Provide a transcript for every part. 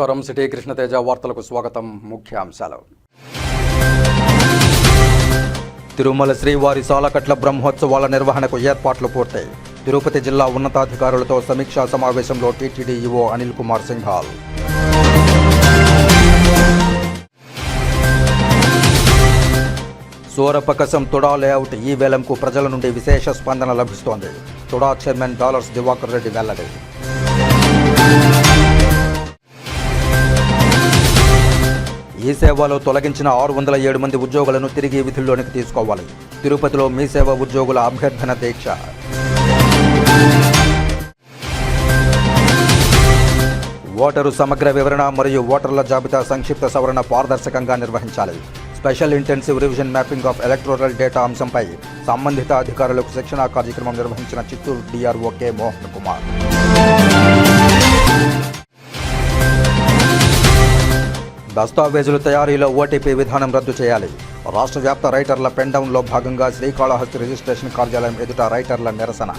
నమస్కారం. సిటీ కృష్ణతేజ వార్తలకు స్వాగతం. ముఖ్యాంశాలు. తిరుమల శ్రీవారి సాలకట్ల బ్రహ్మోత్సవాల నిర్వహణకు ఏర్పాట్లు పూర్తయి. తిరుపతి జిల్లా ఉన్నతాధికారులతో సమీక్షా సమావేశంలో టీటీడీ ఈవో అనిల్ కుమార్ సింఘాల్. సూరపకసం తుడా లేఅవుట్ ఈ వేలంకు ప్రజల నుండి విశేష స్పందన లభిస్తోంది. తుడా చైర్మన్ డాలర్స్ దివాకర్ రెడ్డి వెల్లడి. ఈ సేవలో తొలగించిన 607 మంది ఉద్యోగులను తిరిగి విధుల్లోనికి తీసుకోవాలి. తిరుపతిలో మీ సేవ ఉద్యోగుల అభ్యర్థన దీక్ష. ఓటరు సమగ్ర వివరణ మరియు ఓటర్ల జాబితా సంక్షిప్త సవరణ పారదర్శకంగా నిర్వహించాలి. Special intensive revision mapping of electoral data అంశంపై సంబంధిత అధికారులకు శిక్షణా కార్యక్రమం నిర్వహించిన చిత్తూరు డిఆర్ఓ కె మోహన్ కుమార్. దస్తావేజుల తయారీలో ఓటీపీ విధానం రద్దు చేయాలి. రాష్ట్ర వ్యాప్త రైటర్ల పెన్డౌన్లో భాగంగా శ్రీకాళహస్తి రిజిస్ట్రేషన్ కార్యాలయం ఎదుట రైటర్ల నిరసన.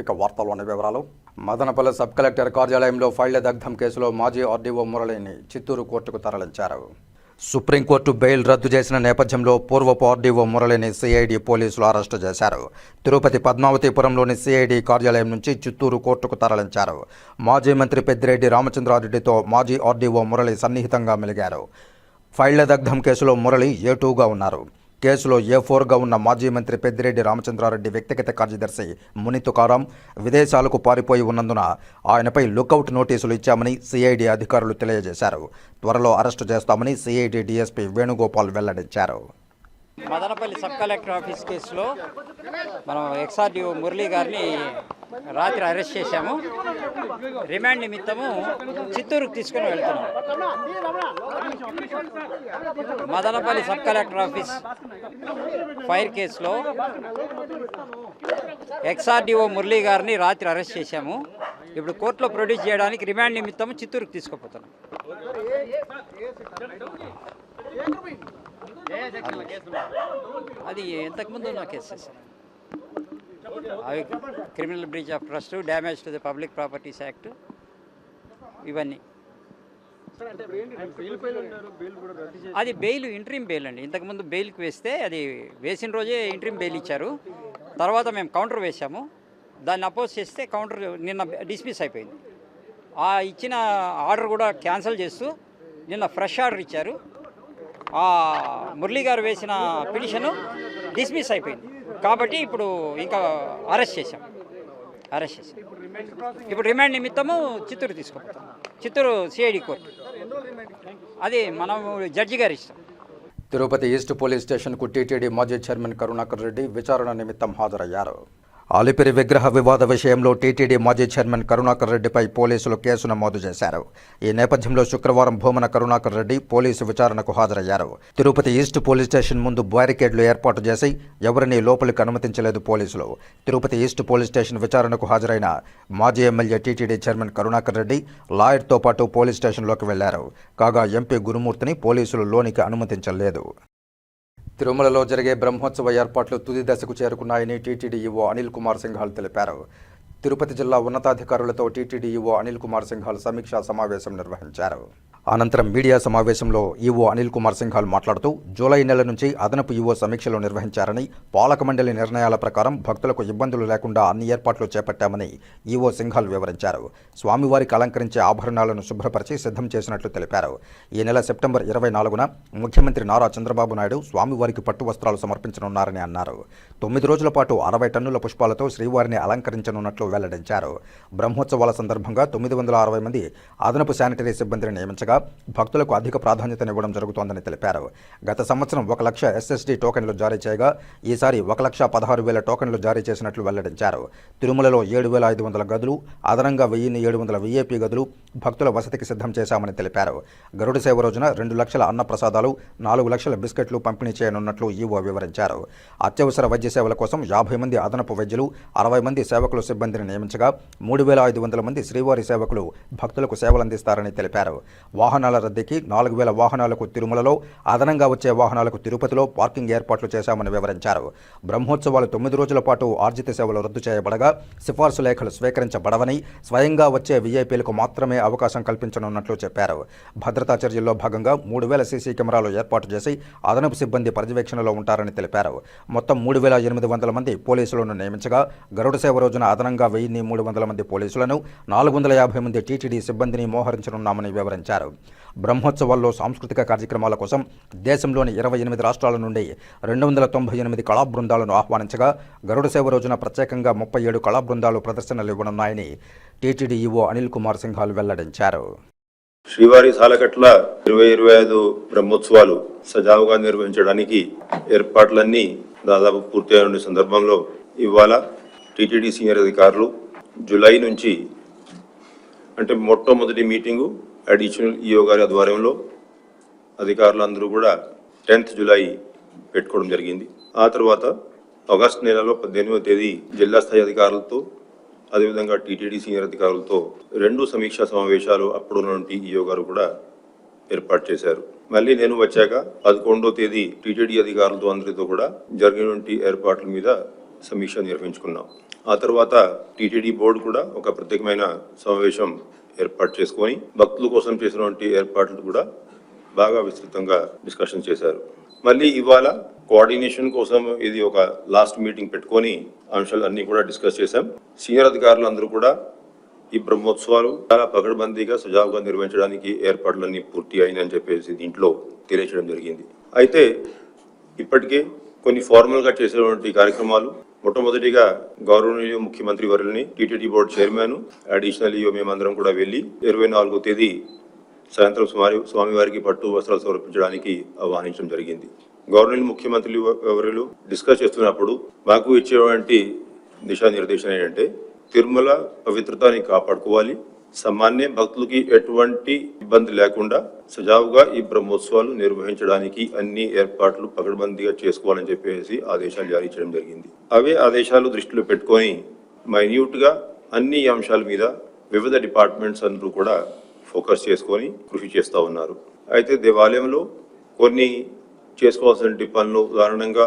ఇక వార్తల్లోని వివరాలు. మదనపల్లి సబ్ కలెక్టర్ కార్యాలయంలో ఫైళ్ల దగ్ధం కేసులో మాజీ ఆర్డీఓ మురళిని చిత్తూరు కోర్టుకు తరలించారు. సుప్రీంకోర్టు బెయిల్ రద్దు చేసిన నేపథ్యంలో పూర్వపు ఆర్డీఓ మురళిని సిఐడి పోలీసులు అరెస్టు చేశారు. తిరుపతి పద్మావతిపురంలోని సిఐడి కార్యాలయం నుంచి చిత్తూరు కోర్టుకు తరలించారు. మాజీ మంత్రి పెద్దిరెడ్డి రామచంద్రారెడ్డితో మాజీ ఆర్డీఓ మురళి సన్నిహితంగా మెలిగారు. ఫైళ్ల దగ్ధం కేసులో మురళి A2గా ఉన్నారు. కేసులో A4గా ఉన్న మాజీ మంత్రి పెద్దిరెడ్డి రామచంద్రారెడ్డి వ్యక్తిగత కార్యదర్శి ముని తుకారాం విదేశాలకు పారిపోయి ఉన్నందున ఆయనపై లుకౌట్ నోటీసులు ఇచ్చామని సిఐడి అధికారులు తెలియజేశారు. త్వరలో అరెస్టు చేస్తామని సిఐడి డీఎస్పీ వేణుగోపాల్ వెల్లడించారు. మదనపల్లి సబ్ కలెక్టర్ ఆఫీస్ కేసులో మనం ఎక్స్ఆర్డీఓ మురళీ గారిని రాత్రి అరెస్ట్ చేశాము. రిమాండ్ నిమిత్తము చిత్తూరుకు తీసుకుని వెళ్తున్నాం. Madanapalle sub collector office fire కేసులో ఎక్స్ఆర్డీఓ మురళీ గారిని రాత్రి అరెస్ట్ చేశాము. ఇప్పుడు కోర్టులో ప్రొడ్యూస్ చేయడానికి రిమాండ్ నిమిత్తము చిత్తూరుకు తీసుకుపోతున్నాం. అది ఇంతకుముందు ఉన్న కేసెస్ అవి criminal breach of trust, damage to the public properties act, ఇవన్నీ. అది బెయిల్ ఇంట్రీమ్ బెయిల్ అండి. ఇంతకుముందు బెయిల్కి వేస్తే అది వేసిన రోజే ఇంట్రీమ్ బెయిల్ ఇచ్చారు. తర్వాత మేము కౌంటర్ వేసాము. దాన్ని అపోజ్ చేస్తే కౌంటర్ నిన్న డిస్మిస్ అయిపోయింది. ఆ ఇచ్చిన ఆర్డర్ కూడా క్యాన్సిల్ చేస్తూ నిన్న ఫ్రెష్ ఆర్డర్ ఇచ్చారు. ఆ మురళీ గారు వేసిన పిటిషను డిస్మిస్ అయిపోయింది. కాబట్టి ఇప్పుడు ఇంకా అరెస్ట్ చేశాం. ఇప్పుడు రిమాండ్ నిమిత్తము చిత్తూరు తీసుకుపోతాం. Chittoor CID court. అది మనం జడ్జి గారి ఇష్టం. తిరుపతి ఈస్ట్ పోలీస్ స్టేషన్కు టీటీడీ మాజీ చైర్మన్ కరుణాకర్ రెడ్డి విచారణ నిమిత్తం హాజరయ్యారు. అలిపిరి విగ్రహ వివాద విషయంలో టీటీడీ మాజీ చైర్మన్ కరుణాకర్ రెడ్డిపై పోలీసులు కేసు నమోదు చేశారు. ఈ నేపథ్యంలో శుక్రవారం భూమన కరుణాకర్ రెడ్డి పోలీసు విచారణకు హాజరయ్యారు. తిరుపతి ఈస్ట్ పోలీస్ స్టేషన్ ముందు బ్యారికేడ్లు ఏర్పాటు చేసి ఎవరినీ లోపలికి అనుమతించలేదు పోలీసులు. తిరుపతి ఈస్ట్ పోలీస్ స్టేషన్ విచారణకు హాజరైన మాజీ ఎమ్మెల్యే టీటీడీ చైర్మన్ కరుణాకర్ రెడ్డి లాయర్తో పాటు పోలీస్ స్టేషన్లోకి వెళ్లారు. కాగా ఎంపీ గురుమూర్తిని పోలీసులు లోనికి అనుమతించలేదు. తిరుమలలో జరిగే బ్రహ్మోత్సవ ఏర్పాట్లు తుది దశకు చేరుకున్నాయని టీటీడీ ఈవో అనిల్ కుమార్ సింఘాల్ తెలిపారు. తిరుపతి జిల్లా ఉన్నతాధికారులతో టీటీడీ ఈవో అనిల్ కుమార్ సింఘాల్ సమీక్షా సమావేశం నిర్వహించారు. అనంతరం మీడియా సమావేశంలో ఈవో అనిల్ కుమార్ సింఘాల్ మాట్లాడుతూ జూలై నెల నుంచి అదనపు ఈవో సమీక్షలు నిర్వహించారని, పాలక మండలి నిర్ణయాల ప్రకారం భక్తులకు ఇబ్బందులు లేకుండా అన్ని ఏర్పాట్లు చేపట్టామని ఈవో సింఘాల్ వివరించారు. స్వామివారికి అలంకరించే ఆభరణాలను శుభ్రపరిచి సిద్ధం చేసినట్లు తెలిపారు. ఈ నెల సెప్టెంబర్ 24న ముఖ్యమంత్రి నారా చంద్రబాబు నాయుడు స్వామివారికి పట్టు వస్త్రాలు సమర్పించనున్నారని అన్నారు. 9 రోజుల పాటు 60 టన్నుల పుష్పాలతో శ్రీవారిని అలంకరించనున్నట్లు వెల్లడించారు. బ్రహ్మోత్సవాల సందర్భంగా 960 మంది అదనపు శానిటరీ సిబ్బందిని నియమించగా భక్తులకు అధిక ప్రాధాన్యతనివ్వడం జరుగుతోందని తెలిపారు. గత సంవత్సరం 1 లక్ష SSD టోకెన్లు జారీ చేయగా ఈసారి 1,16,000 టోకెన్లు జారీ చేసినట్లు వెల్లడించారు. తిరుమలలో 7,500 గదులు, అదనంగా 1,700 VIP గదులు భక్తుల వసతికి సిద్ధం చేశామని తెలిపారు. గరుడ సేవ రోజున 2 లక్షల అన్న ప్రసాదాలు, 4 లక్షల బిస్కెట్లు పంపిణీ చేయనున్నట్లు ఈవో వివరించారు. అత్యవసర వైద్య సేవల కోసం 50 మంది అదనపు వైద్యులు, 60 మంది సేవకులు సిబ్బందిని నియమించగా 3,500 మంది శ్రీవారి సేవకులు భక్తులకు సేవలందిస్తారని తెలిపారు. వాహనాల రద్దీకి 4,000 వాహనాలకు తిరుమలలో, అదనంగా వచ్చే వాహనాలకు తిరుపతిలో పార్కింగ్ ఏర్పాట్లు చేశామని వివరించారు. బ్రహ్మోత్సవాలు 9 రోజుల పాటు ఆర్జిత సేవలు రద్దు చేయబడగా సిఫార్సు లేఖలు స్వీకరించబడవని, స్వయంగా వచ్చే వీఐపీలకు మాత్రమే అవకాశం కల్పించనున్నట్లు చెప్పారు. భద్రతా చర్యల్లో భాగంగా 3,000 సీసీ కెమెరాలు ఏర్పాటు చేసి అదనపు సిబ్బంది పర్యవేక్షణలో ఉంటారని తెలిపారు. మొత్తం 3,800 మంది పోలీసులను నియమించగా గరుడ సేవ రోజున అదనంగా 1,300 మంది పోలీసులను, 450 మంది టీటీడీ సిబ్బందిని మోహరించనున్నామని వివరించారు. బ్రహ్మోత్సవాల్లో సాంస్కృతిక కార్యక్రమాల కోసం దేశంలోని 28 రాష్ట్రాల నుండి 298 కళా బృందాలను ఆహ్వానించగా గరుడ సేవ రోజున ప్రత్యేకంగా 37 కళా బృందాలు ప్రదర్శనలు ఇవ్వనున్నాయని టీటీడీ ఈవో అనిల్ కుమార్ సింఘాల్ వెల్లడించారు. శ్రీవారి సాలకట్ల 2025 బ్రహ్మోత్సవాలు సజావుగా నిర్వహించడానికి ఏర్పాట్లన్నీ దాదాపు పూర్తయిన సందర్భంలో ఇవాళ టీటీడీ సీనియర్ అధికారులు జూలై నుంచి అంటే మొట్టమొదటి మీటింగు అడిషనల్ ఈఓ గారి ఆధ్వర్యంలో అధికారులందరూ కూడా 10th జూలై పెట్టుకోవడం జరిగింది. ఆ తర్వాత ఆగస్టు నెలలో 18వ తేదీ జిల్లా స్థాయి అధికారులతో అదేవిధంగా టీటీడీ సీనియర్ అధికారులతో 2 సమీక్షా సమావేశాలు అప్పుడు నుండి ఈఓ గారు కూడా ఏర్పాటు చేశారు. మళ్ళీ నేను వచ్చాక 11వ తేదీ టీటీడీ అధికారులతో అందరితో కూడా జరిగినటువంటి ఏర్పాట్ల మీద సమీక్ష నిర్వహించుకున్నాం. ఆ తర్వాత టీటీడీ బోర్డు కూడా ఒక ప్రత్యేకమైన సమావేశం ఏర్పాటు చేసుకొని భక్తుల కోసం చేసినటువంటి ఏర్పాట్లు కూడా బాగా విస్తృతంగా డిస్కషన్ చేశారు. మళ్ళీ ఇవాళ కోఆర్డినేషన్ కోసం ఇది ఒక లాస్ట్ మీటింగ్ పెట్టుకొని అంశాలన్నీ కూడా డిస్కస్ చేశాం. సీనియర్ అధికారులందరూ కూడా ఈ బ్రహ్మోత్సవాలు చాలా పకడ్బందీగా సజావుగా నిర్వహించడానికి ఏర్పాట్లన్నీ పూర్తి అయినని చెప్పేసి దీంట్లో తెలియచేయడం జరిగింది. అయితే ఇప్పటికే కొన్ని ఫార్మల్గా చేసేటువంటి కార్యక్రమాలు మొట్టమొదటిగా గౌరవనీయ ముఖ్యమంత్రి వర్యుల్ని, TTD board chairman, additional EO మేమందరం కూడా వెళ్ళి 24వ తేదీ సాయంత్రం స్వామివారికి పట్టు వస్త్రాలు సమర్పించడానికి ఆహ్వానించడం జరిగింది. గవర్నర్ ముఖ్యమంత్రి వర్యులు డిస్కస్ చేస్తున్నప్పుడు మాకు ఇచ్చేటువంటి దిశానిర్దేశం ఏంటంటే తిరుమల పవిత్రతని కాపాడుకోవాలి, సామాన్య భక్తులకి ఎటువంటి ఇబ్బంది లేకుండా సజావుగా ఈ బ్రహ్మోత్సవాలు నిర్వహించడానికి అన్ని ఏర్పాట్లు పకడ్బందీగా చేసుకోవాలని చెప్పేసి ఆదేశాలు జారీ చేయడం జరిగింది. అవే ఆదేశాలు దృష్టిలో పెట్టుకొని మైన్యూట్ గా అన్ని అంశాల మీద వివిధ డిపార్ట్మెంట్స్ అందరూ కూడా ఫోకస్ చేసుకొని కృషి చేస్తూ ఉన్నారు. అయితే దేవాలయంలో కొన్ని చేసుకోవాల్సిన పనులు, ఉదాహరణంగా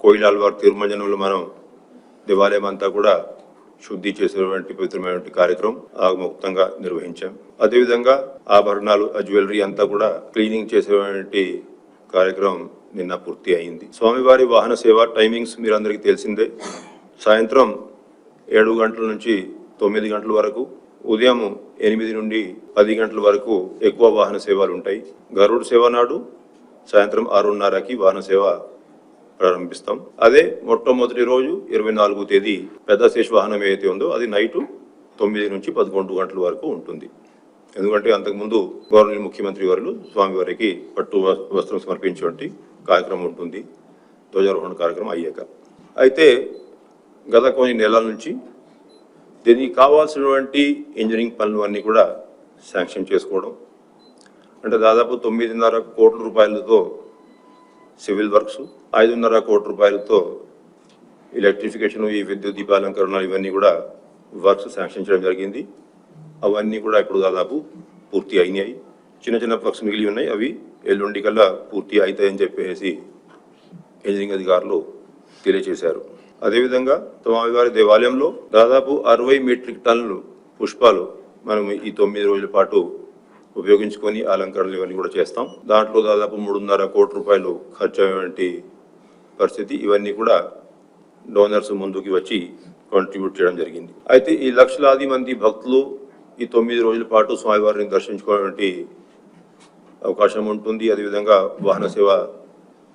కోయిలాల్వార్ తిరుమంజనంలో మనం దేవాలయం అంతా కూడా శుద్ధి చేసేటువంటి పవిత్రమైనటువంటి కార్యక్రమం ఆగమోక్తంగా నిర్వహించాం. అదేవిధంగా ఆభరణాలు, జ్యువెలరీ అంతా కూడా క్లీనింగ్ చేసేటువంటి కార్యక్రమం నిన్న పూర్తి అయింది. స్వామివారి వాహన సేవ టైమింగ్స్ మీరందరికీ తెలిసిందే. సాయంత్రం 7 గంటల నుంచి 9 గంటల వరకు, ఉదయం 8 నుండి 10 గంటల వరకు ఎక్కువ వాహన సేవలు ఉంటాయి. గరుడ సేవ నాడు సాయంత్రం 6:30కి వాహన సేవ ప్రారంభిస్తాం. అదే మొట్టమొదటి రోజు 24వ తేదీ పెద్ద శేష వాహనం ఏదైతే ఉందో అది నైటు 9 నుంచి 11 గంటల వరకు ఉంటుంది. ఎందుకంటే అంతకుముందు గవర్నర్ ముఖ్యమంత్రి వారు స్వామివారికి పట్టు వస్త్రం సమర్పించేటువంటి కార్యక్రమం ఉంటుంది ధ్వజారోహణ కార్యక్రమం అయ్యాక. అయితే గత కొన్ని నెలల నుంచి దీనికి కావాల్సినటువంటి ఇంజనీరింగ్ పనులు అన్నీ కూడా శాంక్షన్ చేసుకోవడం, అంటే దాదాపు 9.5 కోట్ల రూపాయలతో సివిల్ వర్క్స్, 5.5 కోట్ల రూపాయలతో ఎలక్ట్రిఫికేషన్, ఈ విద్యుత్ దీపాలంకరణ ఇవన్నీ కూడా వర్క్స్ శాంక్షన్ చేయడం జరిగింది. అవన్నీ కూడా ఇప్పుడు దాదాపు పూర్తి అయినాయి. చిన్న చిన్న వర్క్స్ మిగిలి ఉన్నాయి, అవి ఎల్లుండి కల్లా పూర్తి అవుతాయని చెప్పేసి ఇంజనీరింగ్ అధికారులు తెలియజేశారు. అదేవిధంగా స్వామివారి దేవాలయంలో దాదాపు 60 మెట్రిక్ టన్నులు పుష్పాలు మనం ఈ 9 రోజుల పాటు ఉపయోగించుకొని అలంకరణలు ఇవన్నీ కూడా చేస్తాం. దాంట్లో దాదాపు 3.5 కోట్ల రూపాయలు ఖర్చు అయ్యేటువంటి పరిస్థితి. ఇవన్నీ కూడా డోనర్స్ ముందుకు వచ్చి కాంట్రిబ్యూట్ చేయడం జరిగింది. అయితే ఈ లక్షలాది మంది భక్తులు ఈ 9 రోజుల పాటు స్వామివారిని దర్శించుకోవడానికి అవకాశం ఉంటుంది. అదేవిధంగా వాహన సేవ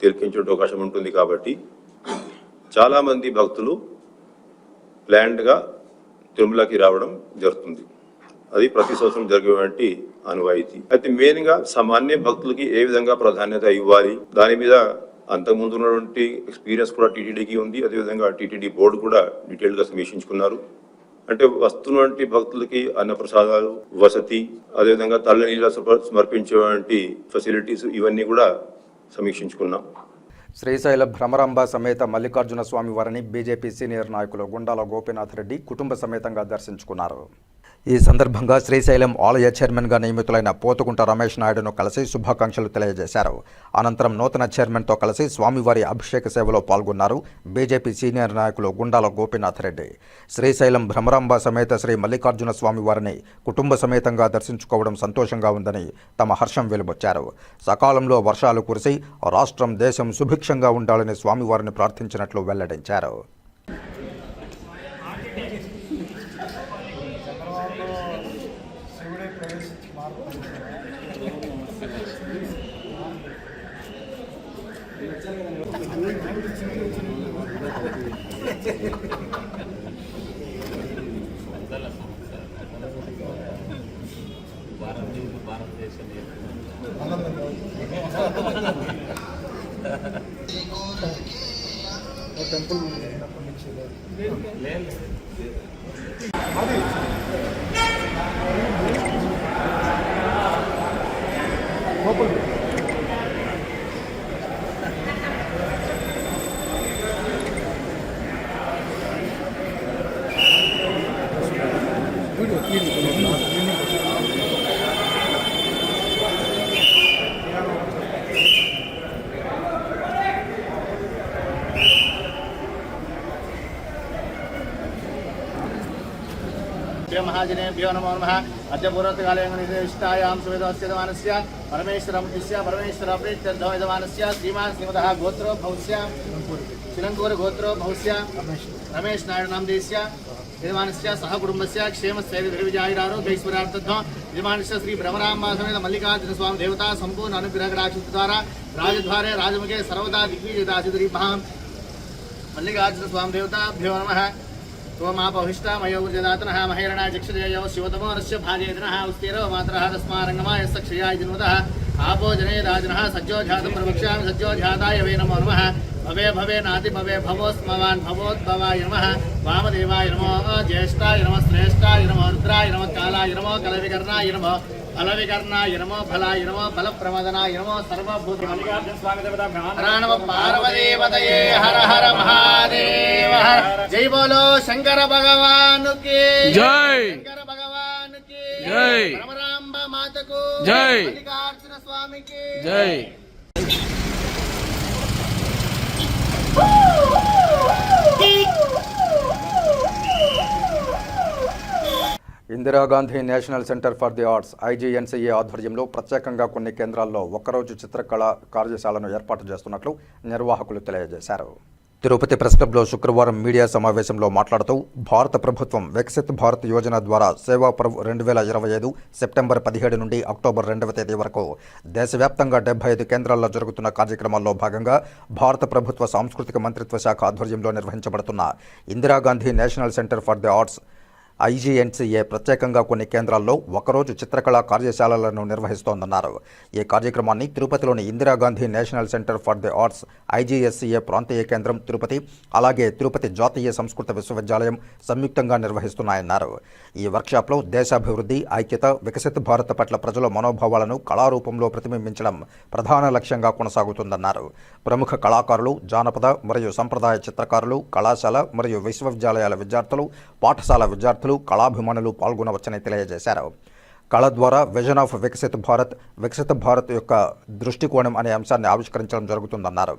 తిలకించే అవకాశం ఉంటుంది. కాబట్టి చాలామంది భక్తులు ప్లాన్డ్గా తిరుమలకి రావడం జరుగుతుంది. అది ప్రతి సంవత్సరం జరిగేటువంటి అనువాయితీ. అయితే మెయిన్గా సామాన్య భక్తులకి ఏ విధంగా ప్రాధాన్యత ఇవ్వాలి, దాని మీద అంతకుముందు ఉన్నటువంటి ఎక్స్పీరియన్స్ కూడా టీటీడీకి ఉంది. అదేవిధంగా టీటీడీ బోర్డు కూడా డీటెయిల్గా సమీక్షించుకున్నారు. అంటే వస్తున్నటువంటి భక్తులకి అన్నప్రసాదాలు, వసతి, అదేవిధంగా తల్లనీళ్ళ సమర్పించేటువంటి ఫెసిలిటీస్ ఇవన్నీ కూడా సమీక్షించుకున్నాం. శ్రీశైల భ్రమరాంబ సమేత మల్లికార్జున స్వామి వారిని బీజేపీ సీనియర్ నాయకులు గుండాల గోపీనాథ్ రెడ్డి కుటుంబ సమేతంగా దర్శించుకున్నారు. ఈ సందర్భంగా శ్రీశైలం ఆలయ చైర్మన్గా నియమితులైన పోతుకుంట రమేష్ నాయుడును కలిసి శుభాకాంక్షలు తెలియజేశారు. అనంతరం నూతన చైర్మన్తో కలిసి స్వామివారి అభిషేక సేవలో పాల్గొన్నారు బీజేపీ సీనియర్ నాయకులు గుండాల గోపీనాథ్ రెడ్డి. శ్రీశైలం భ్రమరాంబ సమేత శ్రీ మల్లికార్జున స్వామివారిని కుటుంబ సమేతంగా దర్శించుకోవడం సంతోషంగా ఉందని తమ హర్షం వెలుబొచ్చారు. సకాలంలో వర్షాలు కురిసి రాష్ట్రం దేశం సుభిక్షంగా ఉండాలని స్వామివారిని ప్రార్థించినట్లు వెల్లడించారు. महाजनेभ्यो नमो नमः। अद्य पूर्वकाले निर्दिष्टायां सुवेदोस्यमानस्य परमेश्वरमुद्दिश्य परमेश्वरप्रीत्यर्थो यजमानस्य श्रीमान् श्रीमतः गोत्रो भवस्य श्रीलङ्कूर गोत्रो भवस्य रमेश नायडु नामधेयस्य यजमानस्य सह कुटुम्बस्य क्षेमस्थैर्यविजयारोग्यैश्वर्यार्थं यजमानस्य श्री भ्रमराम्बा समेत मल्लिकार्जुन स्वामी देवता संपूर्ण अनुग्रहकटाक्षद्वारा राजद्वारे राजमुखे सर्वदा दिग्विजयदासिद्रीभः मल्लिकार्जुन स्वामी देवताभ्यो नमः। त्वमापहिष्टामयो ऊर्जदातनः महेरणा चक्षुजयो शिवतमोरस्य भाजयदिनः उस्तीरो मातरः तस्मारङ्गमा यस्य क्षयाय जिन्वतः आपो जने राजनः सज्जो जातं प्रवक्ष्यामि सज्जो जाताय वै नमो नमः। भवे भवे नाति भवे भवोस्मवान् भवोद्भवाय नमः। वामदेवाय नमो ज्येष्ठाय नमः श्रेष्ठाय नमः रुद्राय नमः कालाय नमः कलविकर्णाय नमः फलविकर्णाय नमो फलाय नमो फलप्रमदनाय नमो सर्वभूत नमः पार्वतीपतये हर हर महादेव। जय बोलो शंकर भगवान की जय। शंकर भगवान की जय। भ्रमराम्बा माता को जय। मल्लिकार्जुन स्वामी की जय। Indira Gandhi national centre for the arts IGNCA ఆధ్వర్యంలో ప్రత్యేకంగా కొన్ని కేంద్రాల్లో ఒక్కరోజు చిత్రకళ కార్యశాలను ఏర్పాటు చేస్తున్నట్లు నిర్వాహకులు తెలియజేశారు. తిరుపతి ప్రెస్ క్లబ్లో శుక్రవారం మీడియా సమావేశంలో మాట్లాడుతూ భారత ప్రభుత్వం వికసిత్ భారత్ యోజన ద్వారా సేవా పర్వ్ 2025 సెప్టెంబర్ 17 నుండి అక్టోబర్ 2వ తేదీ వరకు దేశవ్యాప్తంగా 75 కేంద్రాల్లో జరుగుతున్న కార్యక్రమాల్లో భాగంగా భారత ప్రభుత్వ సాంస్కృతిక మంత్రిత్వ శాఖ ఆధ్వర్యంలో నిర్వహించబడుతున్న Indira Gandhi national centre for the arts IGNCA ప్రత్యేకంగా కొన్ని కేంద్రాల్లో ఒకరోజు చిత్రకళా కార్యశాలలను నిర్వహిస్తోందన్నారు. ఈ కార్యక్రమాన్ని తిరుపతిలోని Indira Gandhi national centre for the arts IGSCA ప్రాంతీయ కేంద్రం తిరుపతి, అలాగే తిరుపతి జాతీయ సంస్కృత విశ్వవిద్యాలయం సంయుక్తంగా నిర్వహిస్తున్నాయన్నారు. ఈ వర్క్షాప్లో దేశాభివృద్ధి, ఐక్యత, వికసిత భారత్ పట్ల ప్రజల మనోభావాలను కళారూపంలో ప్రతిబింబించడం ప్రధాన లక్ష్యంగా కొనసాగుతుందన్నారు. ప్రముఖ కళాకారులు, జానపద మరియు సంప్రదాయ చిత్రకారులు, కళాశాల మరియు విశ్వవిద్యాలయాల విద్యార్థులు, పాఠశాల విద్యార్థులు, కళాభిమానులు పాల్గొనవచ్చని తెలియజేశారు. కళ ద్వారా విజన్ ఆఫ్ వికసిత భారత్ యొక్క దృష్టికోణం అనే అంశాన్ని ఆవిష్కరించడం జరుగుతుందన్నారు.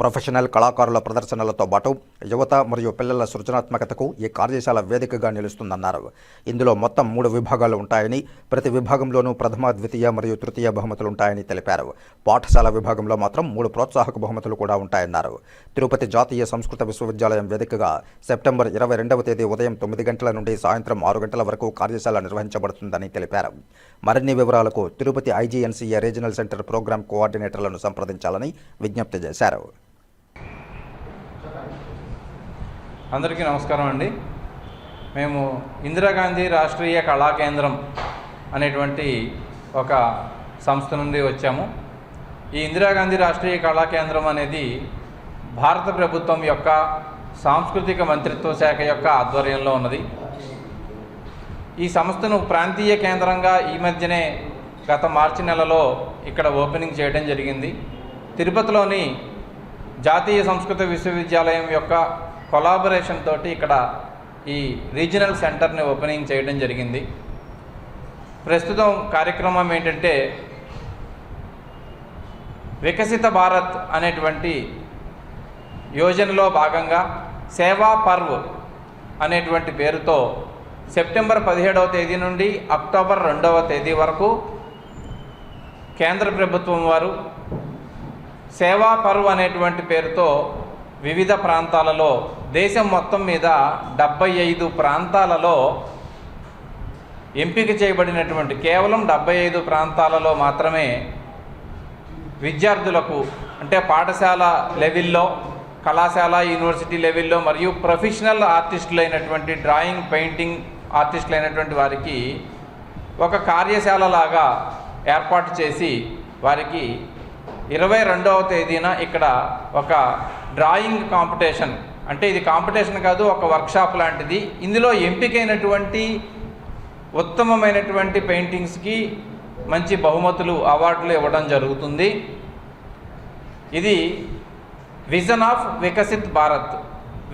ప్రొఫెషనల్ కళాకారుల ప్రదర్శనలతో పాటు యువత మరియు పిల్లల సృజనాత్మకతకు ఈ కార్యశాల వేదికగా నిలుస్తుందన్నారు. ఇందులో మొత్తం 3 విభాగాలు ఉంటాయని, ప్రతి విభాగంలోనూ ప్రథమ, ద్వితీయ మరియు తృతీయ బహుమతులు ఉంటాయని తెలిపారు. పాఠశాల విభాగంలో మాత్రం 3 ప్రోత్సాహక బహుమతులు కూడా ఉంటాయన్నారు. తిరుపతి జాతీయ సంస్కృత విశ్వవిద్యాలయం వేదికగా సెప్టెంబర్ 22వ తేదీ ఉదయం 9 గంటల నుండి సాయంత్రం 6 గంటల వరకు కార్యశాల నిర్వహించబడుతుందని తెలిపారు. మరిన్ని వివరాలకు Tirupati IGNCA regional centre programme కోఆర్డినేటర్లను సంప్రదించాలని విజ్ఞప్తి చేశారు. అందరికీ నమస్కారం అండి. మేము ఇందిరాగాంధీ రాష్ట్రీయ కళా కేంద్రం అనేటువంటి ఒక సంస్థ నుండి వచ్చాము. ఈ ఇందిరాగాంధీ రాష్ట్రీయ కళా కేంద్రం అనేది భారత ప్రభుత్వం యొక్క సాంస్కృతిక మంత్రిత్వ శాఖ యొక్క ఆధ్వర్యంలో ఉన్నది. ఈ సంస్థను ప్రాంతీయ కేంద్రంగా ఈ మధ్యనే గత మార్చి నెలలో ఇక్కడ ఓపెనింగ్ చేయడం జరిగింది. తిరుపతిలోని జాతీయ సంస్కృత విశ్వవిద్యాలయం యొక్క కొలాబరేషన్ తోటి ఇక్కడ ఈ రీజనల్ సెంటర్ని ఓపెనింగ్ చేయడం జరిగింది. ప్రస్తుతం కార్యక్రమం ఏంటంటే వికసిత భారత్ అనేటువంటి యోజనలో భాగంగా సేవా పర్వ్ అనేటువంటి పేరుతో సెప్టెంబర్ 17వ తేదీ నుండి అక్టోబర్ 2వ తేదీ వరకు కేంద్ర ప్రభుత్వం వారు సేవా పర్వ్ అనేటువంటి పేరుతో వివిధ ప్రాంతాలలో దేశం మొత్తం మీద 75 ప్రాంతాలలో ఎంపిక చేయబడినటువంటి కేవలం 75 ప్రాంతాలలో మాత్రమే విద్యార్థులకు అంటే పాఠశాల లెవెల్లో, కళాశాల, యూనివర్సిటీ లెవెల్లో మరియు ప్రొఫెషనల్ ఆర్టిస్టులు అయినటువంటి డ్రాయింగ్, పెయింటింగ్ ఆర్టిస్టులు అయినటువంటి వారికి ఒక కార్యశాల లాగా ఏర్పాటు చేసి వారికి 22వ తేదీన ఇక్కడ ఒక డ్రాయింగ్ కాంపిటీషన్, అంటే ఇది కాంపిటీషన్ కాదు, ఒక వర్క్షాప్ లాంటిది. ఇందులో ఎంపికైనటువంటి ఉత్తమమైనటువంటి పెయింటింగ్స్కి మంచి బహుమతులు, అవార్డులు ఇవ్వడం జరుగుతుంది. ఇది విజన్ ఆఫ్ వికసిత్ భారత్,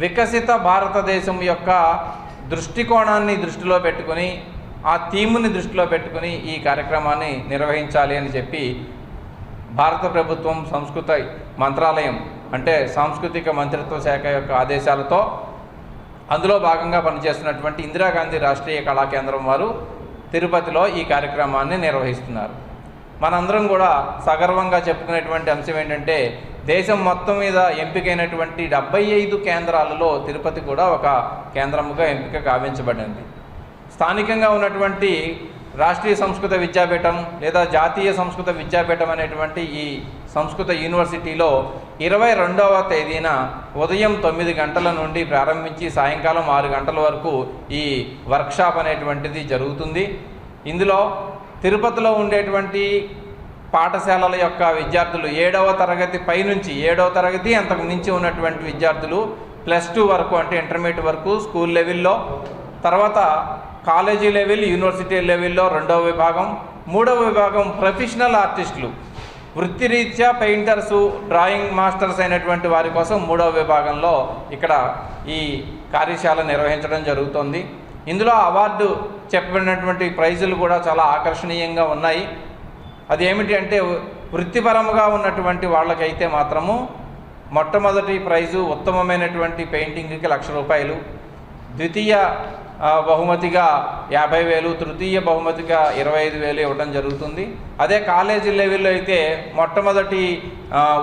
వికసిత భారతదేశం యొక్క దృష్టికోణాన్ని దృష్టిలో పెట్టుకుని, ఆ థీమ్ని దృష్టిలో పెట్టుకుని ఈ కార్యక్రమాన్ని నిర్వహించాలి అని చెప్పి భారత ప్రభుత్వం సంస్కృత మంత్రాలయం అంటే సాంస్కృతిక మంత్రిత్వ శాఖ యొక్క ఆదేశాలతో అందులో భాగంగా పనిచేస్తున్నటువంటి ఇందిరాగాంధీ రాష్ట్రీయ కళా కేంద్రం వారు తిరుపతిలో ఈ కార్యక్రమాన్ని నిర్వహిస్తున్నారు. మనందరం కూడా సగర్వంగా చెప్పుకునేటువంటి అంశం ఏంటంటే దేశం మొత్తం మీద ఎంపికైనటువంటి 75 కేంద్రాలలో తిరుపతి కూడా ఒక కేంద్రముగా ఎంపిక గావించబడింది. స్థానికంగా ఉన్నటువంటి రాష్ట్రీయ సంస్కృత విద్యాపీఠం లేదా జాతీయ సంస్కృత విద్యాపీఠం అనేటువంటి ఈ సంస్కృత యూనివర్సిటీలో 22వ తేదీన ఉదయం 9 గంటల నుండి ప్రారంభించి సాయంకాలం 6 గంటల వరకు ఈ వర్క్షాప్ అనేటువంటిది జరుగుతుంది. ఇందులో తిరుపతిలో ఉండేటువంటి పాఠశాలల యొక్క విద్యార్థులు 7వ తరగతి పైనుంచి 7వ తరగతి అంతకు మించి ఉన్నటువంటి విద్యార్థులు +2 వరకు అంటే ఇంటర్మీడియట్ వరకు స్కూల్ లెవెల్లో, తర్వాత కాలేజీ లెవెల్, యూనివర్సిటీ లెవెల్లో 2వ విభాగం, 3వ విభాగం ప్రొఫెషనల్ ఆర్టిస్టులు, వృత్తిరీత్యా పెయింటర్సు, డ్రాయింగ్ మాస్టర్స్ అయినటువంటి వారి కోసం 3వ విభాగంలో ఇక్కడ ఈ కార్యశాల నిర్వహించడం జరుగుతుంది. ఇందులో అవార్డు చెప్పబడినటువంటి ప్రైజులు కూడా చాలా ఆకర్షణీయంగా ఉన్నాయి. అదేమిటి అంటే వృత్తిపరముగా ఉన్నటువంటి వాళ్ళకైతే మాత్రము మొట్టమొదటి ప్రైజు ఉత్తమమైనటువంటి పెయింటింగ్కి 1,00,000 రూపాయలు, ద్వితీయ బహుమతిగా 50,000, తృతీయ బహుమతిగా 25,000 ఇవ్వడం జరుగుతుంది. అదే కాలేజీ లెవెల్లో అయితే మొట్టమొదటి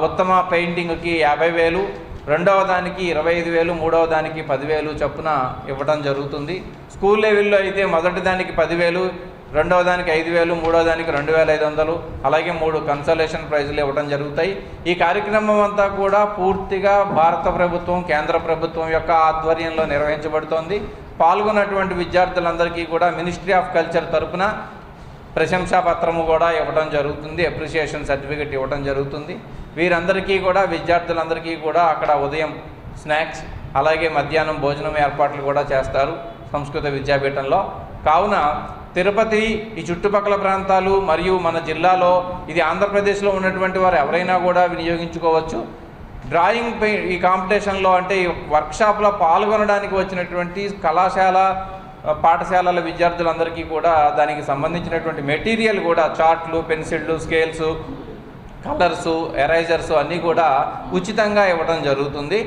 ఉత్తమ పెయింటింగ్కి 50,000, రెండవ దానికి 25,000, మూడవ దానికి 10,000 చొప్పున ఇవ్వడం జరుగుతుంది. స్కూల్ లెవెల్లో అయితే మొదటి దానికి 10,000, రెండవ దానికి 5,000, మూడవ దానికి 2,500, అలాగే 3 కన్సలేషన్ ప్రైజులు ఇవ్వడం జరుగుతాయి. ఈ కార్యక్రమం అంతా కూడా పూర్తిగా భారత ప్రభుత్వం, కేంద్ర ప్రభుత్వం యొక్క ఆధ్వర్యంలో నిర్వహించబడుతోంది. పాల్గొన్నటువంటి విద్యార్థులందరికీ కూడా మినిస్ట్రీ ఆఫ్ కల్చర్ తరఫున ప్రశంసా పత్రము కూడా ఇవ్వడం జరుగుతుంది, అప్రిషియేషన్ సర్టిఫికెట్ ఇవ్వడం జరుగుతుంది. వీరందరికీ కూడా, విద్యార్థులందరికీ కూడా అక్కడ ఉదయం స్నాక్స్ అలాగే మధ్యాహ్నం భోజనం ఏర్పాట్లు కూడా చేస్తారు సంస్కృత విద్యాపీఠంలో. కావున తిరుపతి, ఈ చుట్టుపక్కల ప్రాంతాలు మరియు మన జిల్లాలో, ఇది ఆంధ్రప్రదేశ్లో ఉన్నటువంటి వారు ఎవరైనా కూడా వినియోగించుకోవచ్చు. డ్రాయింగ్ ఈ కాంపిటీషన్లో అంటే ఈ వర్క్షాప్లో పాల్గొనడానికి వచ్చినటువంటి కళాశాల, పాఠశాలల విద్యార్థులందరికీ కూడా దానికి సంబంధించినటువంటి మెటీరియల్ కూడా చార్ట్లు, పెన్సిళ్ళు, స్కేల్స్, కలర్సు, ఎరైజర్సు అన్నీ కూడా ఉచితంగా ఇవ్వడం జరుగుతుంది.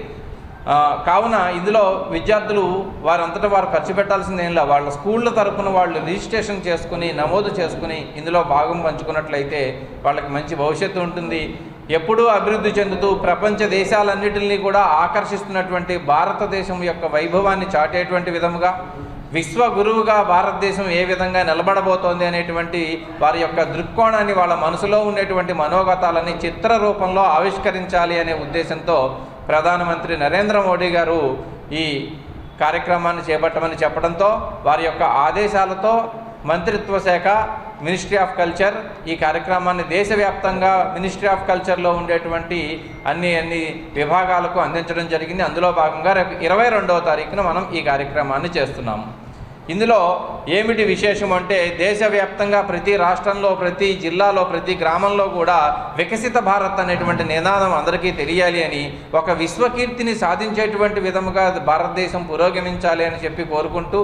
కావున ఇందులో విద్యార్థులు వారంతటా వారు ఖర్చు పెట్టాల్సిందేం లేదు. వాళ్ళ స్కూళ్ళ తరఫున వాళ్ళు రిజిస్ట్రేషన్ చేసుకుని, నమోదు చేసుకుని ఇందులో భాగం పంచుకున్నట్లయితే వాళ్ళకి మంచి భవిష్యత్తు ఉంటుంది. ఎప్పుడూ అభివృద్ధి చెందుతూ ప్రపంచ దేశాలన్నిటిని కూడా ఆకర్షిస్తున్నటువంటి భారతదేశం యొక్క వైభవాన్ని చాటేటువంటి విధముగా, విశ్వగురువుగా భారతదేశం ఏ విధంగా నిలబడబోతోంది అనేటువంటి వారి యొక్క దృక్కోణాన్ని, వాళ్ళ మనసులో ఉండేటువంటి మనోగతాలని చిత్ర రూపంలో ఆవిష్కరించాలి అనే ఉద్దేశంతో ప్రధానమంత్రి నరేంద్ర మోడీ గారు ఈ కార్యక్రమాన్ని చేపట్టమని చెప్పడంతో వారి యొక్క ఆదేశాలతో మంత్రిత్వ శాఖ, మినిస్ట్రీ ఆఫ్ కల్చర్ ఈ కార్యక్రమాన్ని దేశవ్యాప్తంగా మినిస్ట్రీ ఆఫ్ కల్చర్లో ఉండేటువంటి అన్ని విభాగాలకు అందించడం జరిగింది. అందులో భాగంగా రేపు 22వ తారీఖున మనం ఈ కార్యక్రమాన్ని చేస్తున్నాము. ఇందులో ఏమిటి విశేషం అంటే దేశవ్యాప్తంగా ప్రతి రాష్ట్రంలో, ప్రతి జిల్లాలో, ప్రతి గ్రామంలో కూడా వికసిత భారత్ అనేటువంటి నినాదం అందరికీ తెలియాలి అని, ఒక విశ్వకీర్తిని సాధించేటువంటి విధముగా భారతదేశం పురోగమించాలి అని చెప్పి కోరుకుంటూ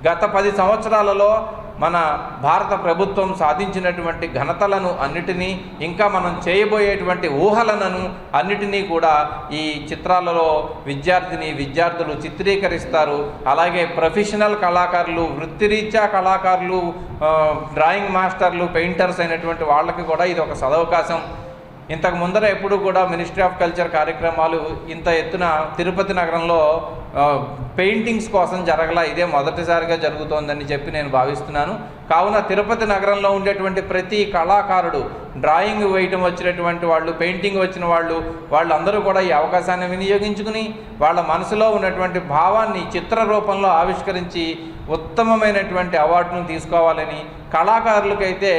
గత 10 సంవత్సరాలలో మన భారత ప్రభుత్వం సాధించినటువంటి ఘనతలను అన్నిటినీ, ఇంకా మనం చేయబోయేటువంటి ఊహలను అన్నిటినీ కూడా ఈ చిత్రాలలో విద్యార్థులు చిత్రీకరిస్తారు. అలాగే ప్రొఫెషనల్ కళాకారులు, వృత్తిరీత్యా కళాకారులు, డ్రాయింగ్ మాస్టర్లు, పెయింటర్స్ అయినటువంటి వాళ్ళకి కూడా ఇది ఒక సదవకాశం. ఇంతకు ముందర ఎప్పుడు కూడా మినిస్ట్రీ ఆఫ్ కల్చర్ కార్యక్రమాలు ఇంత ఎత్తున తిరుపతి నగరంలో పెయింటింగ్స్ కోసం జరగల, ఇదే మొదటిసారిగా జరుగుతోందని చెప్పి నేను భావిస్తున్నాను. కావున తిరుపతి నగరంలో ఉండేటువంటి ప్రతి కళాకారుడు, డ్రాయింగ్ వేయటం వచ్చినటువంటి వాళ్ళు, పెయింటింగ్ వచ్చిన వాళ్ళందరూ కూడా ఈ అవకాశాన్ని వినియోగించుకుని వాళ్ళ మనసులో ఉన్నటువంటి భావాన్ని చిత్ర రూపంలో ఆవిష్కరించి ఉత్తమమైనటువంటి అవార్డును తీసుకోవాలని, కళాకారులకైతే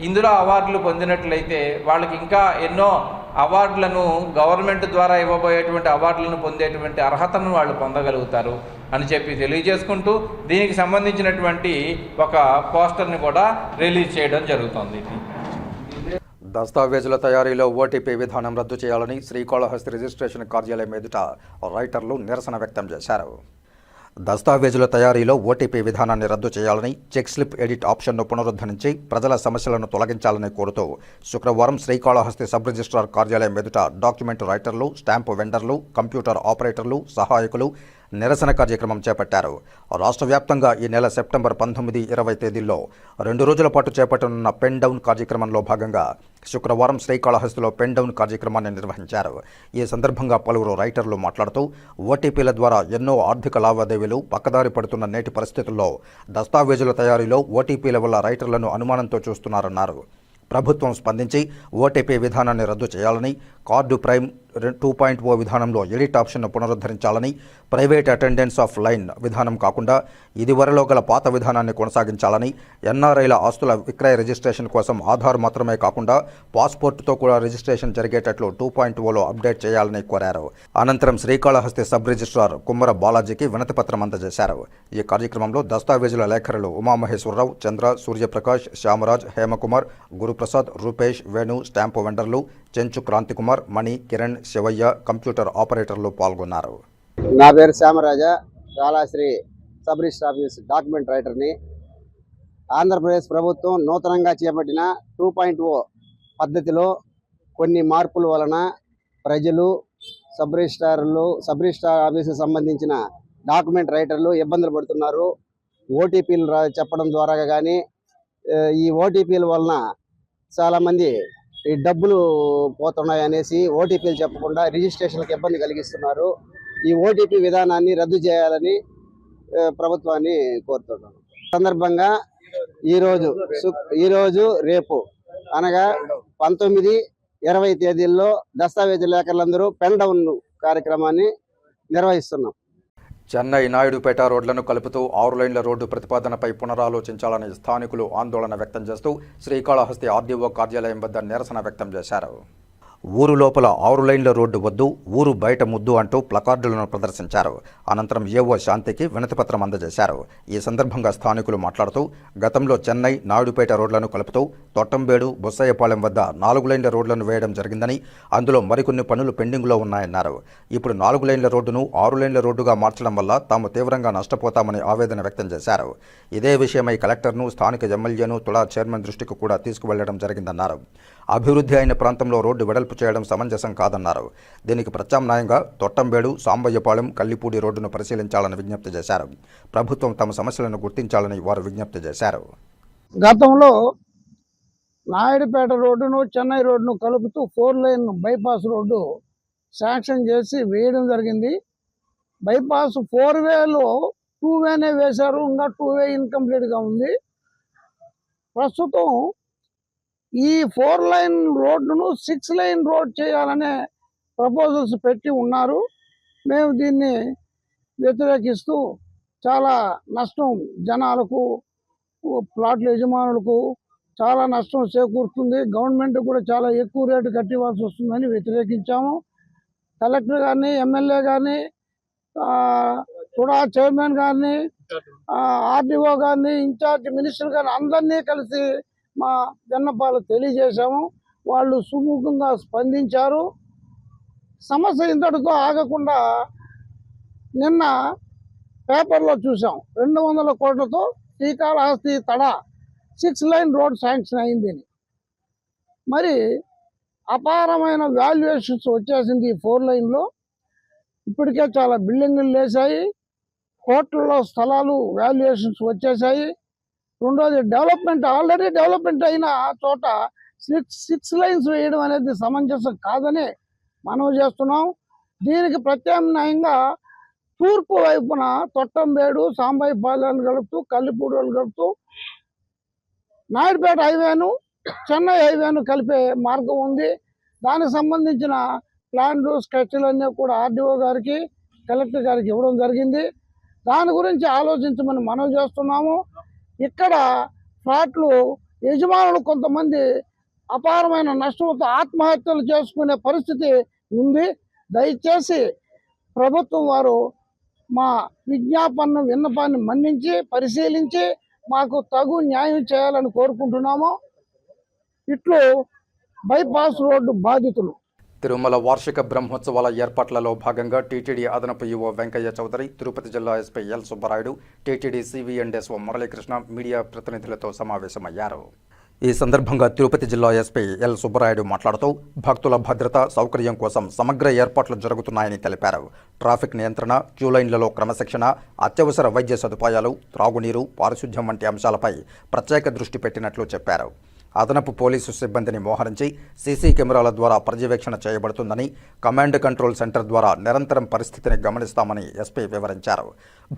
ఇందులో అవార్డులు పొందినట్లయితే వాళ్ళకి ఇంకా ఎన్నో అవార్డులను గవర్నమెంట్ ద్వారా ఇవ్వబోయేటువంటి అవార్డులను పొందేటువంటి అర్హతను వాళ్ళు పొందగలుగుతారు అని చెప్పి తెలియజేసుకుంటూ దీనికి సంబంధించినటువంటి ఒక పోస్టర్ని కూడా రిలీజ్ చేయడం జరుగుతుంది. దస్తావేజుల తయారీలో ఓటీపీ విధానం రద్దు చేయాలని శ్రీకాళహస్తి రిజిస్ట్రేషన్ కార్యాలయం ఎదుట రైటర్లు నిరసన వ్యక్తం చేశారు. దస్తావేజుల తయారీలో ఓటీపీ విధానాన్ని రద్దు చేయాలని, చెక్ స్లిప్ ఎడిట్ ఆప్షన్ను పునరుద్ధరించి ప్రజల సమస్యలను తొలగించాలని కోరుతూ శుక్రవారం శ్రీకాళహస్తి సబ్ రిజిస్ట్రార్ కార్యాలయం ఎదుట డాక్యుమెంట్ రైటర్లు, స్టాంపు వెండర్లు, కంప్యూటర్ ఆపరేటర్లు, సహాయకులు నిరసన కార్యక్రమం చేపట్టారు. రాష్ట్ర వ్యాప్తంగా ఈ నెల సెప్టెంబర్ 19, 20 తేదీల్లో 2 రోజుల పాటు చేపట్టనున్న పెన్ డౌన్ కార్యక్రమంలో భాగంగా శుక్రవారం శ్రీకాళహస్తిలో పెన్ డౌన్ కార్యక్రమాన్ని నిర్వహించారు. ఈ సందర్భంగా పలువురు రైటర్లు మాట్లాడుతూ ఓటీపీల ద్వారా ఎన్నో ఆర్థిక లావాదేవీలు పక్కదారి పడుతున్న నేటి పరిస్థితుల్లో దస్తావేజుల తయారీలో ఓటీపీల వల్ల రైటర్లను అనుమానంతో చూస్తున్నారన్నారు. ప్రభుత్వం స్పందించి ఓటీపీ విధానాన్ని రద్దు చేయాలని, కార్డు ప్రైమ్ 2.0 విధానంలో ఎడిట్ ఆప్షన్ను పునరుద్ధరించాలని, ప్రైవేట్ అటెండెన్స్ ఆఫ్ లైన్ విధానం కాకుండా ఇదివరలో గల పాత విధానాన్ని కొనసాగించాలని, ఎన్ఆర్ఐల ఆస్తుల విక్రయ రిజిస్ట్రేషన్ కోసం ఆధార్ మాత్రమే కాకుండా పాస్పోర్టుతో కూడా రిజిస్ట్రేషన్ జరిగేటట్లు 2.0లో అప్డేట్ చేయాలని కోరారు. అనంతరం శ్రీకాళహస్తి సబ్ రిజిస్ట్రార్ కుమ్మర బాలాజీకి వినతిపత్రం అందజేశారు. ఈ కార్యక్రమంలో దస్తావేజుల లేఖరులు ఉమామహేశ్వరరావు, చంద్ర, సూర్యప్రకాష్, శ్యామరాజ్, హేమకుమార్, గురుప్రసాద్, రూపేష్, వేణు, స్టాంపు వెండర్లు, చెంచు క్రాంతికుమార్, మణి, కిరణ్, శివయ్య, కంప్యూటర్ ఆపరేటర్లు పాల్గొన్నారు. నా పేరు Shyamaraja, Kalahasti sub register office document రైటర్ని. ఆంధ్రప్రదేశ్ ప్రభుత్వం నూతనంగా చేపట్టిన 2.0 పద్ధతిలో కొన్ని మార్పుల వలన ప్రజలు, సబ్ రిజిస్టర్ ఆఫీస్కి సంబంధించిన డాక్యుమెంట్ రైటర్లు ఇబ్బందులు పడుతున్నారు. ఓటీపీలు చెప్పడం ద్వారా కానీ, ఈ ఓటీపీల వలన చాలామంది ఈ డబ్బులు పోతున్నాయి అనేసి ఓటీపీలు చెప్పకుండా రిజిస్ట్రేషన్లకు ఇబ్బంది కలిగిస్తున్నారు. ఈ ఓటీపీ విధానాన్ని రద్దు చేయాలని ప్రభుత్వాన్ని కోరుతున్నాను. సందర్భంగా ఈరోజు రేపు అనగా 19, 20 తేదీల్లో దస్తావేజు లేఖరులందరూ పెన్ డౌన్ కార్యక్రమాన్ని నిర్వహిస్తున్నాం. చెన్నై నాయుడుపేట రోడ్లను కలుపుతూ 6 లైన్ల రోడ్డు ప్రతిపాదనపై పునరాలోచించాలని స్థానికులు ఆందోళన వ్యక్తం చేస్తూ శ్రీకాళహస్తి ఆర్డీఓ కార్యాలయం వద్ద నిరసన వ్యక్తం చేశారు. ఊరు లోపల 6 లైన్ల రోడ్డు వద్దు, ఊరు బయట ముద్దు అంటూ ప్లకార్డులను ప్రదర్శించారు. అనంతరం ఏవో శాంతికి వినతిపత్రం అందజేశారు. ఈ సందర్భంగా స్థానికులు మాట్లాడుతూ గతంలో చెన్నై నాయుడుపేట రోడ్లను కలుపుతూ తొట్టంబేడు, బొస్సయ్యపాలెం వద్ద 4 లైన్ల రోడ్లను వేయడం జరిగిందని, అందులో మరికొన్ని పనులు పెండింగ్లో ఉన్నాయన్నారు. ఇప్పుడు 4 లైన్ల రోడ్డును 6 లైన్ల రోడ్డుగా మార్చడం వల్ల తాము తీవ్రంగా నష్టపోతామని ఆవేదన వ్యక్తం చేశారు. ఇదే విషయమై కలెక్టర్ను, స్థానిక ఎమ్మెల్యేను, తుడా చైర్మన్ దృష్టికి కూడా తీసుకువెళ్లడం జరిగిందన్నారు. అభివృద్ధి అయిన ప్రాంతంలో రోడ్డు వెడల్పు చేయడం సమంజసం కాదన్నారు. దీనికి ప్రత్యామ్నాయంగా తొట్టంబేడు, సాంబయ్యపాలెం, కల్లిపూడి రోడ్డును పరిశీలించాలని విజ్ఞప్తి చేశారు. ప్రభుత్వం తమ సమస్యలను గుర్తించాలని వారు విజ్ఞప్తి చేశారు. గతంలో నాయుడుపేట రోడ్డును చెన్నై రోడ్డును కలుపుతూ 4 లైన్ బైపాస్ రోడ్డు శాంక్షన్ చేసి వేయడం జరిగింది. బైపాస్ 4 వేలో 2 వేనే వేశారు, ఇంకా 2 వే ఇన్కంప్లీట్గా ఉంది. ప్రస్తుతం ఈ 4 లైన్ రోడ్డును 6 లైన్ రోడ్ చేయాలనే ప్రపోజల్స్ పెట్టి ఉన్నారు. మేము దీన్ని వ్యతిరేకిస్తూ చాలా నష్టం జనాలకు, ప్లాట్ల యజమానులకు చాలా నష్టం చేకూరుతుంది. గవర్నమెంట్ కూడా చాలా ఎక్కువ రేటు కట్టివ్వాల్సి వస్తుందని వ్యతిరేకించాము. కలెక్టర్ కానీ, ఎమ్మెల్యే కానీ, కూడా చైర్మన్ గారిని, ఆర్డీఓ గారిని, ఇన్ఛార్జ్ మినిస్టర్ గారిని అందరినీ కలిసి మా విన్నపాలు తెలియజేశాము. వాళ్ళు సుముఖంగా స్పందించారు. సమస్య ఇంతటితో ఆగకుండా నిన్న పేపర్లో చూసాం 200 కోట్లతో శ్రీకాళహస్తి తడ 6 లైన్ రోడ్ శాంక్షన్ అయింది. మరి అపారమైన వాల్యుయేషన్స్ వచ్చేసింది ఈ 4 లైన్లో. ఇప్పటికే చాలా బిల్డింగులు లేసాయి, కోట్లలో స్థలాలు వాల్యుయేషన్స్ వచ్చేసాయి. రెండోది డెవలప్మెంట్, ఆల్రెడీ డెవలప్మెంట్ అయిన చోట 6 లైన్స్ వేయడం అనేది సమంజసం కాదని మనవి చేస్తున్నాం. దీనికి ప్రత్యామ్నాయంగా తూర్పు వైపున తొట్టంబేడు, సాంబాయిపాలెం కలుపుతూ, కల్లిపూడలు కలుపుతూ నాయుడుపేట హైవేను, చెన్నై హైవేను కలిపే మార్గం ఉంది. దానికి సంబంధించిన ప్లాన్లు, స్కెచ్లు అన్నీ కూడా ఆర్డీఓ గారికి, కలెక్టర్ గారికి ఇవ్వడం జరిగింది. దాని గురించి ఆలోచించమని మనవి చేస్తున్నాము. ఇక్కడ ఫ్లాట్లు యజమానులు కొంతమంది అపారమైన నష్టంతో ఆత్మహత్యలు చేసుకునే పరిస్థితి ఉంది. దయచేసి ప్రభుత్వం వారు మా విన్నపాన్ని మన్నించి పరిశీలించి మాకు తగు న్యాయం చేయాలని కోరుకుంటున్నాము. ఇట్లు బైపాస్ రోడ్డు బాధితులు. తిరుమల వార్షిక బ్రహ్మోత్సవాల ఏర్పాట్లలో భాగంగా టీటీడీ అదనపు ఈవో వెంకయ్య చౌదరి, తిరుపతి జిల్లా SP L Subbarayudu, TTD CV and SO Muralikrishna media ప్రతినిధులతో సమావేశమయ్యారు. ఈ సందర్భంగా తిరుపతి జిల్లా ఎస్పీ ఎల్ సుబ్బరాయుడు మాట్లాడుతూ భక్తుల భద్రత, సౌకర్యం కోసం సమగ్ర ఏర్పాట్లు జరుగుతున్నాయని తెలిపారు. ట్రాఫిక్ నియంత్రణ, క్యూలైన్లలో క్రమశిక్షణ, అత్యవసర వైద్య సదుపాయాలు, త్రాగునీరు, పారిశుధ్యం వంటి అంశాలపై ప్రత్యేక దృష్టి పెట్టినట్లు చెప్పారు. అదనపు పోలీసు సిబ్బందిని మోహరించి సీసీ కెమెరాల ద్వారా పర్యవేక్షణ చేయబడుతుందని, కమాండ్ కంట్రోల్ సెంటర్ ద్వారా నిరంతరం పరిస్థితిని గమనిస్తామని ఎస్పీ వివరించారు.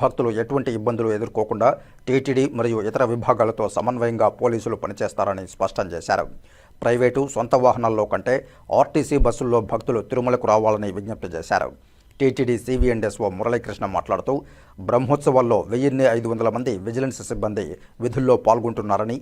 భక్తులు ఎటువంటి ఇబ్బందులు ఎదుర్కోకుండా టీటీడీ మరియు ఇతర విభాగాలతో సమన్వయంగా పోలీసులు పనిచేస్తారని స్పష్టం చేశారు. ప్రైవేటు, సొంత వాహనాల్లో కంటే ఆర్టీసీ బస్సుల్లో భక్తులు తిరుమలకు రావాలని విజ్ఞప్తి చేశారు. టీటీడీ సివిఎండ్ఎస్ఓ మురళీకృష్ణ మాట్లాడుతూ బ్రహ్మోత్సవాల్లో 1500 మంది విజిలెన్స్ సిబ్బంది విధుల్లో పాల్గొంటున్నారని,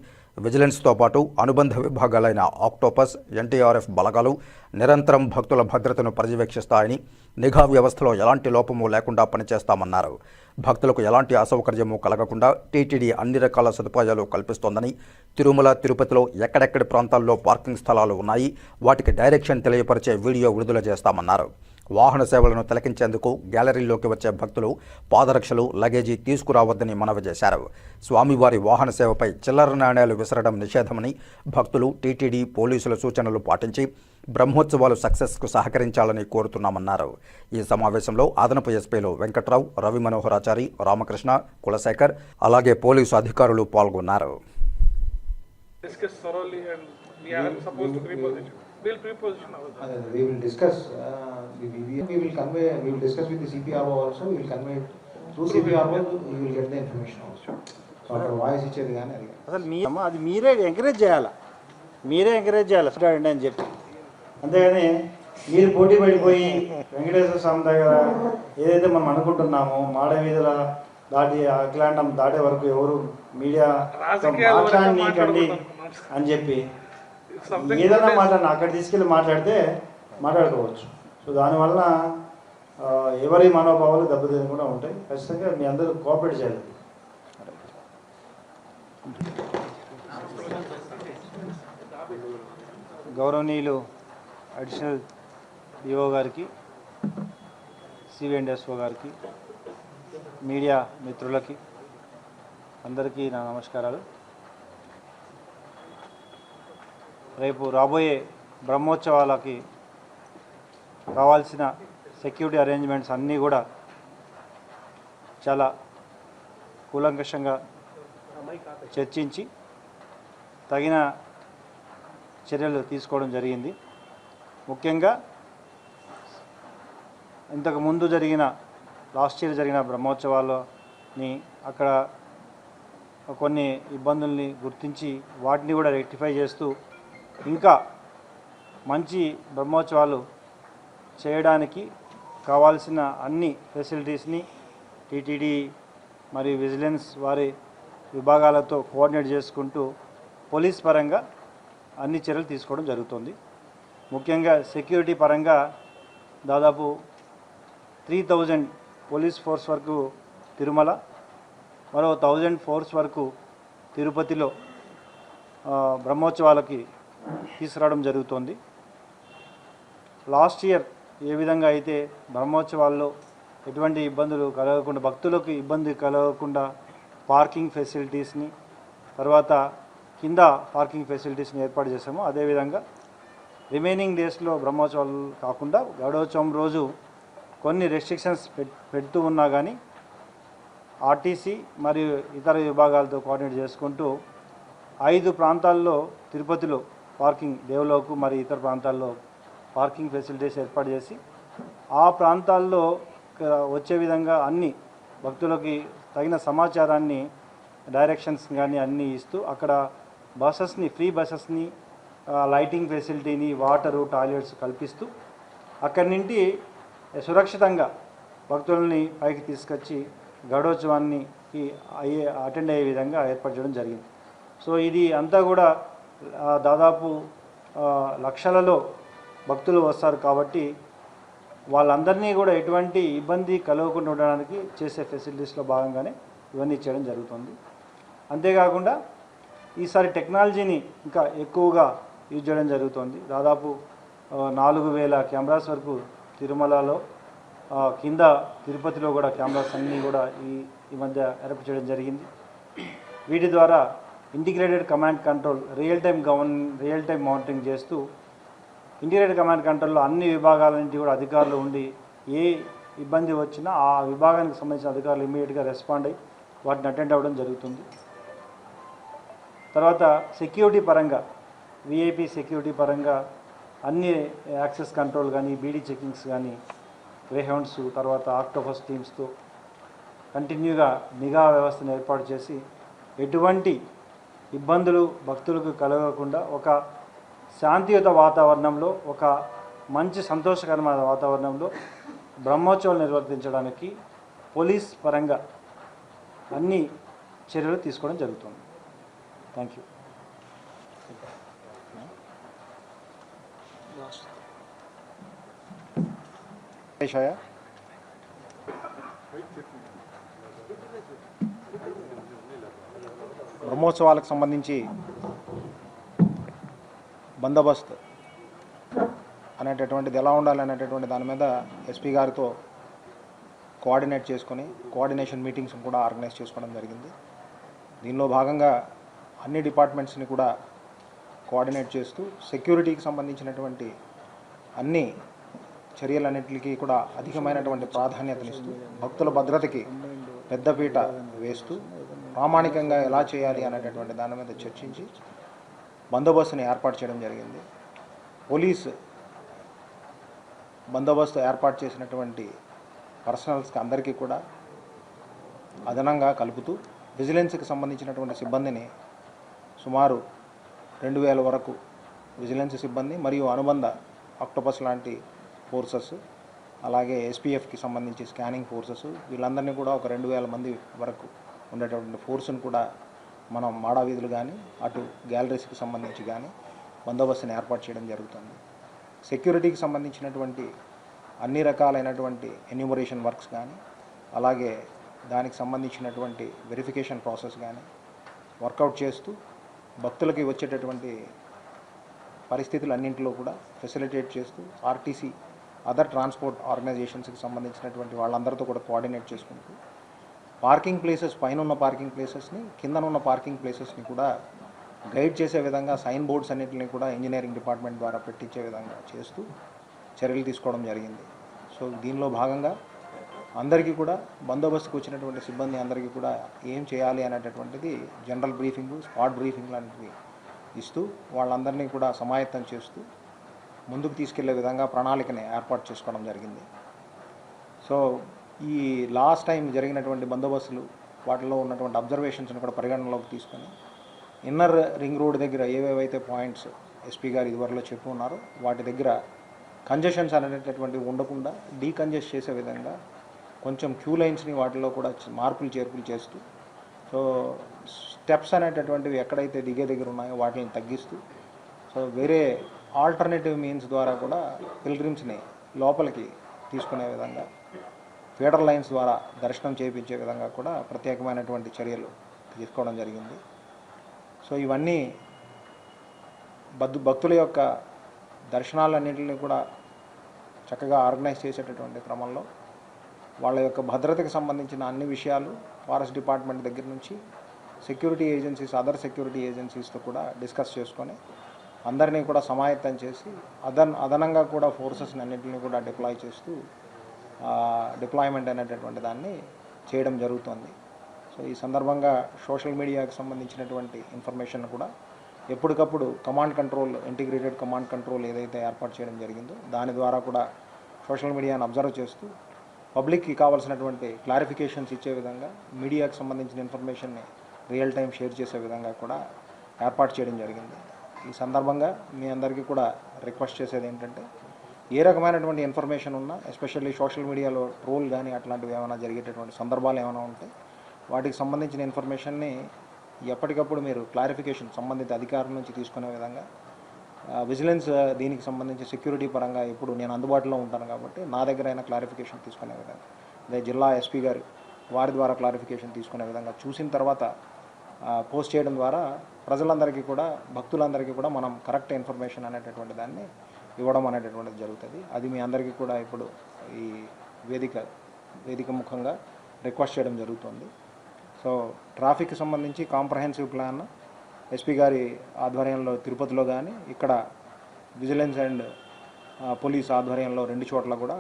విజిలెన్స్తో పాటు అనుబంధ విభాగాలైన ఆక్టోపస్, ఎన్టీఆర్ఎఫ్ బలగాలు నిరంతరం భక్తుల భద్రతను పర్యవేక్షిస్తాయని, నిఘా వ్యవస్థలో ఎలాంటి లోపము లేకుండా పనిచేస్తామన్నారు. భక్తులకు ఎలాంటి అసౌకర్యము కలగకుండా టీటీడీ అన్ని రకాల సదుపాయాలు కల్పిస్తోందని, తిరుమల, తిరుపతిలో ఎక్కడెక్కడి ప్రాంతాల్లో పార్కింగ్ స్థలాలు ఉన్నాయి, వాటికి డైరెక్షన్ తెలియపరిచే వీడియో విడుదల చేస్తామన్నారు. వాహన సేవలను తిలకించేందుకు గ్యాలరీలోకి వచ్చే భక్తులు పాదరక్షలు, లగేజీ తీసుకురావద్దని మనవి చేశారు. స్వామివారి వాహన సేవపై చిల్లర నాణేలు విసరడం నిషేధమని, భక్తులు టీటీడీ పోలీసుల సూచనలు పాటించి బ్రహ్మోత్సవాలు సక్సెస్కు సహకరించాలని కోరుతున్నామన్నారు. ఈ సమావేశంలో అదనపు ఎస్పీలు వెంకట్రావు, రవి మనోహరాచారి, రామకృష్ణ, కులశేఖర్, అలాగే పోలీసు అధికారులు పాల్గొన్నారు. We will discuss. We will convey. We will discuss with the CPRO also. We will convey through CPRO. You will get the information also. So our voice ఇచ్చేది కానీ అసలు అది మీరే ఎంకరేజ్ చేయాలి, అని చెప్పి. అంతేగాని మీరు పోటీ పడిపోయి వెంకటేశ్వర స్వామి దగ్గర ఏదైతే మనం అనుకుంటున్నామో మాడ వీధుల దాటి అఖిలాండం దాటే వరకు ఎవరు మీడియా మాట్లాడనీకండి అని చెప్పి ఏదైనా మాట్లాడినా అక్కడ తీసుకెళ్ళి మాట్లాడుకోవచ్చు. సో దానివల్ల ఎవరి మనోభావాలు దెబ్బతినకుండా ఉంటాయి. ఖచ్చితంగా మీ అందరూ కోఆపరేట్ చేయాలి. గౌరవనీయులు అడిషనల్ ఈఓ గారికి, సివిఎండ్ఎస్ఓ గారికి, మీడియా మిత్రులకి అందరికీ నా నమస్కారాలు. రేపు రాబోయే బ్రహ్మోత్సవాలకి కావాల్సిన సెక్యూరిటీ అరేంజ్మెంట్స్ అన్నీ కూడా చాలా కూలంకషంగా చర్చించి తగిన చర్యలు తీసుకోవడం జరిగింది. ముఖ్యంగా ఇంతకు ముందు లాస్ట్ ఇయర్ జరిగిన బ్రహ్మోత్సవాల్లోని అక్కడ కొన్ని ఇబ్బందుల్ని గుర్తించి వాటిని కూడా రెక్టిఫై చేస్తూ ఇంకా మంచి బ్రహ్మోత్సవాలు చేయడానికి కావాల్సిన అన్ని ఫెసిలిటీస్ని టీటీడీ మరియు విజిలెన్స్ వారి విభాగాలతో కోఆర్డినేట్ చేసుకుంటూ పోలీస్ పరంగా అన్ని చర్యలు తీసుకోవడం జరుగుతుంది. ముఖ్యంగా సెక్యూరిటీ పరంగా దాదాపు 3000 పోలీస్ ఫోర్స్ వరకు తిరుమల, మరో 1000 ఫోర్స్ వరకు తిరుపతిలో బ్రహ్మోత్సవాలకి తీసుకురావడం జరుగుతోంది. లాస్ట్ ఇయర్ ఏ విధంగా అయితే బ్రహ్మోత్సవాల్లో ఎటువంటి ఇబ్బందులు కలగకుండా, భక్తులకు ఇబ్బంది కలగకుండా పార్కింగ్ ఫెసిలిటీస్ని, తర్వాత కింద పార్కింగ్ ఫెసిలిటీస్ని ఏర్పాటు చేసామో అదేవిధంగా రిమైనింగ్ డేస్లో బ్రహ్మోత్సవాలు కాకుండా గరుడోత్సవం రోజు కొన్ని రెస్ట్రిక్షన్స్ పెడుతూ ఉన్నా కానీ ఆర్టీసీ మరియు ఇతర విభాగాలతో కోఆర్డినేట్ చేసుకుంటూ 5 ప్రాంతాల్లో తిరుపతిలో పార్కింగ్, దేవులోకు మరి ఇతర ప్రాంతాల్లో పార్కింగ్ ఫెసిలిటీస్ ఏర్పాటు చేసి ఆ ప్రాంతాల్లో వచ్చే విధంగా అన్ని భక్తులకి తగిన సమాచారాన్ని, డైరెక్షన్స్ కానీ అన్నీ ఇస్తూ అక్కడ బస్సెస్ని, ఫ్రీ బస్సెస్ని, లైటింగ్ ఫెసిలిటీని, వాటరు, టాయిలెట్స్ కల్పిస్తూ అక్కడి నుండి సురక్షితంగా భక్తులని పైకి తీసుకొచ్చి గరుడోత్సవాన్ని అటెండ్ అయ్యే విధంగా ఏర్పాటు చేయడం జరిగింది. సో ఇది అంతా కూడా దాదాపు లక్షలలో భక్తులు వస్తారు కాబట్టి వాళ్ళందరినీ కూడా ఎటువంటి ఇబ్బంది కలగకుండా ఉండడానికి చేసే ఫెసిలిటీస్లో భాగంగానే ఇవన్నీ చేయడం జరుగుతుంది. అంతేకాకుండా ఈసారి టెక్నాలజీని ఇంకా ఎక్కువగా యూజ్ చేయడం జరుగుతుంది. దాదాపు 4000 కెమెరాస్ వరకు తిరుమలలో, కింద తిరుపతిలో కూడా కెమెరాస్ అన్నీ కూడా ఈ మధ్య ఏర్పాటు చేయడం జరిగింది. వీటి ద్వారా integrated command control, real time monitoring చేస్తూ ఇంటిగ్రేటెడ్ కమాండ్ కంట్రోల్లో అన్ని విభాగాల నుంచి కూడా అధికారులు ఉండి ఏ ఇబ్బంది వచ్చినా ఆ విభాగానికి సంబంధించిన అధికారులు ఇమీడియట్గా రెస్పాండ్ అయ్యి వాటిని అటెండ్ అవ్వడం జరుగుతుంది. తర్వాత సెక్యూరిటీ పరంగా, విఐపి సెక్యూరిటీ పరంగా అన్ని యాక్సెస్ కంట్రోల్ కానీ, బీడీ చెకింగ్స్ కానీ, గ్రేహౌండ్స్, తర్వాత ఆక్టోపస్ టీమ్స్తో కంటిన్యూగా నిఘా వ్యవస్థను ఏర్పాటు చేసి ఎటువంటి ఇబ్బందులు భక్తులకు కలగకుండా ఒక శాంతియుత వాతావరణంలో, ఒక మంచి సంతోషకరమైన వాతావరణంలో బ్రహ్మోత్సవాలు నిర్వర్తించడానికి పోలీస్ పరంగా అన్ని చర్యలు తీసుకోవడం జరుగుతుంది. Thank you. బ్రహ్మోత్సవాలకు సంబంధించి బందోబస్తు అనేటటువంటిది ఎలా ఉండాలి అనేటటువంటి దాని మీద ఎస్పీ గారితో కోఆర్డినేషన్ మీటింగ్స్ కూడా ఆర్గనైజ్ చేసుకోవడం జరిగింది. దీనిలో భాగంగా అన్ని డిపార్ట్మెంట్స్ని కూడా కోఆర్డినేట్ చేస్తూ సెక్యూరిటీకి సంబంధించినటువంటి అన్ని చర్యలన్నింటికి కూడా అధికమైనటువంటి ప్రాధాన్యతనిస్తూ భక్తుల భద్రతకి పెద్దపీట వేస్తూ ప్రామాణికంగా ఎలా చేయాలి అనేటటువంటి దాని మీద చర్చించి బందోబస్తుని ఏర్పాటు చేయడం జరిగింది. పోలీసు బందోబస్తు ఏర్పాటు చేసినటువంటి పర్సనల్స్కి అందరికీ కూడా అదనంగా కలుపుతూ విజిలెన్స్కి సంబంధించినటువంటి సిబ్బందిని సుమారు 2000 వరకు విజిలెన్స్ సిబ్బంది మరియు అనుబంధ ఆక్టోపస్ లాంటి ఫోర్సెస్, అలాగే ఎస్పీఎఫ్కి సంబంధించి స్కానింగ్ ఫోర్సెస్, వీళ్ళందరినీ కూడా ఒక 2000 మంది వరకు ఉండేటటువంటి ఫోర్సును కూడా మనం మాడా వీధులు కానీ, అటు గ్యాలరీస్కి సంబంధించి కానీ బందోబస్తుని ఏర్పాటు చేయడం జరుగుతుంది. సెక్యూరిటీకి సంబంధించినటువంటి అన్ని రకాలైనటువంటి ఎన్యూమరేషన్ వర్క్స్ కానీ, అలాగే దానికి సంబంధించినటువంటి వెరిఫికేషన్ ప్రాసెస్ కానీ వర్కౌట్ చేస్తూ భక్తులకి వచ్చేటటువంటి పరిస్థితులన్నింటిలో కూడా ఫెసిలిటేట్ చేస్తూ ఆర్టీసీ, అదర్ ట్రాన్స్పోర్ట్ ఆర్గనైజేషన్స్కి సంబంధించినటువంటి వాళ్ళందరితో కూడా కోఆర్డినేట్ చేసుకుంటూ పార్కింగ్ ప్లేసెస్, పైన ఉన్న పార్కింగ్ ప్లేసెస్ని, కిందనున్న పార్కింగ్ ప్లేసెస్ని కూడా గైడ్ చేసే విధంగా సైన్ బోర్డ్స్ అన్నింటినీ కూడా ఇంజనీరింగ్ డిపార్ట్మెంట్ ద్వారా పెట్టించే విధంగా చేస్తూ చర్యలు తీసుకోవడం జరిగింది. సో దీనిలో భాగంగా అందరికీ కూడా బందోబస్తుకు వచ్చినటువంటి సిబ్బంది అందరికీ కూడా ఏం చేయాలి అనేటటువంటిది జనరల్ బ్రీఫింగ్, స్పాట్ బ్రీఫింగ్ లాంటివి ఇస్తూ వాళ్ళందరినీ కూడా సమాయత్తం చేస్తూ ముందుకు తీసుకెళ్లే విధంగా ప్రణాళికని ఏర్పాటు చేసుకోవడం జరిగింది. సో ఈ లాస్ట్ టైం జరిగినటువంటి బందోబస్తులు, వాటిలో ఉన్నటువంటి అబ్జర్వేషన్స్ని కూడా పరిగణనలోకి తీసుకొని ఇన్నర్ రింగ్ రోడ్ దగ్గర ఏవేవైతే పాయింట్స్ ఎస్పీ గారు ఇదివరలో చెప్పి ఉన్నారో వాటి దగ్గర కంజెషన్స్ అనేటటువంటివి ఉండకుండా డీకంజెస్ట్ చేసే విధంగా కొంచెం క్యూ లైన్స్ని వాటిలో కూడా మార్పులు చేర్పులు చేస్తూ, సో స్టెప్స్ అనేటటువంటివి ఎక్కడైతే దిగే దగ్గర ఉన్నాయో వాటిని తగ్గిస్తూ, సో వేరే ఆల్టర్నేటివ్ మీన్స్ ద్వారా కూడా పిల్గ్రిమ్స్ని లోపలికి తీసుకునే విధంగా ఫీడర్ లైన్స్ ద్వారా దర్శనం చేయించే విధంగా కూడా ప్రత్యేకమైనటువంటి చర్యలు తీసుకోవడం జరిగింది. సో ఇవన్నీ భక్తుల యొక్క దర్శనాలన్నింటినీ కూడా చక్కగా ఆర్గనైజ్ చేసేటటువంటి క్రమంలో వాళ్ళ యొక్క భద్రతకు సంబంధించిన అన్ని విషయాలు ఫారెస్ట్ డిపార్ట్మెంట్ దగ్గర నుంచి సెక్యూరిటీ ఏజెన్సీస్, అదర్ సెక్యూరిటీ ఏజెన్సీస్తో కూడా డిస్కస్ చేసుకొని అందరినీ కూడా సమాయత్తం చేసి అదనంగా కూడా ఫోర్సెస్ని అన్నింటినీ కూడా డిప్లాయ్ చేస్తూ డిప్లాయ్మెంట్ అనేటటువంటి దాన్ని చేయడం జరుగుతుంది. సో ఈ సందర్భంగా సోషల్ మీడియాకి సంబంధించినటువంటి ఇన్ఫర్మేషన్ కూడా ఎప్పటికప్పుడు command control, integrated command control ఏదైతే ఏర్పాటు చేయడం జరిగిందో దాని ద్వారా కూడా సోషల్ మీడియాను అబ్జర్వ్ చేస్తూ పబ్లిక్కి కావాల్సినటువంటి క్లారిఫికేషన్స్ ఇచ్చే విధంగా, మీడియాకి సంబంధించిన ఇన్ఫర్మేషన్ని రియల్ టైం షేర్ చేసే విధంగా కూడా ఏర్పాటు చేయడం జరిగింది. ఈ సందర్భంగా మీ అందరికీ కూడా రిక్వెస్ట్ చేసేది ఏంటంటే, ఏ రకమైనటువంటి ఇన్ఫర్మేషన్ ఉన్నా, ఎస్పెషల్లీ సోషల్ మీడియాలో ట్రోల్ కానీ అట్లాంటివి ఏమైనా జరిగేటటువంటి సందర్భాలు ఏమైనా ఉంటే వాటికి సంబంధించిన ఇన్ఫర్మేషన్ని ఎప్పటికప్పుడు మీరు క్లారిఫికేషన్ సంబంధిత అధికారుల నుంచి తీసుకునే విధంగా, విజిలెన్స్ దీనికి సంబంధించి సెక్యూరిటీ పరంగా ఇప్పుడు నేను అందుబాటులో ఉంటాను కాబట్టి నా దగ్గర అయినా క్లారిఫికేషన్ తీసుకునే విధంగా, అదే జిల్లా ఎస్పీ గారు వారి ద్వారా క్లారిఫికేషన్ తీసుకునే విధంగా చూసిన తర్వాత పోస్ట్ చేయడం ద్వారా ప్రజలందరికీ కూడా, భక్తులందరికీ కూడా మనం కరెక్ట్ ఇన్ఫర్మేషన్ అనేటటువంటి దాన్ని ఇవ్వడం అనేటటువంటిది జరుగుతుంది. అది మీ అందరికీ కూడా ఇప్పుడు ఈ వేదిక ముఖంగా రిక్వెస్ట్ చేయడం జరుగుతుంది. సో ట్రాఫిక్కి సంబంధించి కాంప్రహెన్సివ్ ప్లాన్ ఎస్పీ గారి ఆధ్వర్యంలో తిరుపతిలో కానీ, ఇక్కడ విజిలెన్స్ అండ్ పోలీస్ ఆధ్వర్యంలో 2 చోట్ల కూడా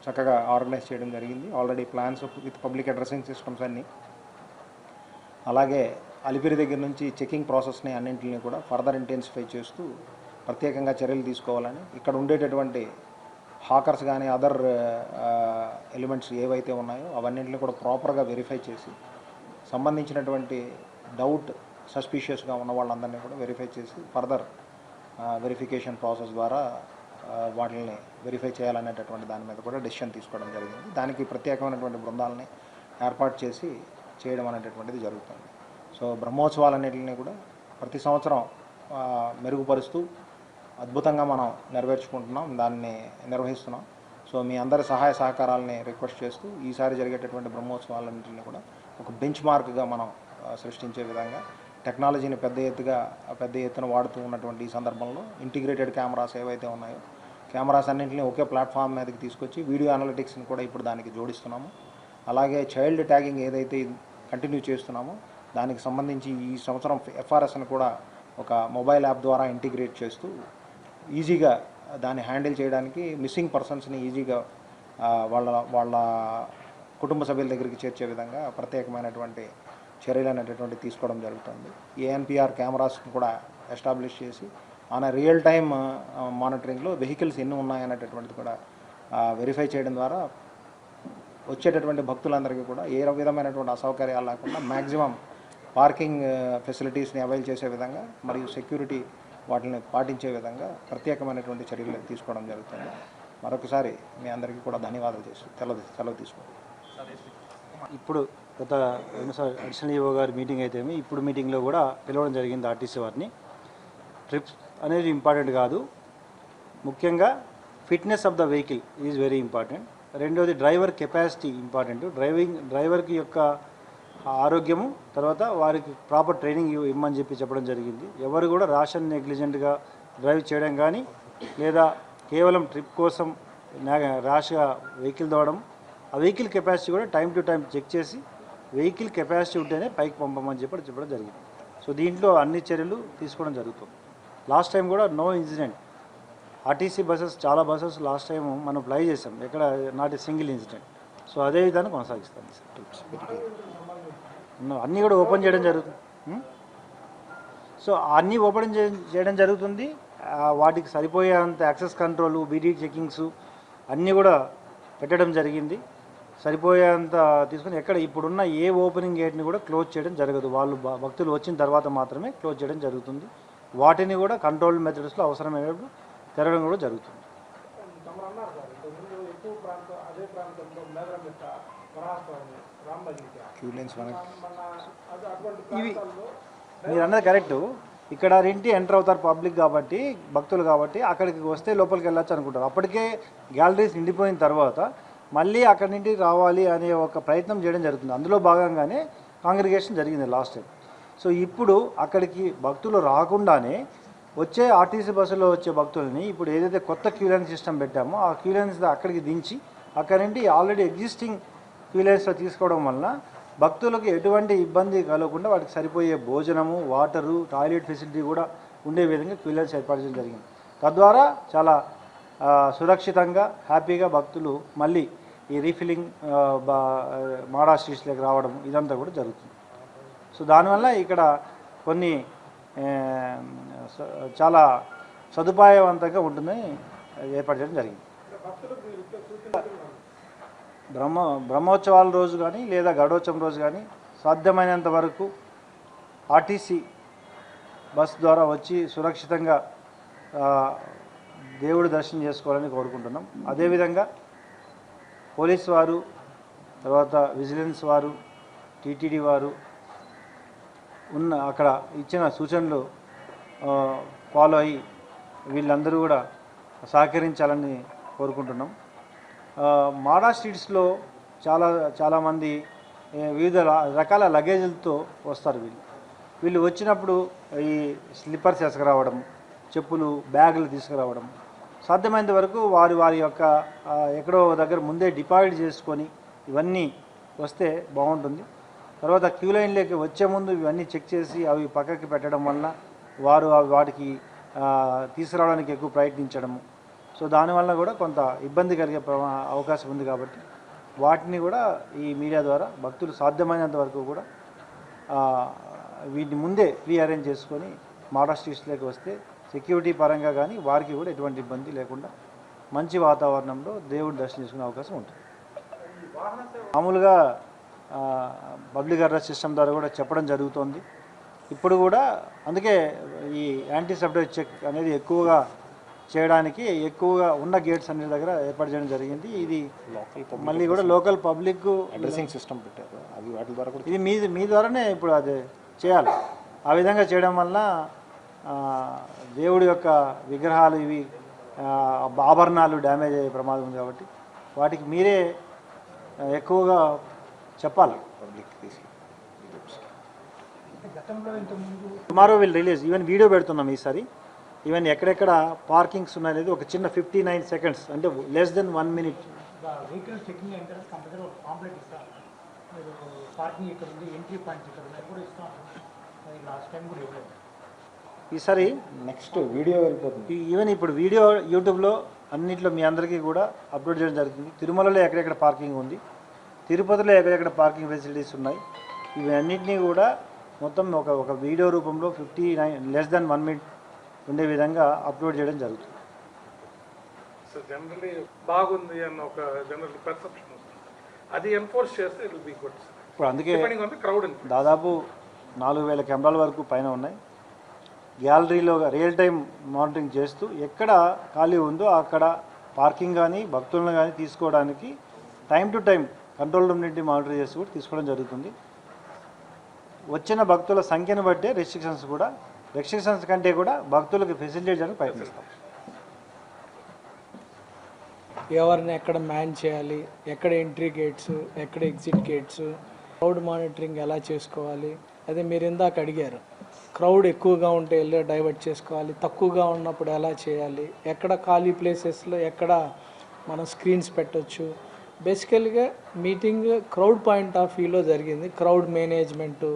చక్కగా ఆర్గనైజ్ చేయడం జరిగింది. Already plans with public addressing systems అన్నీ, అలాగే అలిపిరి దగ్గర నుంచి చెకింగ్ ప్రాసెస్ని అన్నింటిని కూడా ఫర్దర్ ఇంటెన్సిఫై చేస్తూ ప్రత్యేకంగా చర్యలు తీసుకోవాలని, ఇక్కడ ఉండేటటువంటి హాకర్స్ కానీ అదర్ ఎలిమెంట్స్ ఏవైతే ఉన్నాయో అవన్నింటిని కూడా ప్రాపర్గా వెరిఫై చేసి సంబంధించినటువంటి డౌట్, సస్పీషియస్గా ఉన్న వాళ్ళందరినీ కూడా వెరిఫై చేసి ఫర్దర్ వెరిఫికేషన్ ప్రాసెస్ ద్వారా వాటిని వెరిఫై చేయాలనేటటువంటి దాని మీద కూడా డెసిషన్ తీసుకోవడం జరిగింది. దానికి ప్రత్యేకమైనటువంటి బృందాలని ఏర్పాటు చేసి చేయడం అనేటటువంటిది జరుగుతుంది. సో బ్రహ్మోత్సవాలన్నింటినీ కూడా ప్రతి సంవత్సరం మెరుగుపరుస్తూ అద్భుతంగా మనం నెరవేర్చుకుంటున్నాం, దాన్ని నిర్వహిస్తున్నాం. సో మీ అందరి సహాయ సహకారాలని రిక్వెస్ట్ చేస్తూ ఈసారి జరిగేటటువంటి బ్రహ్మోత్సవాలన్నింటినీ కూడా ఒక బెంచ్ మార్క్గా మనం సృష్టించే విధంగా టెక్నాలజీని పెద్ద ఎత్తున వాడుతూ ఉన్నటువంటి ఈ సందర్భంలో ఇంటిగ్రేటెడ్ కెమెరాస్ ఏవైతే ఉన్నాయో కెమెరాస్ అన్నింటినీ ఒకే ప్లాట్ఫామ్ మీదకి తీసుకొచ్చి వీడియో అనలిటిక్స్ని కూడా ఇప్పుడు దానికి జోడిస్తున్నాము. అలాగే చైల్డ్ ట్యాగింగ్ ఏదైతే కంటిన్యూ చేస్తున్నామో దానికి సంబంధించి ఈ సంవత్సరం FRSని కూడా ఒక మొబైల్ యాప్ ద్వారా ఇంటిగ్రేట్ చేస్తూ ఈజీగా దాన్ని హ్యాండిల్ చేయడానికి, మిస్సింగ్ పర్సన్స్ని ఈజీగా వాళ్ళ కుటుంబ సభ్యుల దగ్గరికి చేర్చే విధంగా ప్రత్యేకమైనటువంటి చర్యలు అనేటటువంటి తీసుకోవడం జరుగుతుంది. ANPR కెమెరాస్ని కూడా ఎస్టాబ్లిష్ చేసి రియల్ టైమ్ మానిటరింగ్లో వెహికల్స్ ఎన్ని ఉన్నాయనేటటువంటిది కూడా వెరిఫై చేయడం ద్వారా వచ్చేటటువంటి భక్తులందరికీ కూడా ఏ విధమైనటువంటి అసౌకర్యాలు లేకుండా మ్యాక్సిమం పార్కింగ్ ఫెసిలిటీస్ని అవైల్ చేసే విధంగా మరియు సెక్యూరిటీ వాటిని పాటించే విధంగా ప్రత్యేకమైనటువంటి చర్యలు తీసుకోవడం జరుగుతుంది. మరొకసారి మీ అందరికీ కూడా ధన్యవాదాలు చేసి సెలవు తీసుకోండి. ఇప్పుడు గత అడిషనల్ ఈఓ గారి మీటింగ్ అయితే ఇప్పుడు మీటింగ్లో కూడా పిలవడం జరిగింది ఆర్టీసీ వారిని. ట్రిప్స్ అనేది ఇంపార్టెంట్ కాదు, ముఖ్యంగా fitness of the vehicle is very important. రెండోది డ్రైవర్ కెపాసిటీ ఇంపార్టెంట్. డ్రైవర్కి యొక్క ఆరోగ్యము, తర్వాత వారికి ప్రాపర్ ట్రైనింగ్ ఇవ్వమని చెప్పడం జరిగింది. ఎవరు కూడా ర్యాష్ అండ్ నెగ్లిజెంట్గా డ్రైవ్ చేయడం కానీ, లేదా కేవలం ట్రిప్ కోసం ర్యాష్గా వెహికల్ తోవడం, ఆ వెహికల్ కెపాసిటీ కూడా టైం టు టైం చెక్ చేసి వెహికల్ కెపాసిటీ ఉంటేనే పైకి పంపమని చెప్పడం జరిగింది. సో దీంట్లో అన్ని చర్యలు తీసుకోవడం జరుగుతుంది. లాస్ట్ టైం కూడా నో ఇన్సిడెంట్. ఆర్టీసీ బస్సెస్ చాలా బస్సెస్ లాస్ట్ టైం మనం ఫ్లై చేసాం, ఎక్కడ not a single incident. So అదే విధానం కొనసాగిస్తాం. అన్నీ కూడా ఓపెన్ చేయడం జరుగుతుంది. సో అన్నీ ఓపెన్ చేయడం జరుగుతుంది. వాటికి సరిపోయేంత యాక్సెస్ కంట్రోల్, బీడీ చెకింగ్స్ అన్నీ కూడా పెట్టడం జరిగింది. సరిపోయేంత తీసుకుని ఎక్కడ ఇప్పుడున్న ఏ ఓపెనింగ్ గేట్ని కూడా క్లోజ్ చేయడం జరగదు. వాళ్ళు భక్తులు వచ్చిన తర్వాత మాత్రమే క్లోజ్ చేయడం జరుగుతుంది. వాటిని కూడా కంట్రోల్ మెథడ్స్లో అవసరమైనప్పుడు తెరవడం కూడా జరుగుతుంది. ఇవి మీరు అన్నది కరెక్టు. ఇక్కడ ఇంటి ఎంటర్ అవుతారు పబ్లిక్ కాబట్టి, భక్తులు కాబట్టి అక్కడికి వస్తే లోపలికి వెళ్ళొచ్చు అనుకుంటారు. అప్పటికే గ్యాలరీస్ నిండిపోయిన తర్వాత మళ్ళీ అక్కడి నుండి రావాలి అనే ఒక ప్రయత్నం చేయడం జరుగుతుంది. అందులో భాగంగానే కాంగ్రిగేషన్ జరిగింది లాస్ట్ టైం. సో ఇప్పుడు అక్కడికి భక్తులు రాకుండానే వచ్చే ఆర్టీసీ బస్సులో వచ్చే భక్తులని ఇప్పుడు ఏదైతే కొత్త క్యూ లైన్ సిస్టమ్ పెట్టామో ఆ క్యూ లైన్స్ అక్కడికి దించి అక్కడి నుండి ఆల్రెడీ ఎగ్జిస్టింగ్ క్యూ లైన్స్లో తీసుకోవడం వలన భక్తులకు ఎటువంటి ఇబ్బంది కలగకుండా వాటికి సరిపోయే భోజనము, వాటరు, టాయిలెట్ ఫెసిలిటీ కూడా ఉండే విధంగా క్యూ లైన్స్ ఏర్పాటు చేయడం జరిగింది. తద్వారా చాలా సురక్షితంగా హ్యాపీగా భక్తులు మళ్ళీ ఈ రీఫిల్లింగ్ మాడా స్ట్రీట్స్లోకి రావడం ఇదంతా కూడా జరుగుతుంది. సో దానివల్ల ఇక్కడ కొన్ని చాలా సదుపాయవంతంగా ఉంటుందని ఏర్పాటు చేయడం జరిగింది. బ్రహ్మోత్సవాల రోజు కానీ లేదా గరుడోత్సవం రోజు కానీ సాధ్యమైనంత వరకు ఆర్టీసీ బస్ ద్వారా వచ్చి సురక్షితంగా దేవుడి దర్శనం చేసుకోవాలని కోరుకుంటున్నాం. అదేవిధంగా పోలీస్ వారు, తర్వాత విజిలెన్స్ వారు, టీటీడీ వారు అక్కడ ఇచ్చిన సూచనలు ఫాలో అయ్యి వీళ్ళందరూ కూడా సహకరించాలని కోరుకుంటున్నాం. మాడా స్ట్రీట్స్లో చాలామంది వివిధ రకాల లగేజీలతో వస్తారు. వీళ్ళు వచ్చినప్పుడు ఈ స్లిప్పర్స్ తీసుకురావడం, చెప్పులు, బ్యాగులు తీసుకురావడం సాధ్యమైనంత వరకు వారి యొక్క ఎక్కడో దగ్గర ముందే డిపాజిట్ చేసుకొని ఇవన్నీ వస్తే బాగుంటుంది. తర్వాత క్యూ లైన్లోకి వచ్చే ముందు ఇవన్నీ చెక్ చేసి అవి పక్కకి పెట్టడం వలన వాటికి తీసుకురావడానికి ఎక్కువ ప్రయత్నించడము. సో దానివల్ల కూడా కొంత ఇబ్బంది కలిగే అవకాశం ఉంది. కాబట్టి వాటిని కూడా ఈ మీడియా ద్వారా భక్తులు సాధ్యమైనంత వరకు కూడా వీటిని ముందే ప్రీ అరేంజ్ చేసుకొని మాడా స్ట్రీట్స్లోకి వస్తే సెక్యూరిటీ పరంగా కానీ వారికి కూడా ఎటువంటి ఇబ్బంది లేకుండా మంచి వాతావరణంలో దేవుడి దర్శనం చేసుకునే అవకాశం ఉంటుంది. మామూలుగా పబ్లిక్ అడ్రస్ సిస్టమ్ ద్వారా కూడా చెప్పడం జరుగుతోంది. ఇప్పుడు కూడా అందుకే ఈ యాంటీ సబ్సిడీ చెక్ అనేది ఎక్కువగా చేయడానికి ఎక్కువగా ఉన్న గేట్స్ అన్ని దగ్గర ఏర్పాటు చేయడం జరిగింది. ఇది మళ్ళీ కూడా లోకల్ పబ్లిక్ అడ్రసింగ్ సిస్టమ్ పెట్టారు. అవి వాటి ద్వారా కూడా ఇది మీ ద్వారానే ఇప్పుడు అది చేయాలి. ఆ విధంగా చేయడం వల్ల దేవుడి యొక్క విగ్రహాలు ఇవి ఆభరణాలు డ్యామేజ్ అయ్యే ప్రమాదం ఉంది. కాబట్టి వాటికి మీరే ఎక్కువగా చెప్పాలి పబ్లిక్ తీసి. Tomorrow will release even video పెడుతున్నాం ఈసారి. ఈవెన్ ఎక్కడెక్కడ పార్కింగ్స్ ఉన్నాయనేది ఒక చిన్న 59 సెకండ్స్ అంటే less than 1 minute. Vehicle checking అంటే కాంప్లెట్ ఇస్తారు. పార్కింగ్ ఇక్కడ ఉంది, ఎంట్రీ పాయింట్స్ ఇక్కడ ఉన్నాయి కూడా ఇస్తాం. లాస్ట్ టైం కూడా ఇవ్వలేదు. ఈసారి నెక్స్ట్ వీడియో వెళ్ళిపోతుంది. ఈవెన్ ఇప్పుడు వీడియో యూట్యూబ్లో అన్నింటిలో మీ అందరికీ కూడా అప్లోడ్ చేయడం జరుగుతుంది. తిరుమలలో ఎక్కడెక్కడ పార్కింగ్ ఉంది, తిరుపతిలో ఎక్కడెక్కడ పార్కింగ్ ఫెసిలిటీస్ ఉన్నాయి, ఇవన్నింటినీ కూడా మొత్తం ఒక వీడియో రూపంలో 59 లెస్ దెన్ 1 minute ఉండే విధంగా అప్లోడ్ చేయడం జరుగుతుంది. సో జనరల్లీ బాగుంది అన్న ఒక జనరల్ పర్సెప్షన్ వస్తుంది. అది ఎన్ఫోర్స్ చేస్తే ఇట్ విల్ బి గుడ్. ఇప్పుడు అందుకే క్రౌడ్ దాదాపు 4000 కెమెరాల వరకు పైన ఉన్నాయి. గ్యాలరీలో రియల్ టైం మానిటరింగ్ చేస్తూ ఎక్కడ ఖాళీ ఉందో అక్కడ పార్కింగ్ కానీ భక్తులను కానీ తీసుకోవడానికి time to time control room నుండి మానిటర్ చేసి కూడా తీసుకోవడం జరుగుతుంది. వచ్చిన భక్తుల సంఖ్యను బట్టే రెస్ట్రిక్షన్స్ కంటే కూడా భక్తులకు ఫెసిలిటీ చేయడానికి ప్రయత్నిస్తాం. ఎవరిని ఎక్కడ మ్యాన్ చేయాలి, ఎక్కడ ఎంట్రీ గేట్స్, ఎక్కడ ఎగ్జిట్ గేట్స్, క్రౌడ్ మానిటరింగ్ ఎలా చేసుకోవాలి, అదే మీరు ఇందాక అడిగారు. క్రౌడ్ ఎక్కువగా ఉంటే వెళ్ళి డైవర్ట్ చేసుకోవాలి, తక్కువగా ఉన్నప్పుడు ఎలా చేయాలి, ఎక్కడ ఖాళీ ప్లేసెస్లో ఎక్కడ మనం స్క్రీన్స్ పెట్టవచ్చు. బేసికల్గా మీటింగ్ క్రౌడ్ పాయింట్ ఆఫ్ వ్యూలో జరిగింది. క్రౌడ్ మేనేజ్మెంటు,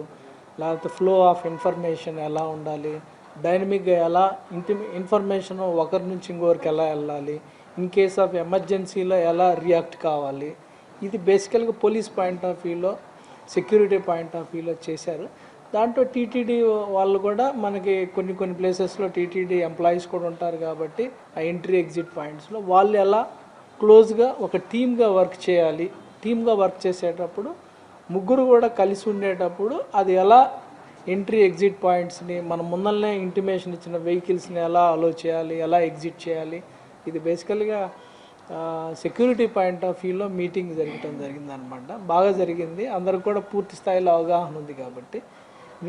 లేకపోతే ఫ్లో ఆఫ్ ఇన్ఫర్మేషన్ ఎలా ఉండాలి, డైనమిక్గా ఎలా ఇన్ఫర్మేషన్ ఒకరి నుంచి ఇంకొకరికి ఎలా వెళ్ళాలి, ఇన్ కేస్ ఆఫ్ ఎమర్జెన్సీలో ఎలా రియాక్ట్ కావాలి, ఇది బేసికల్గా పోలీస్ పాయింట్ ఆఫ్ వ్యూలో, సెక్యూరిటీ పాయింట్ ఆఫ్ వ్యూలో చేశారు. దాంట్లో టీటీడీ వాళ్ళు కూడా మనకి కొన్ని ప్లేసెస్లో టీటీడీ ఎంప్లాయీస్ కూడా ఉంటారు. కాబట్టి ఆ ఎంట్రీ ఎగ్జిట్ పాయింట్స్లో వాళ్ళు ఎలా క్లోజ్గా ఒక టీమ్గా వర్క్ చేయాలి, టీమ్గా వర్క్ చేసేటప్పుడు ముగ్గురు కూడా కలిసి ఉండేటప్పుడు అది ఎలా ఎంట్రీ ఎగ్జిట్ పాయింట్స్ని మన ముందరనే ఇంటిమేషన్ ఇచ్చిన వెహికల్స్ని ఎలా అలో చేయాలి, ఎలా ఎగ్జిట్ చేయాలి, ఇది బేసికల్గా సెక్యూరిటీ పాయింట్ ఆఫ్ వ్యూలో మీటింగ్ జరిగిందనమాట. బాగా జరిగింది. అందరికి కూడా పూర్తి స్థాయిలో అవగాహన ఉంది. కాబట్టి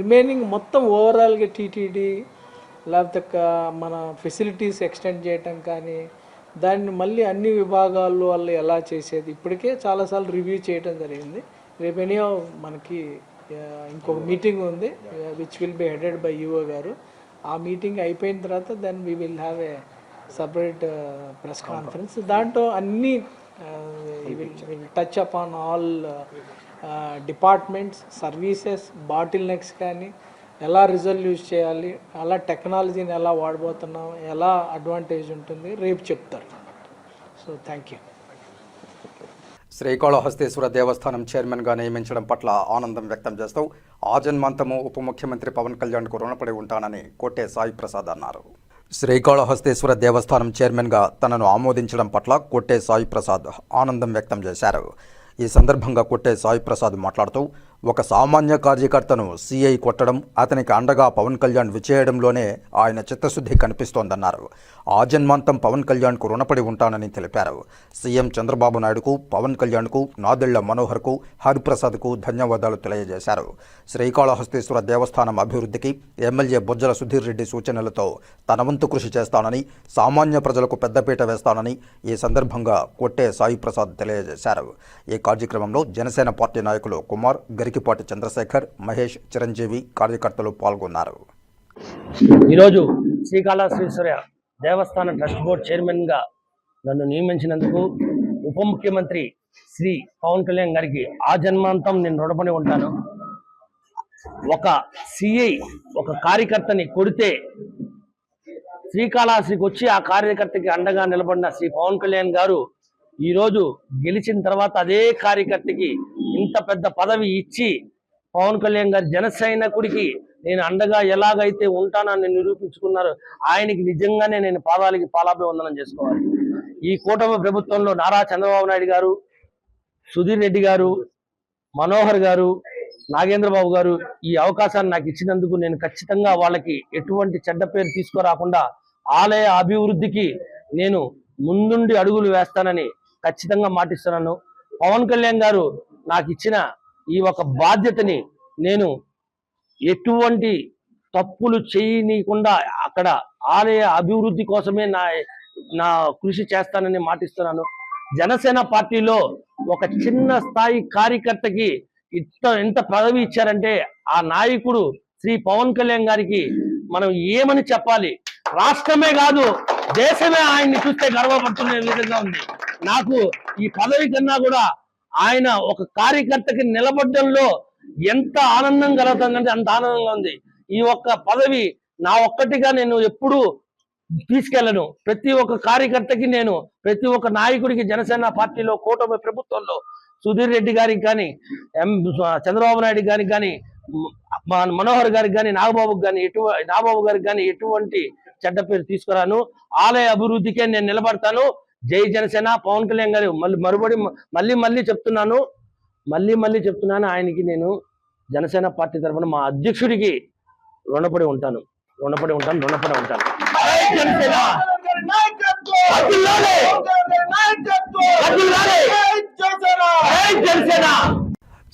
రిమైనింగ్ మొత్తం ఓవరాల్గా టీటీడీ లేకపోతే మన ఫెసిలిటీస్ ఎక్స్టెండ్ చేయటం కానీ, దాన్ని మళ్ళీ అన్ని విభాగాల్లో వాళ్ళు ఎలా చేసేది ఇప్పటికే చాలాసార్లు రివ్యూ చేయడం జరిగింది. రేపేనే మనకి ఇంకొక మీటింగ్ ఉంది which will be headed by యుఓ గారు. ఆ మీటింగ్ అయిపోయిన తర్వాత then we will have a separate press conference. దాంట్లో అన్నీ will touch upon all departments, services, bottlenecks కానీ ఎలా రిజల్యూట్ చేయాలి, ఎలా టెక్నాలజీని ఎలా వాడబోతున్నాం, ఎలా అడ్వాంటేజ్ ఉంటుంది రేపు చెప్తారు. So thank you. శ్రీకాళహస్తీశ్వర దేవస్థానం చైర్మన్గా నియమించడం పట్ల ఆనందం వ్యక్తం చేస్తూ ఆజన్మాంతము ఉప ముఖ్యమంత్రి పవన్ కళ్యాణ్కు రుణపడి ఉంటానని కొట్టే సాయి ప్రసాద్ అన్నారు. శ్రీకాళహస్తీశ్వర దేవస్థానం చైర్మన్గా తనను ఆమోదించడం పట్ల కొట్టే సాయి ప్రసాద్ ఆనందం వ్యక్తం చేశారు. ఈ సందర్భంగా కొట్టే సాయి ప్రసాద్ మాట్లాడుతూ ఒక సామాన్య కార్యకర్తను సిఐ కొట్టడం, అతనికి అండగా పవన్ కళ్యాణ్ విచ్చేయడంలోనే ఆయన చిత్తశుద్ధి కనిపిస్తోందన్నారు. ఆజన్మాంతం పవన్ కళ్యాణ్కు రుణపడి ఉంటానని తెలిపారు. సీఎం చంద్రబాబు నాయుడుకు, పవన్ కళ్యాణ్కు, నాదెళ్ల మనోహర్కు, హరిప్రసాద్కు ధన్యవాదాలు తెలియజేశారు. శ్రీకాళహస్తీశ్వర దేవస్థానం అభివృద్ధికి ఎమ్మెల్యే బొజ్జల సుధీర్ రెడ్డి సూచనలతో తన వంతు కృషి చేస్తానని, సామాన్య ప్రజలకు పెద్దపీట వేస్తానని ఈ సందర్భంగా కొట్టే సాయి ప్రసాద్ తెలియజేశారు. ఈ కార్యక్రమంలో జనసేన పార్టీ నాయకులు కుమార్, గరికిపాటి చంద్రశేఖర్, మహేష్, చిరంజీవి కార్యకర్తలు పాల్గొన్నారు. ఈరోజు శ్రీకాళహస్తీశ్వర దేవస్థాన ట్రస్ట్ బోర్డ్ చైర్మన్గా నన్ను నియమించినందుకు ఉప ముఖ్యమంత్రి శ్రీ పవన్ కళ్యాణ్ గారికి ఆ జన్మాంతం నేను రుణపడి ఉంటాను. ఒక సిఐ ఒక కార్యకర్తని కొడితే శ్రీకాళహస్తికి వచ్చి ఆ కార్యకర్తకి అండగా నిలబడిన శ్రీ పవన్ కళ్యాణ్ గారు ఈరోజు గెలిచిన తర్వాత అదే కార్యకర్తకి ఇంత పెద్ద పదవి ఇచ్చి పవన్ కళ్యాణ్ గారి జన సైనికుడికి నేను అండగా ఎలాగైతే ఉంటానని నిరూపించుకున్నారు. ఆయనకి నిజంగానే నేను పాదాలకి పాలాభివందనం చేసుకోవాలి. ఈ కూటమి ప్రభుత్వంలో నారా చంద్రబాబు నాయుడు గారు, సుధీర్ రెడ్డి గారు, మనోహర్ గారు, నాగేంద్రబాబు గారు ఈ అవకాశాన్ని నాకు ఇచ్చినందుకు నేను ఖచ్చితంగా వాళ్ళకి ఎటువంటి చెడ్డ పేరు తీసుకురాకుండా ఆలయ అభివృద్ధికి నేను ముందుండి అడుగులు వేస్తానని ఖచ్చితంగా మాటిస్తున్నాను. పవన్ కళ్యాణ్ గారు నాకు ఇచ్చిన ఈ ఒక బాధ్యతని నేను ఎటువంటి తప్పులు చేయనీయకుండా అక్కడ ఆలయ అభివృద్ధి కోసమే నా కృషి చేస్తానని మాటిస్తున్నాను. జనసేన పార్టీలో ఒక చిన్న స్థాయి కార్యకర్తకి ఎంత పదవి ఇచ్చారంటే ఆ నాయకుడు శ్రీ పవన్ కళ్యాణ్ గారికి మనం ఏమని చెప్పాలి. రాష్ట్రమే కాదు దేశమే ఆయన్ని చూస్తే గర్వపడుతున్న విధంగా ఉంది. నాకు ఈ పదవి కన్నా కూడా ఆయన ఒక కార్యకర్తకి నిలబడడంలో ఎంత ఆనందం కలుగుతుందంటే అంత ఆనందంగా ఉంది. ఈ ఒక్క పదవి నా ఒక్కటిగా నేను ఎప్పుడూ తీసుకెళ్లను. ప్రతి ఒక్క కార్యకర్తకి నేను, ప్రతి ఒక్క నాయకుడికి జనసేన పార్టీలో కూటమి ప్రభుత్వంలో సుధీర్ రెడ్డి గారికి కానీ, చంద్రబాబు నాయుడు గారికి కానీ, మనోహర్ గారికి కానీ, నాగబాబు గారికి కానీ ఎటువంటి చెడ్డ పేరు తీసుకురాను. ఆలయ అభివృద్ధికే నేను నిలబడతాను. జై జనసేన. పవన్ కళ్యాణ్ గారు మళ్ళీ చెప్తున్నాను ఆయనకి నేను జనసేన పార్టీ తరఫున మా అధ్యక్షుడికి రుణపడి ఉంటాను.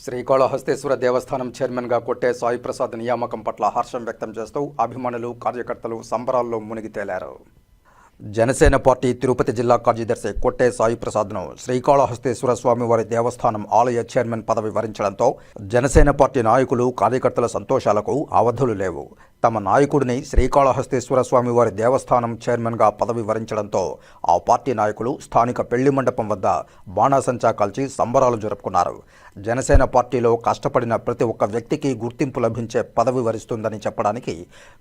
శ్రీకాళహస్తీశ్వర దేవస్థానం చైర్మన్గా కొట్టే సాయి ప్రసాద్ నియామకం పట్ల హర్షం వ్యక్తం చేస్తూ అభిమానులు, కార్యకర్తలు సంబరాల్లో మునిగి తేలారు. జనసేన పార్టీ తిరుపతి జిల్లా కార్యదర్శి కొట్టే సాయి ప్రసాద్ను శ్రీకాళహస్తీశ్వర స్వామివారి దేవస్థానం ఆలయ చైర్మన్ పదవి వరించడంతో జనసేన పార్టీ నాయకులు, కార్యకర్తల సంతోషాలకు అవధులు లేవు. తమ నాయకుడిని శ్రీకాళహస్తీశ్వర స్వామివారి దేవస్థానం చైర్మన్గా పదవి వరించడంతో ఆ పార్టీ నాయకులు స్థానిక పెళ్లి మండపం వద్ద బాణాసంచా కాల్చి సంబరాలు జరుపుకున్నారు. జనసేన పార్టీలో కష్టపడిన ప్రతి ఒక్క వ్యక్తికి గుర్తింపు లభించే పదవి వరిస్తుందని చెప్పడానికి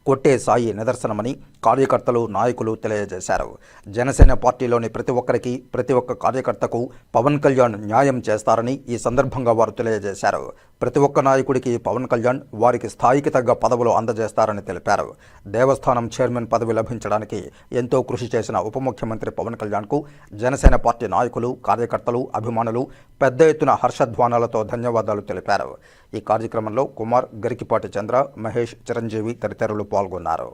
కొట్టే సాయి నిదర్శనమని కార్యకర్తలు, నాయకులు తెలియజేశారు. జనసేన పార్టీలోని ప్రతి ఒక్కరికి, ప్రతి ఒక్క కార్యకర్తకు పవన్ కళ్యాణ్ న్యాయం చేస్తారని ఈ సందర్భంగా వారు తెలియజేశారు. ప్రతి ఒక్క నాయకుడికి పవన్ కళ్యాణ్ వారికి స్థాయికి తగ్గ పదవులు అందజేస్తారని తెలిపారు. దేవస్థానం చైర్మన్ పదవి లభించడానికి ఎంతో కృషి చేసిన ఉప ముఖ్యమంత్రి పవన్ కళ్యాణ్కు జనసేన పార్టీ నాయకులు, కార్యకర్తలు, అభిమానులు పెద్ద ఎత్తున హర్షధ్వానాలతో ధన్యవాదాలు తెలిపారు. ఈ కార్యక్రమంలో కుమార్, గరికిపాటి చంద్ర, మహేష్, చిరంజీవి తదితరులు పాల్గొన్నారు.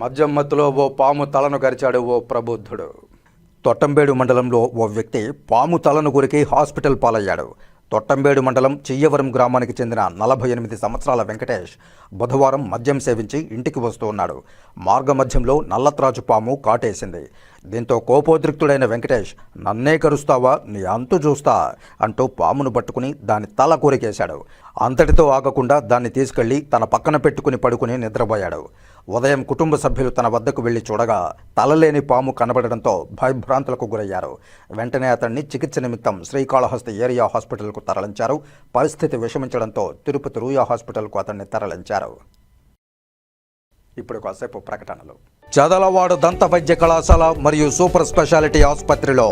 మద్యం మత్తులో ఓ పాము తలను గరిచాడు ఓ ప్రబుద్ధుడు. తొట్టంబేడు మండలంలో ఓ వ్యక్తి పాము తలను కొరికి హాస్పిటల్ పాలయ్యాడు. తొట్టంబేడు మండలం చియ్యవరం గ్రామానికి చెందిన 48 సంవత్సరాల వెంకటేష్ బుధవారం మద్యం సేవించి ఇంటికి వస్తూ ఉన్నాడు. మార్గమధ్యంలో నల్లత్రాజు పాము కాటేసింది. దీంతో కోపోద్రిక్తుడైన వెంకటేష్, నన్నే కరుస్తావా, నీ అంతు చూస్తా అంటూ పామును పట్టుకుని దాని తల కొరికేశాడు. అంతటితో ఆగకుండా దాన్ని తీసుకెళ్లి తన పక్కన పెట్టుకుని పడుకుని నిద్రపోయాడు. ఉదయం కుటుంబ సభ్యులు తన వద్దకు వెళ్లి చూడగా తలలేని పాము కనబడడంతో భయభ్రాంతులకు గురయ్యారు. వెంటనే అతన్ని చికిత్స నిమిత్తం శ్రీకాళహస్తి ఏరియా హాస్పిటల్కు తరలించారు. పరిస్థితి విషమించడంతో తిరుపతి రూయా హాస్పిటల్కు అతన్ని తరలించారు. ఇప్పుడు కాసేపు ప్రకటనలు. చదలవాడ దంత వైద్య కళాశాల మరియు సూపర్ స్పెషాలిటీ ఆసుపత్రిలో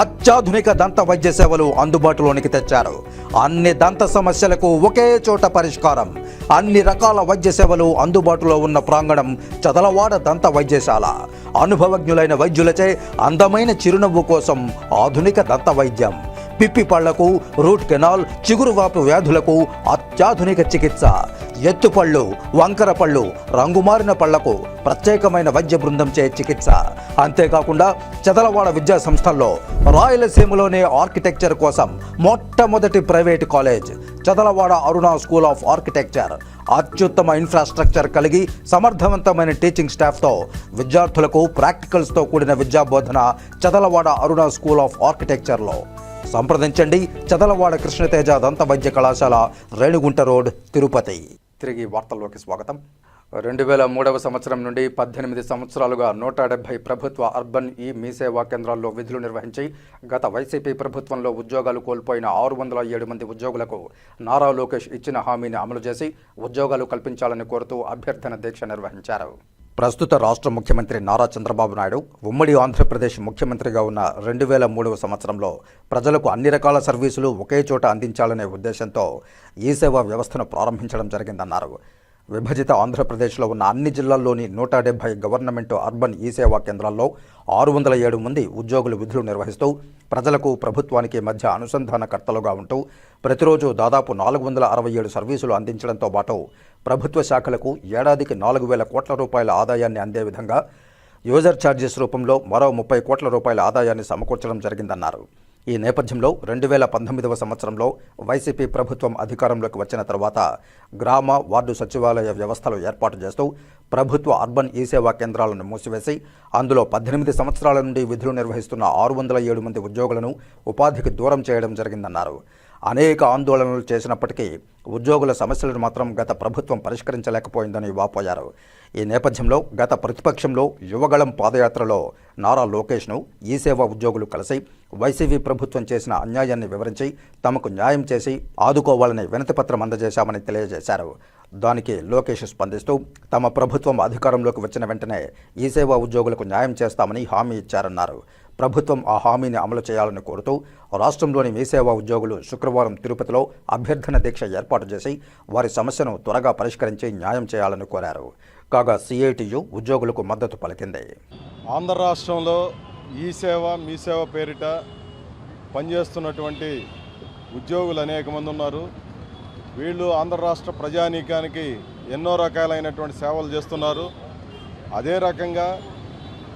అత్యాధునిక దంత వైద్య సేవలు అందుబాటులోనికి తెచ్చారు. అన్ని దంత సమస్యలకు ఒకే చోట పరిష్కారం. అన్ని రకాల వైద్య సేవలు అందుబాటులో ఉన్న ప్రాంగణం చదలవాడ దంత వైద్యశాల. అనుభవజ్ఞులైన వైద్యులచే అందమైన చిరునవ్వు కోసం ఆధునిక దంత వైద్యం. పిప్పి పళ్లకు, రూట్ కెనాల్, చిగురువాపు వ్యాధులకు అత్యాధునిక చికిత్స. ఎత్తుపళ్ళు, వంకర పళ్ళు, రంగుమారిన పళ్లకు ప్రత్యేకమైన వైద్య బృందంచే చికిత్స. అంతేకాకుండా చదలవాడ విద్యా సంస్థల్లో రాయలసీమలోనే ఆర్కిటెక్చర్ కోసం మొట్టమొదటి private college Chadalavada Aruna school of architecture. అత్యుత్తమ ఇన్ఫ్రాస్ట్రక్చర్ కలిగి సమర్థవంతమైన టీచింగ్ స్టాఫ్తో విద్యార్థులకు ప్రాక్టికల్స్తో కూడిన విద్యాబోధన చదలవాడ అరుణ స్కూల్ ఆఫ్ ఆర్కిటెక్చర్లో. సంప్రదించండి. చదలవాడ కృష్ణతేజ దంత వైద్య కళాశాల, రేణిగుంట రోడ్, తిరుపతి. తిరిగి వార్తల్లోకి స్వాగతం. 2003 సంవత్సరం నుండి 18 సంవత్సరాలుగా 170 ప్రభుత్వ అర్బన్ మీ సేవా కేంద్రాల్లో విధులు నిర్వహించి గత వైసీపీ ప్రభుత్వంలో ఉద్యోగాలు కోల్పోయిన 607 మంది ఉద్యోగులకు నారా లోకేష్ ఇచ్చిన హామీని అమలు చేసి ఉద్యోగాలు కల్పించాలని కోరుతూ అభ్యర్థన దీక్ష నిర్వహించారు. ప్రస్తుత రాష్ట్ర ముఖ్యమంత్రి నారా చంద్రబాబు నాయుడు ఉమ్మడి ఆంధ్రప్రదేశ్ ముఖ్యమంత్రిగా ఉన్న 2003 సంవత్సరంలో ప్రజలకు అన్ని రకాల సర్వీసులు ఒకే చోట అందించాలనే ఉద్దేశంతో ఈ సేవా వ్యవస్థను ప్రారంభించడం జరిగిందన్నారు. విభజిత ఆంధ్రప్రదేశ్లో ఉన్న అన్ని జిల్లాల్లోని 170 గవర్నమెంట్ అర్బన్ ఈ సేవా కేంద్రాల్లో 607 మంది ఉద్యోగులు విధులు నిర్వహిస్తూ ప్రజలకు, ప్రభుత్వానికి మధ్య అనుసంధానకర్తలుగా ఉంటూ ప్రతిరోజు దాదాపు 467 సర్వీసులు అందించడంతో పాటు ప్రభుత్వ శాఖలకు ఏడాదికి 4,000 కోట్ల రూపాయల ఆదాయాన్ని అందే విధంగా యూజర్ ఛార్జెస్ రూపంలో మరో 30 కోట్ల రూపాయల ఆదాయాన్ని సమకూర్చడం జరిగిందన్నారు. ఈ నేపథ్యంలో 2019 సంవత్సరంలో వైసీపీ ప్రభుత్వం అధికారంలోకి వచ్చిన తర్వాత గ్రామ, వార్డు సచివాలయ వ్యవస్థలు ఏర్పాటు చేస్తూ ప్రభుత్వ అర్బన్ ఈ సేవా కేంద్రాలను మూసివేసి అందులో 18 సంవత్సరాల నుండి విధులు నిర్వహిస్తున్న 607 మంది ఉద్యోగులను ఉపాధికి దూరం చేయడం జరిగిందన్నారు. అనేక ఆందోళనలు చేసినప్పటికీ ఉద్యోగుల సమస్యలను మాత్రం గత ప్రభుత్వం పరిష్కరించలేకపోయిందని వాపోయారు. ఈ నేపథ్యంలో గత ప్రతిపక్షంలో యువగళం పాదయాత్రలో నారా లోకేష్ను ఈ సేవా ఉద్యోగులు కలిసి వైసీపీ ప్రభుత్వం చేసిన అన్యాయాన్ని వివరించి తమకు న్యాయం చేసి ఆదుకోవాలని వినతిపత్రం అందజేశామని తెలియజేశారు. దానికి లోకేష్ స్పందిస్తూ తమ ప్రభుత్వం అధికారంలోకి వచ్చిన వెంటనే ఈ సేవా ఉద్యోగులకు న్యాయం చేస్తామని హామీ ఇచ్చారన్నారు. ప్రభుత్వం ఆ హామీని అమలు చేయాలని కోరుతూ రాష్ట్రంలోని మీ సేవా ఉద్యోగులు శుక్రవారం తిరుపతిలో అభ్యర్థన దీక్ష ఏర్పాటు చేసి వారి సమస్యను త్వరగా పరిష్కరించి న్యాయం చేయాలని కోరారు. కాగా సిఐటియు ఉద్యోగులకు మద్దతు పలికింది. ఆంధ్ర రాష్ట్రంలో ఈ సేవ, మీ సేవ పేరిట పనిచేస్తున్నటువంటి ఉద్యోగులు అనేక మంది ఉన్నారు. వీళ్ళు ఆంధ్ర రాష్ట్ర ప్రజానీకానికి ఎన్నో రకాలైనటువంటి సేవలు చేస్తున్నారు. అదే రకంగా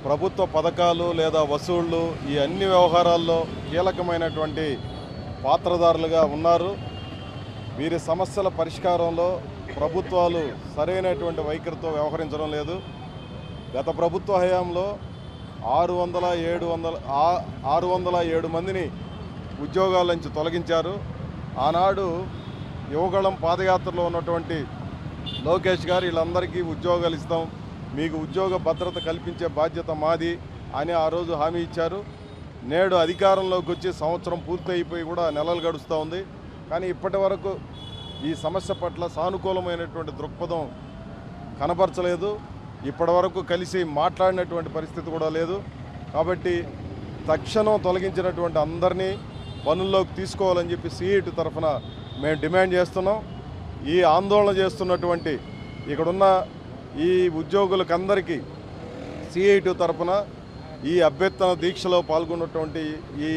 ప్రభుత్వ పథకాలు లేదా వసూళ్లు ఈ అన్ని వ్యవహారాల్లో కీలకమైనటువంటి పాత్రధారులుగా ఉన్నారు. వీరి సమస్యల పరిష్కారంలో ప్రభుత్వాలు సరైనటువంటి వైఖరితో వ్యవహరించడం లేదు. గత ప్రభుత్వ హయాంలో 607 మందిని ఉద్యోగాల నుంచి తొలగించారు. ఆనాడు యువగళం పాదయాత్రలో ఉన్నటువంటి లోకేష్ గారు వీళ్ళందరికీ ఉద్యోగాలు ఇస్తాం, మీకు ఉద్యోగ భద్రత కల్పించే బాధ్యత మాది అని ఆ రోజు హామీ ఇచ్చారు. నేడు అధికారంలోకి వచ్చి సంవత్సరం పూర్తి అయిపోయి కూడా నెలలు గడుస్తూ ఉంది. కానీ ఇప్పటి వరకు ఈ సమస్య పట్ల సానుకూలమైనటువంటి దృక్పథం కనబరచలేదు. ఇప్పటి వరకు కలిసి మాట్లాడినటువంటి పరిస్థితి కూడా లేదు. కాబట్టి తక్షణం తొలగించినటువంటి అందరినీ పనుల్లోకి తీసుకోవాలని చెప్పి సిఐటి తరఫున మేము డిమాండ్ చేస్తున్నాం. ఈ ఆందోళన చేస్తున్నటువంటి ఇక్కడున్న ఈ ఉద్యోగులకందరికీ సిఐటి తరఫున ఈ అభ్యర్థన దీక్షలో పాల్గొన్నటువంటి ఈ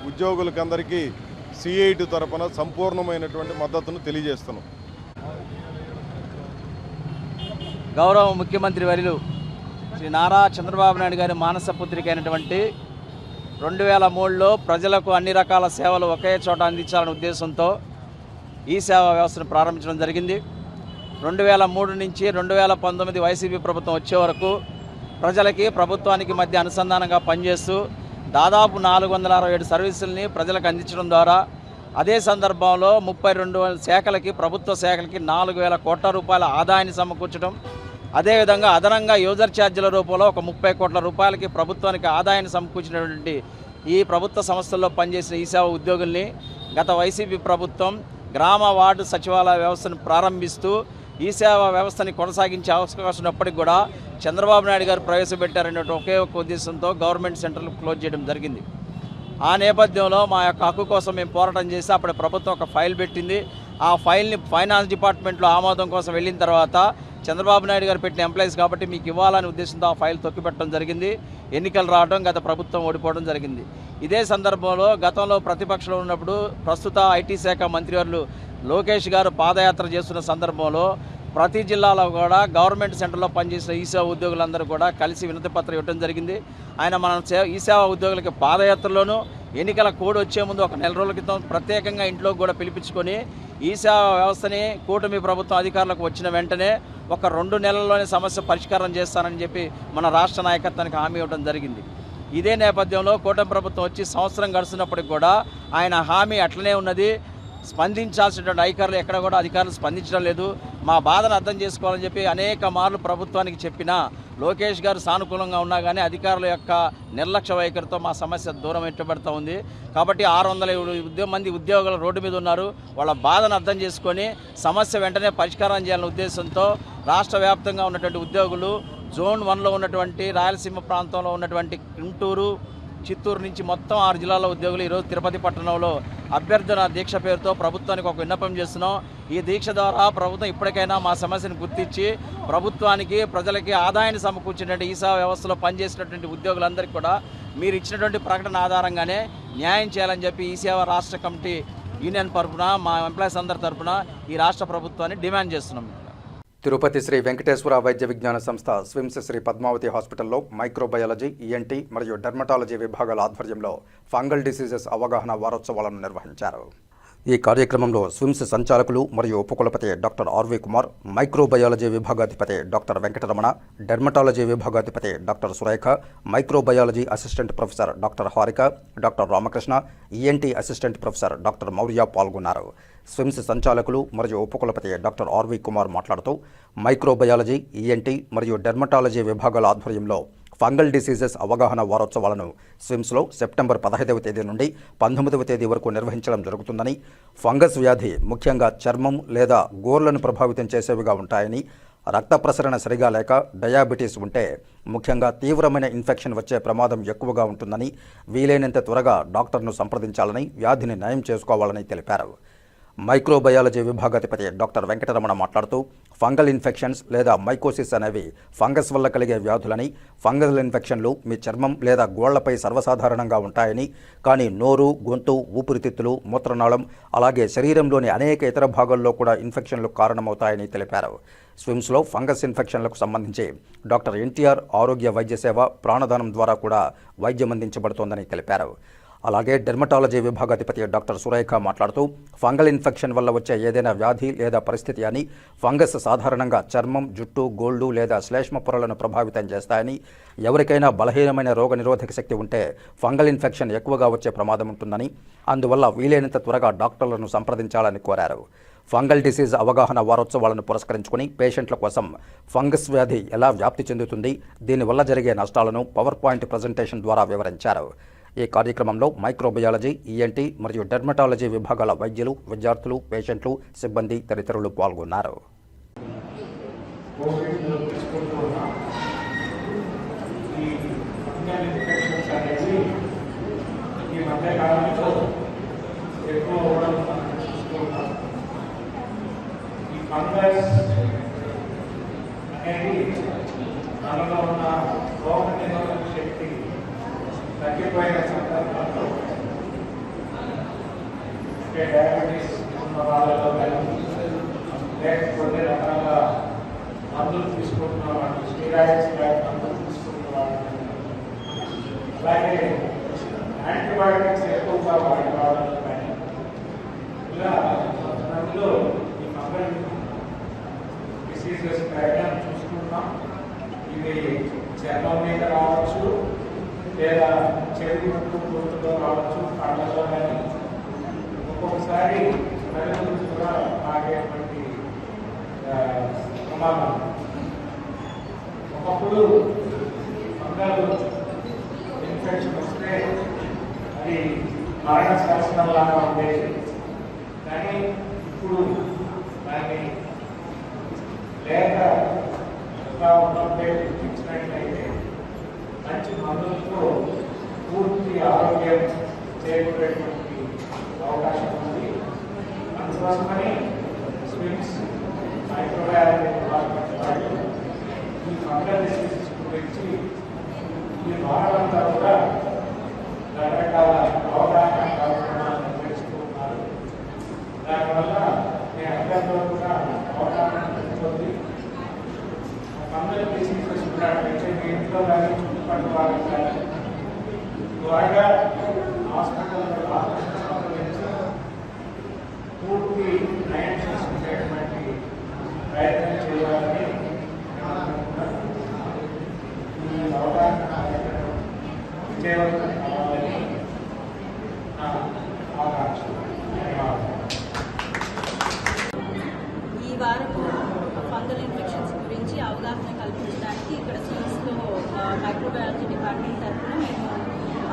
ఉద్యోగులకందరికీ సిఐటి తరఫున సంపూర్ణమైనటువంటి మద్దతును తెలియజేస్తున్నాం. గౌరవ ముఖ్యమంత్రి వర్యులు శ్రీ నారా చంద్రబాబు నాయుడు గారి మానస పుత్రిక అయినటువంటి 2003లో ప్రజలకు అన్ని రకాల సేవలు ఒకే చోట అందించాలనే ఉద్దేశంతో ఈ సేవా వ్యవస్థను ప్రారంభించడం జరిగింది. 2003 నుంచి 2019 వైసీపీ ప్రభుత్వం వచ్చే వరకు ప్రజలకి ప్రభుత్వానికి మధ్య అనుసంధానంగా పనిచేస్తూ దాదాపు 467 సర్వీసుల్ని ప్రజలకు అందించడం ద్వారా అదే సందర్భంలో 32 శాఖలకి ప్రభుత్వ శాఖలకి 4,000 కోట్ల రూపాయల ఆదాయాన్ని సమకూర్చడం, అదేవిధంగా అదనంగా యూజర్ ఛార్జీల రూపంలో ఒక 30 కోట్ల రూపాయలకి ప్రభుత్వానికి ఆదాయాన్ని సమకూర్చినటువంటి ఈ ప్రభుత్వ సంస్థల్లో పనిచేసిన ఈ సేవ ఉద్యోగుల్ని గత వైసీపీ ప్రభుత్వం గ్రామ వార్డు సచివాలయ వ్యవస్థను ప్రారంభిస్తూ ఈ సేవా వ్యవస్థని కొనసాగించే అవకాశం ఉన్నప్పటికీ కూడా చంద్రబాబు నాయుడు గారు ప్రవేశపెట్టారనే ఒకే ఒక ఉద్దేశంతో గవర్నమెంట్ సెంటర్లు క్లోజ్ చేయడం జరిగింది. ఆ నేపథ్యంలో మా యొక్క హక్కు కోసం మేము పోరాటం చేసి అప్పుడు ప్రభుత్వం ఒక ఫైల్ పెట్టింది. ఆ ఫైల్ని ఫైనాన్స్ డిపార్ట్మెంట్లో ఆమోదం కోసం వెళ్ళిన తర్వాత చంద్రబాబు నాయుడు గారు పెట్టిన ఎంప్లాయీస్ కాబట్టి మీకు ఇవ్వాలనే ఉద్దేశంతో ఆ ఫైల్ తొక్కిపెట్టడం జరిగింది. ఎన్నికలు రావడం, గత ప్రభుత్వం ఓడిపోవడం జరిగింది. ఇదే సందర్భంలో గతంలో ప్రతిపక్షంలో ఉన్నప్పుడు ప్రస్తుత ఐటీ శాఖ మంత్రివర్యులు లోకేష్ గారు పాదయాత్ర చేస్తున్న సందర్భంలో ప్రతి జిల్లాలో కూడా గవర్నమెంట్ సెంటర్లో పనిచేసిన ఈ సేవా ఉద్యోగులందరూ కూడా కలిసి వినతి పత్రం ఇవ్వడం జరిగింది. ఆయన మన ఈ సేవా ఉద్యోగులకి పాదయాత్రలోనూ ఎన్నికల కోడ్ వచ్చే ముందు ఒక నెల రోజుల క్రితం ప్రత్యేకంగా ఇంట్లో కూడా పిలిపించుకొని ఈ సేవా వ్యవస్థని కూటమి ప్రభుత్వం అధికారులకు వచ్చిన వెంటనే ఒక 2 నెలల్లోనే సమస్య పరిష్కారం చేస్తానని చెప్పి మన రాష్ట్ర నాయకత్వానికి హామీ ఇవ్వడం జరిగింది. ఇదే నేపథ్యంలో కూటమి ప్రభుత్వం వచ్చి సంవత్సరం గడుస్తున్నప్పటికి కూడా ఆయన హామీ అట్లనే ఉన్నది. స్పందించాల్సినటువంటి అధికారులు స్పందించడం లేదు. మా బాధను అర్థం చేసుకోవాలని చెప్పి అనేక మార్లు ప్రభుత్వానికి చెప్పినా లోకేష్ గారు సానుకూలంగా ఉన్నా కానీ అధికారుల యొక్క నిర్లక్ష్య వైఖరితో మా సమస్య దూరం పెట్టబడుతూ ఉంది. కాబట్టి 607 మంది ఉద్యోగులు రోడ్డు మీద ఉన్నారు. వాళ్ళ బాధను అర్థం చేసుకొని సమస్య వెంటనే పరిష్కారం చేయాలనే ఉద్దేశంతో రాష్ట్ర వ్యాప్తంగా ఉన్నటువంటి ఉద్యోగులు జోన్ 1లో ఉన్నటువంటి రాయలసీమ ప్రాంతంలో ఉన్నటువంటి గుంటూరు, చిత్తూరు నుంచి మొత్తం 6 జిల్లాల ఉద్యోగులు ఈరోజు తిరుపతి పట్టణంలో అభ్యర్థన దీక్ష పేరుతో ప్రభుత్వానికి ఒక విన్నపం చేస్తున్నాం. ఈ దీక్ష ద్వారా ప్రభుత్వం ఇప్పటికైనా మా సమస్యను గుర్తించి ప్రభుత్వానికి ప్రజలకి ఆదాయాన్ని సమకూర్చినటువంటి ఈ సేవా వ్యవస్థలో పనిచేసినటువంటి ఉద్యోగులందరికీ కూడా మీరు ఇచ్చినటువంటి ప్రకటన ఆధారంగానే న్యాయం చేయాలని చెప్పి ఈ సేవా రాష్ట్ర కమిటీ యూనియన్ తరఫున మా ఎంప్లాయీస్ అందరి తరఫున ఈ రాష్ట్ర ప్రభుత్వాన్ని డిమాండ్ చేస్తున్నాం. తిరుపతి శ్రీ వెంకటేశ్వర వైద్య విజ్ఞాన సంస్థ స్విమ్స్ శ్రీ పద్మావతి హాస్పిటల్లో మైక్రోబయాలజీ, ఈఎన్టీ మరియు డెర్మటాలజీ విభాగాల ఆధ్వర్యంలో ఫంగల్ డిసీజెస్ అవగాహన వారోత్సవాలను నిర్వహించారు. ఈ కార్యక్రమంలో స్విమ్స్ సంచాలకులు మరియు ఉపకులపతి డాక్టర్ ఆర్వి కుమార్, మైక్రోబయాలజీ విభాగాధిపతి డాక్టర్ వెంకటరమణ, డెర్మటాలజీ విభాగాధిపతి doctor Surekha, microbiology assistant professor doctor Harika, doctor Ramakrishna, ENT assistant professor doctor Maurya పాల్గొన్నారు. స్విమ్స్ సంచాలకులు మరియు ఉపకులపతి డాక్టర్ ఆర్వి కుమార్ మాట్లాడుతూ మైక్రోబయాలజీ, ఈఎన్టీ మరియు డెర్మటాలజీ విభాగాల ఆధ్వర్యంలో ఫంగల్ డిసీజెస్ అవగాహన వారోత్సవాలను స్విమ్స్లో సెప్టెంబర్ 15వ తేదీ నుండి 19వ తేదీ వరకు నిర్వహించడం జరుగుతుందని, ఫంగస్ వ్యాధి ముఖ్యంగా చర్మం లేదా గోర్లను ప్రభావితం చేసేవిగా ఉంటాయని, రక్త ప్రసరణ సరిగా లేక డయాబెటీస్ ఉంటే ముఖ్యంగా తీవ్రమైన ఇన్ఫెక్షన్ వచ్చే ప్రమాదం ఎక్కువగా ఉంటుందని, వీలైనంత త్వరగా డాక్టర్ను సంప్రదించాలని, వ్యాధిని నయం చేసుకోవాలని తెలిపారు. మైక్రోబయాలజీ విభాగాధిపతి డాక్టర్ వెంకటరమణ మాట్లాడుతూ ఫంగల్ ఇన్ఫెక్షన్స్ లేదా మైకోసిస్ అనేవి ఫంగస్ వల్ల కలిగే వ్యాధులని, ఫంగల్ ఇన్ఫెక్షన్లు మీ చర్మం లేదా గోళ్లపై సర్వసాధారణంగా ఉంటాయని, కానీ నోరు, గొంతు, ఊపిరితిత్తులు, మూత్రనాళం అలాగే శరీరంలోని అనేక ఇతర భాగాల్లో కూడా ఇన్ఫెక్షన్లు కారణమవుతాయని తెలిపారు. స్విమ్స్లో ఫంగస్ ఇన్ఫెక్షన్లకు సంబంధించి డాక్టర్ ఎన్టీఆర్ ఆరోగ్య వైద్య సేవ ప్రాణదానం ద్వారా కూడా వైద్యం అందించబడుతోందని తెలిపారు. అలాగే డెర్మటాలజీ విభాగాధిపతి డాక్టర్ సురేఖ మాట్లాడుతూ ఫంగల్ ఇన్ఫెక్షన్ వల్ల వచ్చే ఏదైనా వ్యాధి లేదా పరిస్థితి అని, ఫంగస్ సాధారణంగా చర్మం, జుట్టు, గోళ్లు లేదా శ్లేష్మ పొరలను ప్రభావితం చేస్తాయని, ఎవరికైనా బలహీనమైన రోగనిరోధక శక్తి ఉంటే ఫంగల్ ఇన్ఫెక్షన్ ఎక్కువగా వచ్చే ప్రమాదం ఉంటుందని, అందువల్ల వీలైనంత త్వరగా డాక్టర్లను సంప్రదించాలని కోరారు. ఫంగల్ డిసీజ్ అవగాహన వారోత్సవాలను పురస్కరించుకుని పేషెంట్ల కోసం ఫంగస్ వ్యాధి ఎలా వ్యాప్తి చెందుతుంది, దీనివల్ల జరిగే నష్టాలను పవర్ పాయింట్ ప్రజెంటేషన్ ద్వారా వివరించారు. ఈ కార్యక్రమంలో మైక్రోబయాలజీ, ఈఎన్టీ మరియు డెర్మటాలజీ విభాగాల వైద్యులు, విద్యార్థులు, పేషెంట్లు, సిబ్బంది తదితరులు పాల్గొన్నారు. తగ్గిపోయిన సందర్భంలో అంటే డయాబెటీస్ ఉన్న వాళ్ళలో కానీ లేకపోతే రకాల మందులు తీసుకుంటున్న వాళ్ళు, స్టీరాయిడ్స్ మందులు తీసుకుంటున్న వాళ్ళు, అలాగే యాంటీబయాటిక్స్ ఎక్కువగా వాడడం కానీ ఇలా అందులో ఈ ఫంగల్ డిసీజెస్ ప్యాటర్న్ చూసుకుంటాం. ఇవి చర్మం మీద రావచ్చు, లేదా చెవి ముక్కు గొంతులో రావచ్చు, కళ్ళలో కానీ ఒక్కొక్కసారి ప్రజల నుంచి కూడా ఆగేటువంటి ప్రమాదం. ఒకప్పుడు ఫంగల్ ఇన్ఫెక్షన్ వస్తే అది మరణ శాసనం లాగా ఉండేది. కానీ ఇప్పుడు దాన్ని లేకగా ఉన్నప్పుడే గుర్తించినట్లయితే మంచి మందులతో పూర్తి ఆరోగ్యం చేకూరేటువంటి అవకాశం ఉంది. అందుకోసమని స్విమ్స్ మైక్రోబయాలజీ డిపార్ట్మెంట్ వాళ్ళు ఈ ఫంగల్ డిసీజెస్ గురించి ఈ వారంతా కూడా రకరకాల అవగాహన కార్యక్రమాలు నిర్వహిస్తూ ఉన్నారు. దానివల్ల మీ అందరిలో కూడా అవగాహన పెరుగుతుంది. ఫంగల్ డిసీజెస్ ఉన్నట్లయితే మీ ఇంట్లో కానీ చుట్టుపక్కల వాళ్ళు కానీ త్వరగా హాస్పిటల్లో సంప్రదించి పూర్తి నయం చేసుకునేటువంటి ప్రయత్నం చేయాలని ఈ అవగాహన కార్యక్రమం విజయవంతం కావాలని నా ఆకాంక్ష. ఈ వారము ఫంగల్ ఇన్ఫెక్షన్స్ గురించి అవగాహన కల్పించడానికి ఇక్కడ సిమ్స్లో మైక్రోబయాలజీ డిపార్ట్మెంట్ తరఫున మేము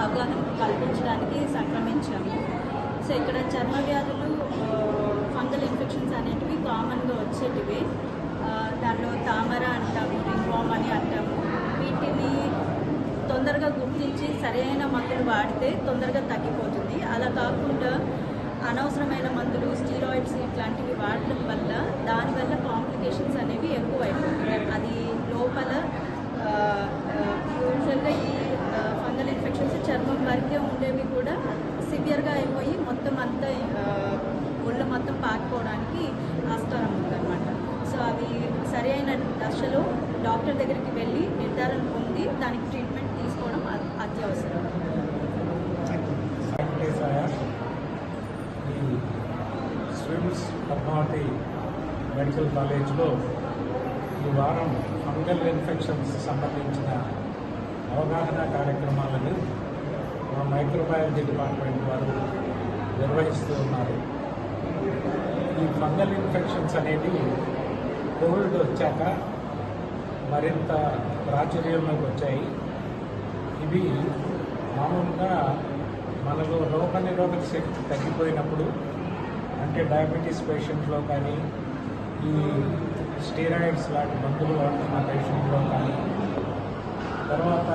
అవగాహన కల్పించడానికి సంక్రమించాము. సో ఇక్కడ చర్మ వ్యాధులు ఫంగల్ ఇన్ఫెక్షన్స్ అనేటివి కామన్గా వచ్చేటివి. దాంట్లో తామర అంటాము, రింగ్వామ్ అని అంటాము. వీటిని తొందరగా గుర్తించి సరైన మందులు వాడితే తొందరగా తగ్గిపోతుంది. అలా కాకుండా అనవసరమైన మందులు, స్టీరాయిడ్స్ ఇట్లాంటివి వాడటం వల్ల దానివల్ల కాంప్లికేషన్స్ అనేవి ఎక్కువైపోతాయి. అది లోపల యూజువల్గా ఈ ఫంగల్ ఇన్ఫెక్షన్స్ చర్మం వరకే ఉండేవి కూడా సివియర్గా అయిపోయి మొత్తం అంతా ఒళ్ళు మొత్తం పాకిపోవడానికి ఆస్కారం ఉందన్నమాట. సో అవి సరైన దశలో డాక్టర్ దగ్గరికి వెళ్ళి నిర్ధారణ పొంది దానికి ట్రీట్మెంట్ తీసుకోవడం అత్యవసరం. ఈ స్విమ్స్ పద్మావతి మెడికల్ కాలేజ్లో ఈ వారం ఫంగల్ ఇన్ఫెక్షన్స్ సంబంధించిన అవగాహన కార్యక్రమాలను మా మైక్రోబయాలజీ డిపార్ట్మెంట్ వారు నిర్వహిస్తూ ఉన్నారు. ఈ ఫంగల్ ఇన్ఫెక్షన్స్ అనేది కోవిడ్ వచ్చాక మరింత ప్రాచుర్యంలోకి వచ్చాయి. ఇవి మామూలుగా మనలో రోగనిరోధక శక్తి తగ్గిపోయినప్పుడు, అంటే డయాబెటీస్ పేషెంట్లో కానీ, ఈ స్టీరాయిడ్స్ లాంటి మందులు వాడుతున్న పేషెంట్లో కానీ, తర్వాత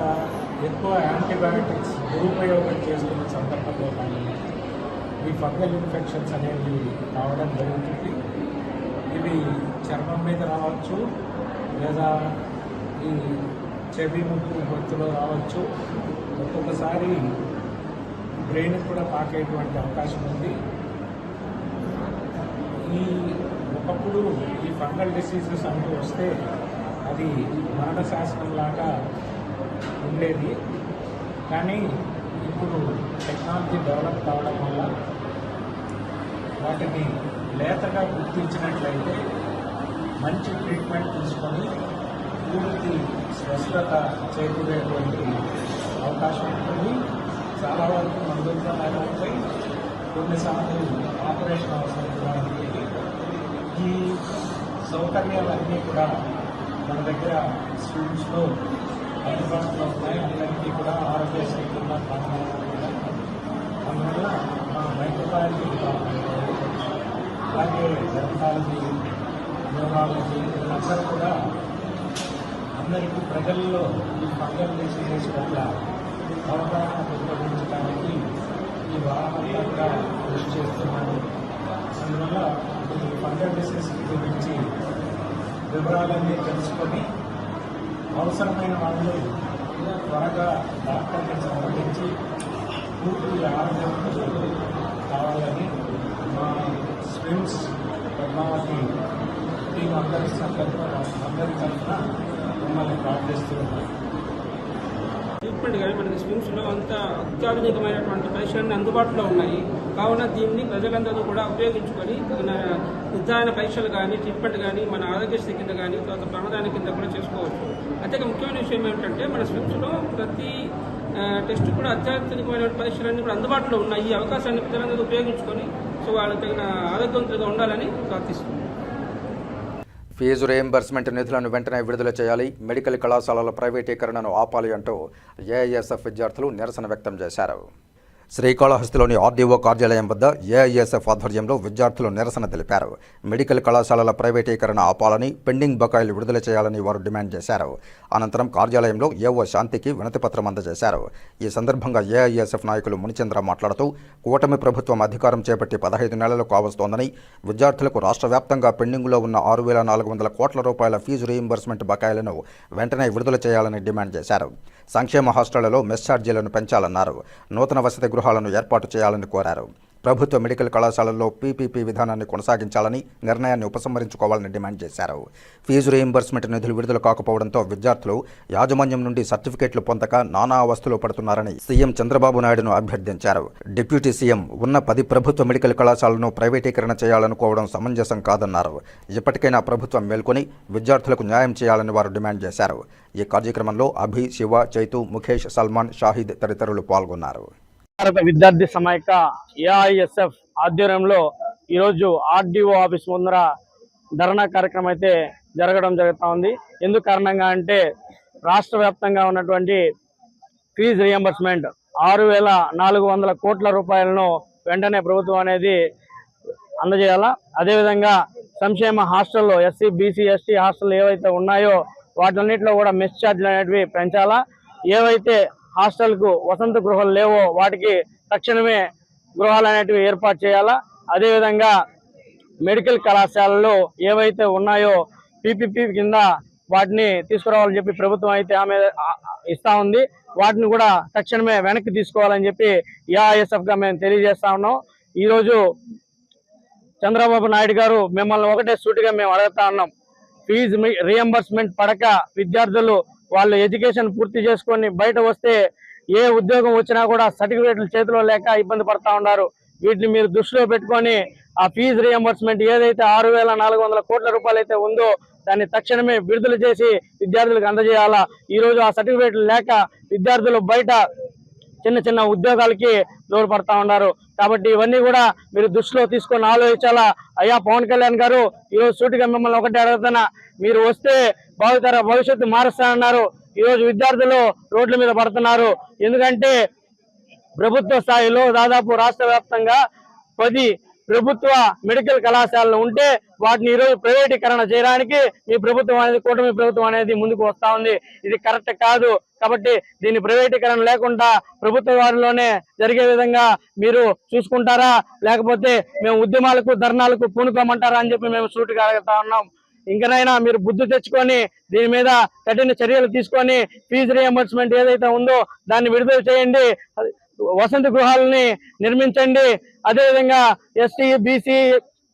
ఎక్కువ యాంటీబయాటిక్స్ దురుపయోగం చేసుకునే సందర్భంలో కానీ ఈ ఫంగల్ ఇన్ఫెక్షన్స్ అనేవి రావడం జరుగుతుంది. ఇవి చర్మం మీద రావచ్చు, లేదా ఈ చెవి ముక్కు గొంతులో రావచ్చు. ఒక్కొక్కసారి బ్రెయిన్ కూడా పాకేటువంటి అవకాశం ఉంది. ఒకప్పుడు ఈ ఫంగల్ డిసీజెస్ అంటూ వస్తే అది మరణ శాసనం లాగా ఉండేది. కానీ ఇప్పుడు టెక్నాలజీ డెవలప్ కావడం వల్ల వాటిని లేతగా గుర్తించినట్లయితే మంచి ట్రీట్మెంట్ తీసుకొని పూర్తి స్వస్థత చేకూరేటువంటి అవకాశం ఉంటుంది. చాలా వరకు మందులతో అవుతాయి, కొన్నిసార్లు ఆపరేషన్ అవసరం కూడా ఉంటుంది. ఈ సౌకర్యాలన్నీ కూడా మన దగ్గర స్కూల్స్లో అందుబాటులో ఉన్నాయి. అందరికీ కూడా ఆరోగ్యశ్రీ కూడా ప్రారంభమవుతున్నాయి. అందువల్ల మా మైక్రోబయాలజీ డిపార్ట్మెంట్, అలాగే డెర్మటాలజీ, న్యూరాలజీ వీళ్ళందరూ కూడా అందరికీ ప్రజల్లో ఈ ఫంగల్ డిసీజెస్ పట్ల అవగాహన పెంపొందించడానికి ఈ వారంతా కూడా కృషి చేస్తున్నారు. అందువల్ల ఈ ఫంగల్ డిసీజ్ గురించి వివరాలన్నీ తెలుసుకొని అవసరమైన వాళ్ళు త్వరగా డాక్టర్ని సంప్రదించి పూర్తి ఆరోగ్యం కావాలని మా స్విమ్స్ పద్మావతి టీం అందరి తరఫున మిమ్మల్ని ప్రార్థిస్తూ ఉన్నారు. ట్రీట్మెంట్ కానీ మనకి స్విమ్స్లో అంత అత్యాధునికమైనటువంటి పరీక్షలన్నీ అందుబాటులో ఉన్నాయి. కావున దీన్ని ప్రజలందరూ కూడా ఉపయోగించుకొని నిర్ధారణ పరీక్షలు కానీ ట్రీట్మెంట్ కానీ మన ఆరోగ్యశ్రీ కింద కానీ తర్వాత ప్రమాదాల కింద కూడా చేసుకోవచ్చు. అయితే ముఖ్యమైన విషయం ఏమిటంటే మన స్విమ్స్లో ప్రతి టెస్ట్ కూడా అత్యాధునికమైన పరీక్షలన్నీ కూడా అందుబాటులో ఉన్నాయి. ఈ అవకాశాన్ని ప్రజలందరూ ఉపయోగించుకొని సో వాళ్ళు తగిన ఆరోగ్యవంతులుగా ఉండాలని ప్రార్థిస్తున్నాం. ఫీజు రీయింబర్స్మెంట్ నిధులను వెంటనే విడుదల చేయాలి, మెడికల్ కళాశాలల ప్రైవేటీకరణను ఆపాలి అంటూ ఏఐఎస్ఎఫ్ విద్యార్థులు నిరసన వ్యక్తం చేశారు. శ్రీకాళహస్తిలోని ఆర్డీఓ కార్యాలయం వద్ద ఏఐఎస్ఎఫ్ ఆధ్వర్యంలో విద్యార్థులు నిరసన తెలిపారు. మెడికల్ కళాశాలల ప్రైవేటీకరణ ఆపాలని, పెండింగ్ బకాయిలు విడుదల చేయాలని వారు డిమాండ్ చేశారు. అనంతరం కార్యాలయంలో ఏఓ శాంతికి వినతిపత్రం అందజేశారు. ఈ సందర్భంగా ఏఐఎస్ఎఫ్ నాయకులు మునిచంద్ర మాట్లాడుతూ కూటమి ప్రభుత్వం అధికారం చేపట్టి 15 నెలలు కావస్తోందని, విద్యార్థులకు రాష్ట్ర వ్యాప్తంగా పెండింగ్లో ఉన్న 6,400 కోట్ల రూపాయల ఫీజు రీయింబర్స్మెంట్ బకాయిలను వెంటనే విడుదల చేయాలని డిమాండ్ చేశారు. సంక్షేమ హాస్టళ్లలో మెస్ ఛార్జీలను పెంచాలన్నారు. నూతన వసతి గృహాలను ఏర్పాటు చేయాలని కోరారు. ప్రభుత్వ మెడికల్ కళాశాలల్లో పీపీపీ విధానాన్ని కొనసాగించాలని, నిర్ణయాన్ని ఉపసంహరించుకోవాలని డిమాండ్ చేశారు. ఫీజు రీయింబర్స్మెంట్ నిధులు విడుదల కాకపోవడంతో విద్యార్థులు యాజమాన్యం నుండి సర్టిఫికెట్లు పొందక నానా అవస్థలు పడుతున్నారని సీఎం చంద్రబాబు నాయుడును అభ్యర్థించారు. డిప్యూటీ సీఎం ఉన్న 10 ప్రభుత్వ మెడికల్ కళాశాలను ప్రైవేటీకరణ చేయాలనుకోవడం సమంజసం కాదన్నారు. ఇప్పటికైనా ప్రభుత్వం మేల్కొని విద్యార్థులకు న్యాయం చేయాలని వారు డిమాండ్ చేశారు. ఈ కార్యక్రమంలో అభి, శివ, చైతు, ముఖేష్, సల్మాన్, షాహిద్ తదితరులు పాల్గొన్నారు. భారత విద్యార్థి సమైక్య ఏఐఎస్ఎఫ్ ఆధ్వర్యంలో ఈరోజు ఆర్డీఓ ఆఫీస్ ముందర ధర్నా కార్యక్రమం అయితే జరగడం జరుగుతూ ఉంది. ఎందుకు కారణంగా అంటే రాష్ట్ర వ్యాప్తంగా ఉన్నటువంటి ఫీజు రియంబర్స్మెంట్ 6,400 కోట్ల రూపాయలను వెంటనే ప్రభుత్వం అనేది అందజేయాలా. అదేవిధంగా సంక్షేమ హాస్టల్లో ఎస్సీ, బీసీ, ఎస్టీ హాస్టల్ ఏవైతే ఉన్నాయో వాటన్నిటిలో కూడా మెస్ ఛార్జీలు అనేటివి పెంచాలా. ఏవైతే హాస్టల్కు వసంత గృహాలు లేవో వాటికి తక్షణమే గృహాలు అనేటివి ఏర్పాటు చేయాలా. అదేవిధంగా మెడికల్ కళాశాలలు ఏవైతే ఉన్నాయో పీపీపీ కింద వాటిని తీసుకురావాలని చెప్పి ప్రభుత్వం అయితే ఆమె ఇస్తా ఉంది. వాటిని కూడా తక్షణమే వెనక్కి తీసుకోవాలని చెప్పి ఏఐఎస్ఎఫ్గా మేము తెలియజేస్తా ఉన్నాం. ఈరోజు చంద్రబాబు నాయుడు గారు మిమ్మల్ని ఒకటే సూటిగా మేము అడుగుతా ఉన్నాం. ఫీజు రీఎంబర్స్మెంట్ పడక విద్యార్థులు వాళ్ళు ఎడ్యుకేషన్ పూర్తి చేసుకొని బయట వస్తే ఏ ఉద్యోగం వచ్చినా కూడా సర్టిఫికేట్లు చేతిలో లేక ఇబ్బంది పడతా ఉన్నారు. వీటిని మీరు దృష్టిలో పెట్టుకొని ఆ ఫీజు రీఎంబర్స్మెంట్ ఏదైతే 6,400 కోట్ల రూపాయలు అయితే ఉందో దాన్ని తక్షణమే విడుదల చేసి విద్యార్థులకు అందజేయాలా. ఈరోజు ఆ సర్టిఫికేట్లు లేక విద్యార్థులు బయట చిన్న చిన్న ఉద్యోగాలకి దూరపడతా ఉన్నారు. కాబట్టి ఇవన్నీ కూడా మీరు దృష్టిలో తీసుకొని ఆలోచించాలా. అయ్యా పవన్ కళ్యాణ్ గారు, ఈరోజు సూటిగా మిమ్మల్ని ఒకటే అడుగుతున్నా, మీరు వస్తే భవిష్యత్తు మారుస్తానన్నారు. ఈరోజు విద్యార్థులు రోడ్ల మీద పడుతున్నారు. ఎందుకంటే ప్రభుత్వ స్థాయిలో దాదాపు రాష్ట్ర వ్యాప్తంగా 10 ప్రభుత్వ మెడికల్ కళాశాలలు ఉంటే వాటిని ఈరోజు ప్రైవేటీకరణ చేయడానికి మీ ప్రభుత్వం అనేది, కూటమి ప్రభుత్వం అనేది ముందుకు వస్తా ఉంది. ఇది కరెక్ట్ కాదు. కాబట్టి దీన్ని ప్రైవేటీకరణ లేకుండా ప్రభుత్వ వారిలోనే జరిగే విధంగా మీరు చూసుకుంటారా, లేకపోతే మేము ఉద్యమాలకు ధర్నాలకు పూనుకోమంటారా అని చెప్పి మేము సూటిగా అడుగుతా ఉన్నాం. ఇంకనైనా మీరు బుద్ధి తెచ్చుకొని దీని మీద కఠిన చర్యలు తీసుకొని ఫీజు రియంబర్స్మెంట్ ఏదైతే ఉందో దాన్ని విడుదల చేయండి, వసంత గృహాలని నిర్మించండి. అదేవిధంగా ఎస్టీ, బీసీ,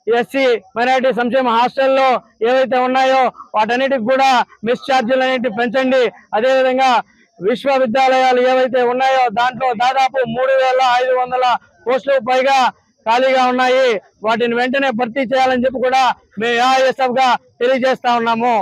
ఎస్సీ, మైనారిటీ సంక్షేమ హాస్టల్లో ఏవైతే ఉన్నాయో వాటన్నిటికి కూడా మెస్ ఛార్జీలు అనేటివి పెంచండి. అదేవిధంగా విశ్వవిద్యాలయాలు ఏవైతే ఉన్నాయో దాంట్లో దాదాపు 3,500 పోస్టులకు పైగా ఖాళీగా ఉన్నాయి. వాటిని వెంటనే భర్తీ చేయాలని చెప్పి కూడా మేము ఏఐఎస్ఎఫ్ గా తెలియజేస్తా ఉన్నాము.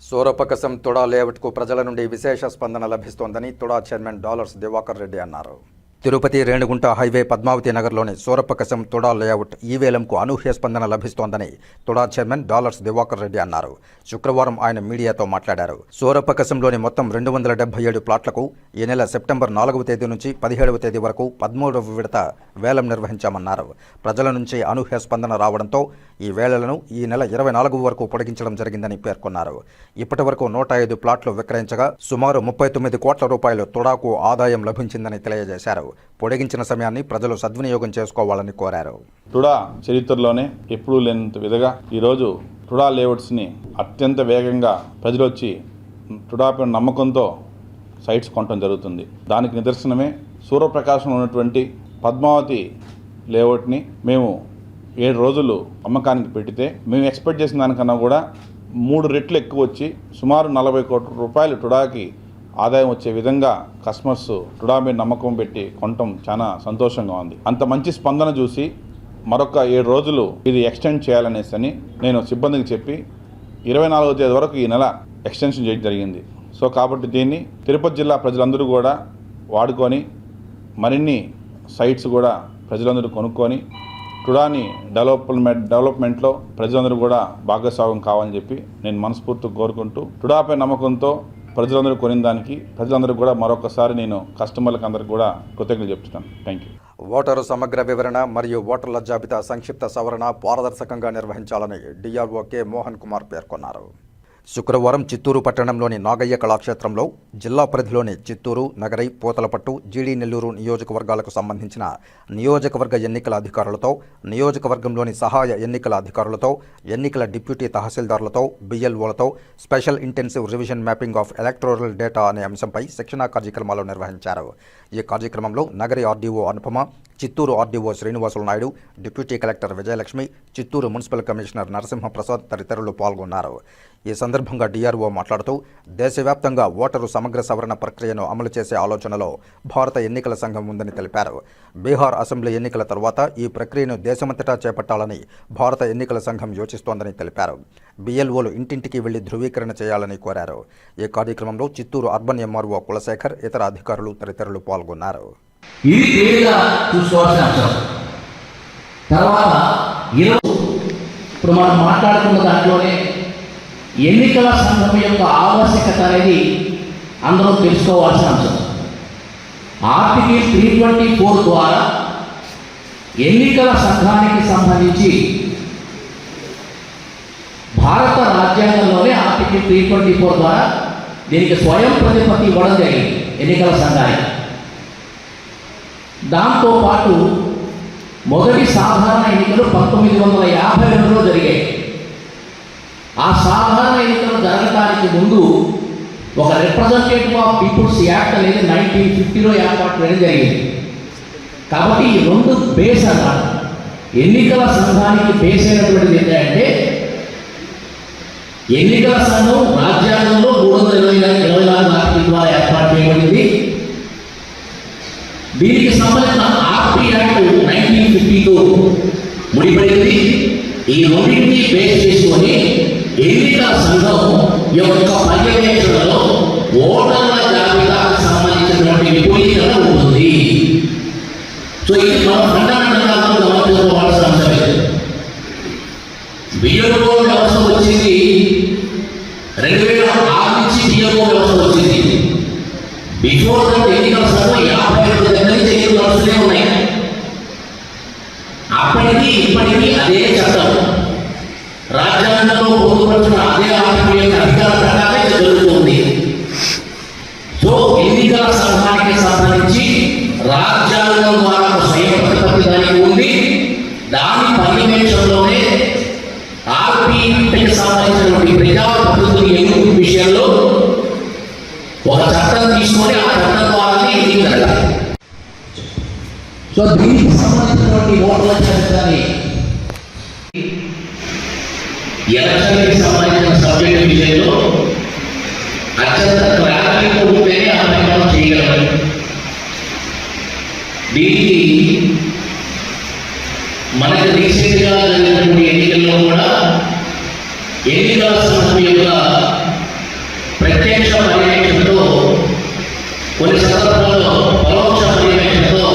సూరపకసం తుడా లేఅవుట్కు ప్రజల నుండి విశేష స్పందన లభిస్తోందని తుడా చైర్మన్ డాలర్స్ దివాకర్ రెడ్డి అన్నారు. తిరుపతి రేణిగుంట హైవే పద్మావతి నగర్లోని సూరపకసం తుడా లేఅవుట్ ఈవేలంకు అనూహ్య స్పందన లభిస్తోందని తుడా చైర్మన్ డాలర్స్ దివాకర్ రెడ్డి అన్నారు. శుక్రవారం ఆయన మీడియాతో మాట్లాడారు. సూరపకసంలోని మొత్తం 277 ప్లాట్లకు ఈ నెల సెప్టెంబర్ 4వ తేదీ నుంచి 17వ తేదీ వరకు 13వ విడత వేలం నిర్వహించామన్నారు. ప్రజల నుంచి అనూహ్య స్పందన రావడంతో ఈ వేళలను ఈ నెల 24 వరకు పొడిగించడం జరిగిందని పేర్కొన్నారు. ఇప్పటి వరకు 105 ప్లాట్లు విక్రయించగా సుమారు 39 కోట్ల రూపాయలు తుడాకు ఆదాయం లభించిందని తెలియజేశారు. పొడిగించిన సమయాన్ని ప్రజలు సద్వినియోగం చేసుకోవాలని కోరారు. తుడా చరిత్రలోనే ఎప్పుడూ లేనంత విధంగా ఈరోజు తుడా లేఅవుట్స్ని అత్యంత వేగంగా ప్రజలు వచ్చి తుడాపై నమ్మకంతో సైట్స్ కొనడం జరుగుతుంది. దానికి నిదర్శనమే సూర్యప్రకాశంలో ఉన్నటువంటి పద్మావతి లేఅవుట్ని మేము 7 రోజులు అమ్మకానికి పెడితే మేము ఎక్స్పెక్ట్ చేసిన దానికన్నా కూడా 3 రెట్లు ఎక్కువ వచ్చి సుమారు 40 కోట్ల రూపాయలు తుడాకి ఆదాయం వచ్చే విధంగా కస్టమర్స్ టుడా మీద నమ్మకం పెట్టి కొనటం చాలా సంతోషంగా ఉంది. అంత మంచి స్పందన చూసి మరొక 7 రోజులు ఇది ఎక్స్టెండ్ చేయాలనేసి అని నేను సిబ్బందికి చెప్పి 24వ తేదీ వరకు ఈ నెల ఎక్స్టెన్షన్ చేయడం జరిగింది. సో కాబట్టి దీన్ని తిరుపతి జిల్లా ప్రజలందరూ కూడా వాడుకొని మరిన్ని సైట్స్ కూడా ప్రజలందరూ కొనుక్కొని టుడాని డెవలప్మెంట్లో ప్రజలందరూ కూడా భాగస్వామ్యం కావాలని చెప్పి నేను మనస్ఫూర్తిగా కోరుకుంటూ టుడాపై నమ్మకంతో ప్రజలందరూ కొనిన దానికి ప్రజలందరూ కూడా మరొకసారి నేను కస్టమర్లకు అందరికీ కూడా కృతజ్ఞతలు చెప్తున్నాను. Thank you. ఓటరు సమగ్ర వివరణ మరియు ఓటర్ల జాబితా సంక్షిప్త సవరణ పారదర్శకంగా నిర్వహించాలని డిఆర్ఓ కె మోహన్ కుమార్ పేర్కొన్నారు. శుక్రవారం చిత్తూరు పట్టణంలోని నాగయ్య కళాక్షేత్రంలో జిల్లా పరిధిలోని చిత్తూరు, నగరై, పూతలపట్టు, జీడీ నెల్లూరు నియోజకవర్గాలకు సంబంధించిన నియోజకవర్గ ఎన్నికల అధికారులతో, నియోజకవర్గంలోని సహాయ ఎన్నికల అధికారులతో, ఎన్నికల డిప్యూటీ తహసీల్దార్లతో, బిఎల్ఓలతో special intensive revision mapping of electoral data అనే అంశంపై శిక్షణా కార్యక్రమాలు నిర్వహించారు. ఈ కార్యక్రమంలో Nagari RDO Anupama, Chittoor RDO Srinivasulu Naidu, deputy collector Vijayalakshmi, Chittoor municipal commissioner Narasimhaprasad తదితరులు పాల్గొన్నారు. ఈ సందర్భంగా డిఆర్ఓ మాట్లాడుతూ దేశవ్యాప్తంగా ఓటరు సమగ్ర సవరణ ప్రక్రియను అమలు చేసే ఆలోచనలో భారత ఎన్నికల సంఘం ఉందని తెలిపారు. బీహార్ అసెంబ్లీ ఎన్నికల తర్వాత ఈ ప్రక్రియను దేశమంతటా చేపట్టాలని భారత ఎన్నికల సంఘం యోచిస్తోందని తెలిపారు. బిఎల్ఓలు ఇంటింటికి వెళ్లి ధృవీకరణ చేయాలని కోరారు. ఈ కార్యక్రమంలో చిత్తూరు అర్బన్ ఎంఆర్ఓ కులశేఖర్, ఇతర అధికారులు తదితరులు పాల్గొన్నారు. ఇది తేలిగా చూసుకోవాల్సిన అంశం. తర్వాత ఇప్పుడు మనం మాట్లాడుతున్న దాంట్లోనే ఎన్నికల సంఘం యొక్క ఆవశ్యకత అనేది అందరూ తెలుసుకోవాల్సిన అంశం. ఆర్టికల్ 324 ద్వారా ఎన్నికల సంఘానికి సంబంధించి భారత రాజ్యాంగంలోనే ఆర్టికల్ 324 ద్వారా దీనికి స్వయం ప్రతిపత్తి ఇవ్వడం జరిగింది ఎన్నికల సంఘానికి. దాంతోపాటు మొదటి సాధారణ ఎన్నికలు 1952లో జరిగాయి. ఆ సాధారణ ఎన్నికలు జరగడానికి ముందు ఒక రిప్రజెంటేటివ్ ఆఫ్ పీపుల్స్ యాక్ట్ అనేది 1950లో ఏర్పాటు చేయడం జరిగింది. కాబట్టి ఈ 2 బేస్ అన్నమాట. ఎన్నికల సంఘానికి బేస్ అయినటువంటిది ఏంటంటే ఎన్నికల సంఘం రాజ్యాంగంలో 324 ఆర్టికల్ ద్వారా ఏర్పాటు చేయబడింది. దీనికి సంబంధించిన ఆర్పీ యాక్ట్ 1952 ముడిపడింది. ఈ రెండింటిని బేస్ చేసుకొని ఎన్నికల సంఘం యొక్క పర్యవేక్షణలో ఓటర్ల జాబితాకు సంబంధించినటువంటి విపులీకరణ ఉంటుంది. సో ఇది మనం ఫండమెంటల్గా గమనించుకోవాల్సిన అంశమే. బిఎల్ఓ వ్యవస్థ వచ్చింది 2006 నుంచి బిఎల్ఓ వ్యవస్థ వచ్చింది. బిఫోర్ దట్ ఎన్నికల సంఘం 52 దగ్గర నుంచి ఎన్నికలు వస్తూనే ఉన్నాయి. అప్పటికి ఇప్పటికీ అదే చట్టం, రాజ్యాంగంలో పొందుపరిచిన అదే ఆర్టికల్ యొక్క అధికార ప్రకారమే జరుగుతుంది. సో ఎన్నికల సంఘానికి సంబంధించి రాజ్యాంగం ద్వారా స్వయం ప్రతిపత్తి దానికి ఉంది. దాని పర్యవేక్షణలోనే ఆర్పీకి సంబంధించినటువంటి ప్రజాప్రతినిధుల ఎన్నికల విషయంలో ఒక చట్టం తీసుకొని ఆ చట్టం ద్వారానే ఎన్నిక జరగాలి. సో దీనికి సంబంధించినటువంటి ఓటర్ల జాబితాని ఎలక్షన్కి సంబంధించిన సబ్జెక్టు విషయంలో అత్యంత క్లారిటీతో ఉంటేనే ఆ ప్రకారం చేయగలరు. దీనికి మనకు రీసెంట్గా జరిగినటువంటి ఎన్నికల్లో కూడా ఎన్నికల సంఘం యొక్క ప్రత్యక్ష పర్యవేక్షణతో, కొన్ని సందర్భాల్లో పరోక్ష పర్యవేక్షణతో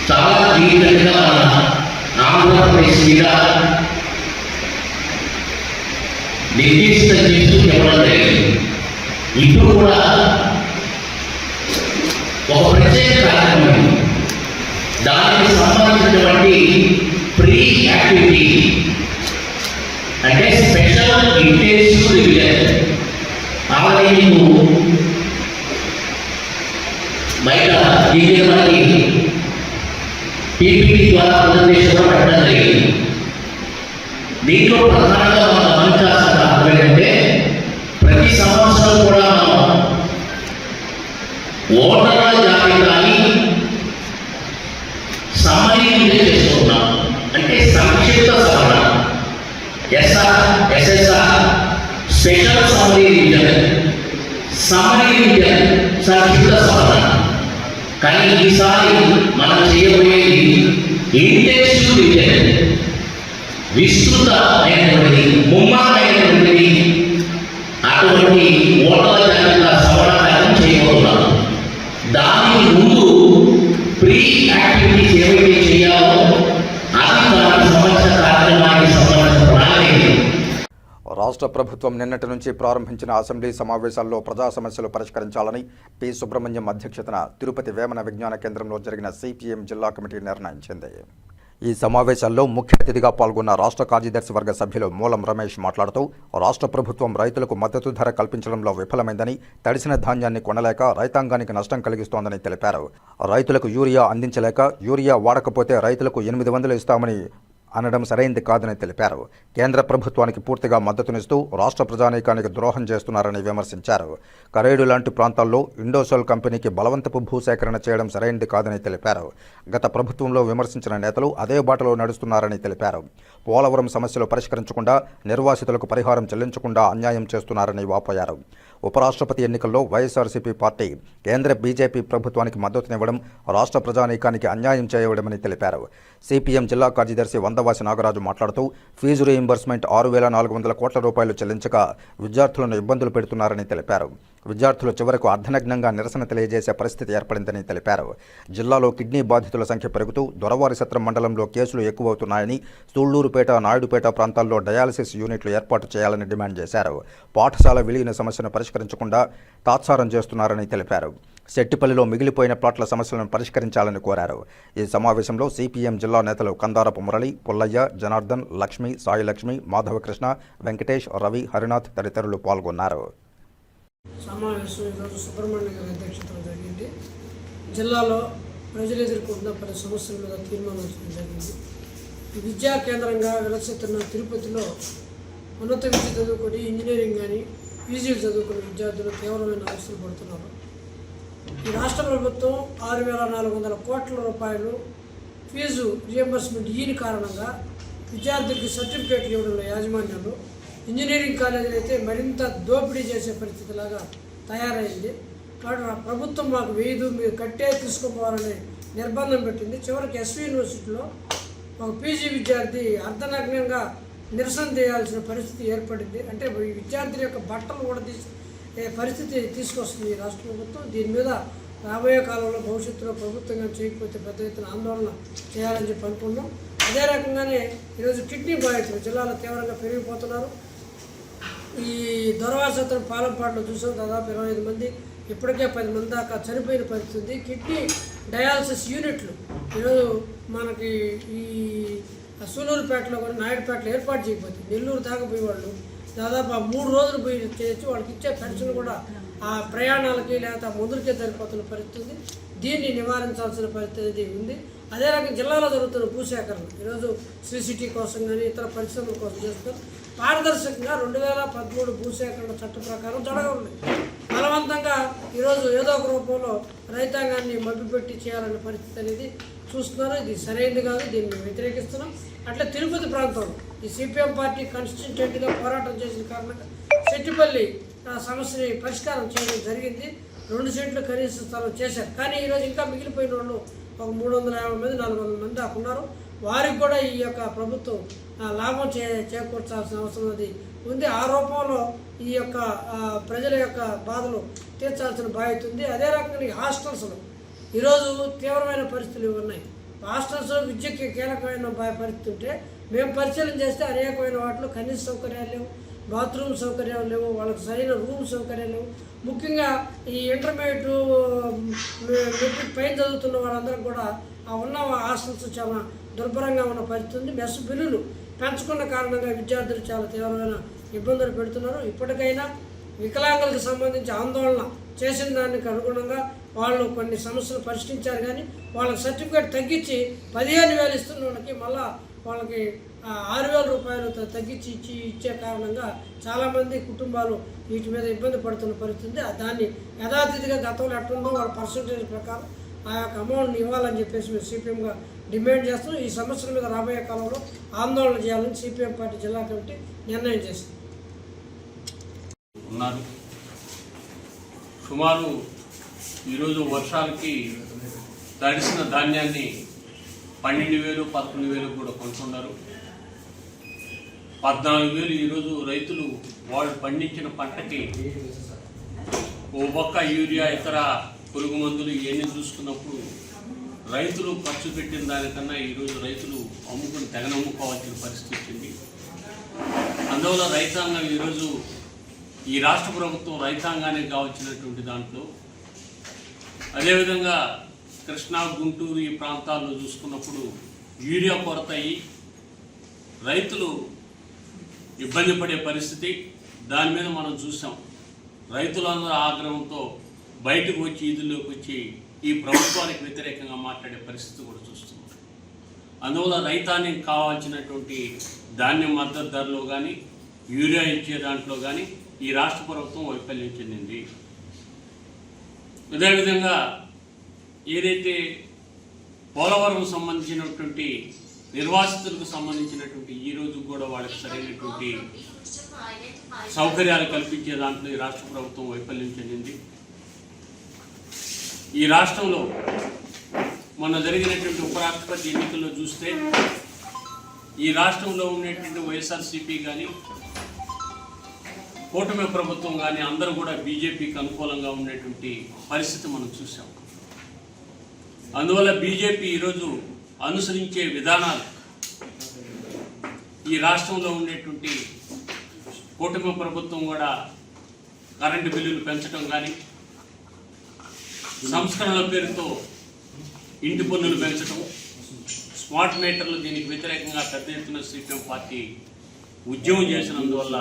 చాలా క్లియర్గా ఆంధ్రప్రదేశ్ మీద నిర్దేశితం చేస్తూ చెప్పడం జరిగింది. ఇప్పుడు కూడా ఒక ప్రత్యేక కార్యక్రమం, దానికి సంబంధించినటువంటి ప్రీ యాక్టివిటీ అంటే స్పెషల్ ఇంటెన్సివ్ రివిజన్ ఆల్రెడీ మీకు బయట దీని మనకి పీపీటీ ద్వారా ప్రజెంటేషన్ పెట్టడం జరిగింది. దీంట్లో ప్రధానంగా మనం గమనించాల్సిన అర్థం ఏంటంటే ప్రతి సంవత్సరం కూడా మనం ఓటర్ల జాబితాని సమరీకరణ చేస్తున్నాం. అంటే సంక్షిప్త సవరణ, ఎస్ఎస్ఆర్ స్పెషల్ సమరీ రివిజన్ సమన్వయం సంక్షిప్త సమాధానం. కానీ ఈసారి మనం చేయబోయేది ఇంటెన్సివ్ రివిజన్, విస్తృతమైనటువంటి ముమ్మరమైనటువంటి అటువంటి ఓటర్ల జాబితా సవరణ చేయబోతున్నాం. దానికి ముందు ప్రీ యాక్టివిటీస్ ఏవైతే చేయాలో అది దానికి సంబంధించిన కార్యక్రమానికి సంబంధించిన ప్రణాళిక. రాష్ట్ర ప్రభుత్వం నిన్నటి నుంచి ప్రారంభించిన అసెంబ్లీ సమావేశాల్లో ప్రజా సమస్యలు పరిష్కరించాలని పి సుబ్రహ్మణ్యం అధ్యక్షతన తిరుపతి వేమన విజ్ఞాన కేంద్రంలో జరిగిన సిపిఎం జిల్లా కమిటీ నిర్ణయించింది. ఈ సమావేశాల్లో ముఖ్య అతిథిగా పాల్గొన్న రాష్ట్ర కార్యదర్శి వర్గ సభ్యులు మూలం రమేష్ మాట్లాడుతూ రాష్ట్ర ప్రభుత్వం రైతులకు మద్దతు ధర కల్పించడంలో విఫలమైందని, తడిసిన ధాన్యాన్ని కొనలేక రైతాంగానికి నష్టం కలిగిస్తోందని తెలిపారు. రైతులకు యూరియా అందించలేక యూరియా వాడకపోతే రైతులకు 800 ఇస్తామని అనడం సరైంది కాదని తెలిపారు. కేంద్ర ప్రభుత్వానికి పూర్తిగా మద్దతునిస్తూ రాష్ట్ర ప్రజానీకానికి ద్రోహం చేస్తున్నారని విమర్శించారు. కరేడు లాంటి ప్రాంతాల్లో ఇండోసోల్ కంపెనీకి బలవంతపు భూసేకరణ చేయడం సరైంది కాదని తెలిపారు. గత ప్రభుత్వంలో విమర్శించిన నేతలు అదే బాటలో నడుస్తున్నారని తెలిపారు. పోలవరం సమస్యలు పరిష్కరించకుండా, నిర్వాసితులకు పరిహారం చెల్లించకుండా అన్యాయం చేస్తున్నారని వాపోయారు. ఉపరాష్ట్రపతి ఎన్నికల్లో వైఎస్ఆర్సీపీ పార్టీ కేంద్ర బీజేపీ ప్రభుత్వానికి మద్దతునివ్వడం రాష్ట్ర ప్రజానీకానికి అన్యాయం చేయవడమని తెలిపారు. సిపిఎం జిల్లా కార్యదర్శి వందవాసి నాగరాజు మాట్లాడుతూ ఫీజు రీయింబర్స్మెంట్ 6,400 కోట్ల రూపాయలు చెల్లించక విద్యార్థులను ఇబ్బందులు పెడుతున్నారని తెలిపారు. విద్యార్థులు చివరకు అర్ధనగ్నంగా నిరసన తెలియజేసే పరిస్థితి ఏర్పడిందని తెలిపారు. జిల్లాలో కిడ్నీ బాధితుల సంఖ్య పెరుగుతూ దొరవారి సత్రం మండలంలో కేసులు ఎక్కువవుతున్నాయని, సూళ్లూరుపేట, నాయుడుపేట ప్రాంతాల్లో డయాలసిస్ యూనిట్లు ఏర్పాటు చేయాలని డిమాండ్ చేశారు. పాఠశాల విలీన సమస్యను పరిష్కరించకుండా తాత్సారం చేస్తున్నారని తెలిపారు. సెట్టిపల్లిలో మిగిలిపోయిన ప్లాట్ల సమస్యలను పరిష్కరించాలని కోరారు. ఈ సమావేశంలో సిపిఎం జిల్లా నేతలు కందారపు మురళి, పుల్లయ్య, జనార్దన్, లక్ష్మి, సాయిలక్ష్మి, మాధవకృష్ణ, వెంకటేష్, రవి, హరినాథ్ తదితరులు పాల్గొన్నారు. సమావేశం ఈరోజు సుబ్రహ్మణ్యం గారి అధ్యక్షతలో జరిగింది. జిల్లాలో ప్రజలు ఎదుర్కొంటున్న పలు సమస్యల మీద తీర్మానం చేయడం జరిగింది. ఈ విద్యా కేంద్రంగా విలసిస్తున్న తిరుపతిలో ఉన్నత విద్య చదువుకొని ఇంజనీరింగ్ కానీ పీజీలు చదువుకున్న విద్యార్థులు తీవ్రమైన అవసరం పడుతున్నారు. ఈ రాష్ట్ర ప్రభుత్వం 6,400 కోట్ల రూపాయలు ఫీజు రియంబర్స్మెంట్ ఈని కారణంగా విద్యార్థులకి సర్టిఫికేట్లు ఇవ్వడంలో యాజమాన్యాలు, ఇంజనీరింగ్ కాలేజీలు అయితే మరింత దోపిడీ చేసే పరిస్థితిలాగా తయారైంది. కాబట్టి ప్రభుత్వం మాకు వేయదు, మీరు కట్టే తీసుకోపోవాలని నిర్బంధం పెట్టింది. చివరికి ఎస్వి యూనివర్సిటీలో ఒక పీజీ విద్యార్థి అర్ధనగ్నంగా నిరసన చేయాల్సిన పరిస్థితి ఏర్పడింది. అంటే ఈ విద్యార్థుల యొక్క బట్టలు కూడా పరిస్థితి తీసుకొస్తుంది ఈ రాష్ట్ర ప్రభుత్వం. దీని మీద రాబోయే కాలంలో భవిష్యత్తులో ప్రభుత్వంగా చేయకపోతే పెద్ద ఎత్తున ఆందోళన చేయాలని చెప్పి అనుకున్నాం. అదే రకంగానే ఈరోజు కిడ్నీ బాధితులు జిల్లాలో తీవ్రంగా పెరిగిపోతున్నారు. ఈ దొరవాసత్రం పాలంపాడులో చూసాం, దాదాపు 25 మంది, ఇప్పటికే 10 మంది దాకా చనిపోయిన పరిస్థితి ఉంది. కిడ్నీ డయాలసిస్ యూనిట్లు ఈరోజు మనకి ఈ సూలూరుపేటలో కూడా నాయుడుపేటలో ఏర్పాటు చేయకపోతే నెల్లూరు దాకా పోయేవాళ్ళు దాదాపు 3 రోజులు పోయి చేయొచ్చు. వాళ్ళకి ఇచ్చే పెన్షన్ కూడా ఆ ప్రయాణాలకి లేదా మందులకే సరిపోతున్న పరిస్థితి ఉంది. దీన్ని నివారించాల్సిన పరిస్థితి ఉంది. అదే రకంగా జిల్లాలో జరుగుతున్న భూసేకరణ ఈరోజు శ్రీ సిటీ కోసం కానీ ఇతర పరిశ్రమల కోసం చేస్తారు. పారదర్శకంగా 2013 భూసేకరణ చట్టం ప్రకారం జరగవుంది. బలవంతంగా ఈరోజు ఏదో ఒక రూపంలో రైతాంగాన్ని మభ్యపెట్టి చేయాలనే పరిస్థితి అనేది చూస్తున్నారు. ఇది సరైనది కాదు, దీన్ని వ్యతిరేకిస్తున్నాం. అట్లా తిరుపతి ప్రాంతంలో ఈ సిపిఎం పార్టీ కన్సిస్టెంట్గా పోరాటం చేసిన కారణంగా సెట్టిపల్లి సమస్యని పరిష్కారం చేయడం జరిగింది. 2 సెంట్లు కనీస స్థలం చేశారు. కానీ ఈరోజు ఇంకా మిగిలిపోయిన వాళ్ళు ఒక 350 మంది 400 మంది దాకా ఉన్నారు. వారికి కూడా ఈ యొక్క ప్రభుత్వం లాభం చేకూర్చాల్సిన అవసరం అది ఉంది. ఆ రూపంలో ఈ యొక్క ప్రజల యొక్క బాధలు తీర్చాల్సిన బాధ్యత ఉంది. అదే రకంగా హాస్టల్స్లో ఈరోజు తీవ్రమైన పరిస్థితులు ఉన్నాయి. హాస్టల్స్ విద్యకి కీలకమైన పరిస్థితి ఉంటే మేము పరిశీలన చేస్తే అనేకమైన వాటిలో కనీస సౌకర్యాలు లేవు, బాత్రూమ్ సౌకర్యాలు లేవు, వాళ్ళకి సరైన రూమ్ సౌకర్యాలు లేవు. ముఖ్యంగా ఈ ఇంటర్మీడియట్ మెట్రిక్ పైన చదువుతున్న వాళ్ళందరూ కూడా ఉన్న హాస్టల్స్ చాలా దుర్భరంగా ఉన్న పరిస్థితి ఉంది. మెస్ బిల్లులు పెంచుకున్న కారణంగా విద్యార్థులు చాలా తీవ్రమైన ఇబ్బందులు పెడుతున్నారు. ఇప్పటికైనా వికలాంగులకు సంబంధించి ఆందోళన చేసిన దానికి అనుగుణంగా వాళ్ళు కొన్ని సమస్యలు పరిష్కరించారు. కానీ వాళ్ళకి సర్టిఫికేట్ తగ్గించి 15,000 ఇస్తున్న వాళ్ళకి మళ్ళీ వాళ్ళకి 6,000 రూపాయలు తగ్గించి ఇచ్చే కారణంగా చాలామంది కుటుంబాలు వీటి మీద ఇబ్బంది పడుతున్న పరిస్థితి. దాన్ని యథాతిథిగా గతంలో ఎట్లుందో వాళ్ళ పర్సంటేజ్ ప్రకారం ఆ యొక్క అమౌంట్ని ఇవ్వాలని చెప్పేసి మేము సిపిఎంగా డిమాండ్ చేస్తున్నాం. ఈ సమస్యల మీద రాబోయే కాలంలో ఆందోళన చేయాలని సిపిఎం పార్టీ జిల్లా కమిటీ నిర్ణయం చేసింది. సుమారు ఈరోజు వర్షాలకి తడిసిన ధాన్యాన్ని 12,000, 11,000 కూడా కొంటున్నారు. 14,000 ఈరోజు రైతులు వాళ్ళు పండించిన పంటకి ఓ పక్క యూరియా ఇతర పురుగు మందులు ఇవన్నీ చూసుకున్నప్పుడు రైతులు ఖర్చు పెట్టిన దానికన్నా ఈరోజు రైతులు అమ్ముకుని తెగనమ్ముకోవాల్సిన పరిస్థితి వచ్చింది. అందువల్ల రైతాంగం ఈరోజు ఈ రాష్ట్ర ప్రభుత్వం రైతాంగానికి కావాల్సినటువంటి దాంట్లో అదేవిధంగా కృష్ణా, గుంటూరు ఈ ప్రాంతాల్లో చూసుకున్నప్పుడు యూరియా కొరత అయ్యి రైతులు ఇబ్బంది పడే పరిస్థితి. దాని మీద మనం చూసాం. రైతులందరూ ఆగ్రహంతో బయటకు వచ్చి ఈదుల్లోకి వచ్చి ఈ ప్రభుత్వానికి వ్యతిరేకంగా మాట్లాడే పరిస్థితి కూడా చూస్తున్నాం. అందువల్ల రైతానికి కావాల్సినటువంటి ధాన్యం మద్దతు ధరలో కానీ యూరియా ఇచ్చే దాంట్లో కానీ ఈ రాష్ట్ర ప్రభుత్వం వైఫల్యం చెందింది. అదేవిధంగా ఏదైతే పోలవరం సంబంధించినటువంటి నిర్వాసితులకు సంబంధించినటువంటి ఈ రోజు కూడా వాళ్ళకి సరైనటువంటి సౌకర్యాలు కల్పించే దాంట్లో ఈ రాష్ట్ర ప్రభుత్వం వైఫల్యం చెందింది. ఈ రాష్ట్రంలో మొన్న జరిగినటువంటి ఉపరాష్ట్రపతి ఎన్నికల్లో చూస్తే ఈ రాష్ట్రంలో ఉన్నటువంటి వైఎస్ఆర్సీపీ కానీ కూటమి ప్రభుత్వం కానీ అందరూ కూడా బీజేపీకి అనుకూలంగా ఉండేటువంటి పరిస్థితి మనం చూసాం. అందువల్ల బీజేపీ ఈరోజు అనుసరించే విధానాలు ఈ రాష్ట్రంలో ఉండేటువంటి కూటమి ప్రభుత్వం కూడా కరెంటు బిల్లులు పెంచడం కానీ, సంస్కరణల పేరుతో ఇంటి పన్నులు పెంచడం, స్మార్ట్ మీటర్లు దీనికి వ్యతిరేకంగా పెద్ద ఎత్తున సిపిఎం పార్టీ ఉద్యమం చేసినందువల్ల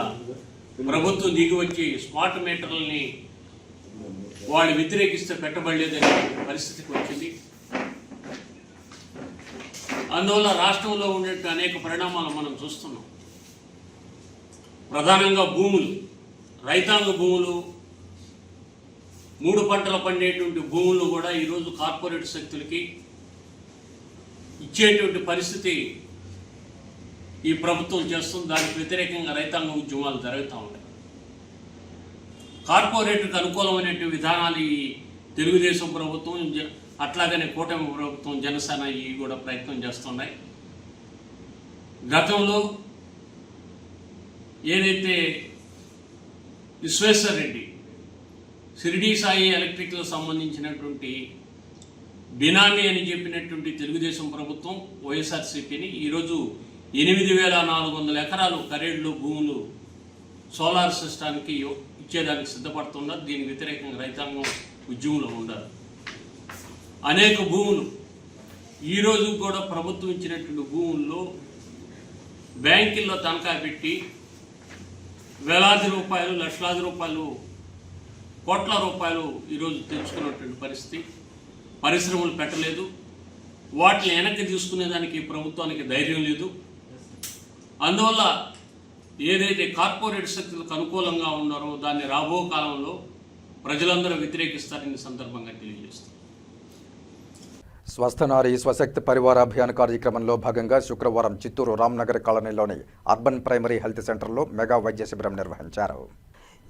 ప్రభుత్వం దిగి వచ్చి స్మార్ట్ మీటర్లని వాళ్ళు వ్యతిరేకిస్తే పెట్టబడలేదనే పరిస్థితికి వచ్చింది. అందువల్ల రాష్ట్రంలో ఉండే అనేక పరిణామాలు మనం చూస్తున్నాం. ప్రధానంగా భూములు, రైతాంగ భూములు, 3 పంటలు పండేటువంటి భూములు కూడా ఈరోజు కార్పొరేట్ శక్తులకి ఇచ్చేటువంటి పరిస్థితి ఈ ప్రభుత్వం చేస్తుంది. దానికి వ్యతిరేకంగా రైతాంగ ఉద్యమాలు జరుగుతూ ఉన్నాయి. కార్పొరేట్కి అనుకూలమైనటువంటి విధానాలు ఈ తెలుగుదేశం ప్రభుత్వం, అట్లాగనే కూటమి ప్రభుత్వం, జనసేన ఇవి కూడా ప్రయత్నం చేస్తున్నాయి. గతంలో ఏదైతే విశ్వేశ్వర్ రెడ్డి షిరిడీ సాయి ఎలక్ట్రిక్లకు సంబంధించినటువంటి బినామీ అని చెప్పినటువంటి తెలుగుదేశం ప్రభుత్వం వైఎస్ఆర్సీపీని ఈరోజు 8,400 ఎకరాలు కరేడులో భూములు సోలార్ సిస్టానికి ఇచ్చేదానికి సిద్ధపడుతున్నారు. దీనికి వ్యతిరేకంగా రైతాంగం ఉద్యమంలో ఉండాలి. అనేక భూములు ఈరోజు కూడా ప్రభుత్వం ఇచ్చినటువంటి భూముల్లో బ్యాంకుల్లో తనఖా పెట్టి వేలాది రూపాయలు, లక్షలాది రూపాయలు, కోట్ల రూపాయలు ఈరోజు తెచ్చుకున్నటువంటి పరిస్థితి. పరిశ్రమలు పెట్టలేదు. వాటిని వెనక్కి తీసుకునేదానికి ప్రభుత్వానికి ధైర్యం లేదు. అందువల్ల ఏదైతే కార్పొరేట్ శక్తులకు అనుకూలంగా ఉన్నారో దాన్ని రాబో కాలంలో ప్రజలందరూ వ్యతిరేకిస్తారని సందర్భంగా తెలియజేస్తారు. స్వస్థ నారీ స్వశక్తి పరివార అభియాన్ కార్యక్రమంలో భాగంగా శుక్రవారం చిత్తూరు రామ్నగర్ కాలనీలోని అర్బన్ ప్రైమరీ హెల్త్ సెంటర్లో మెగా వైద్య శిబిరం నిర్వహించారు.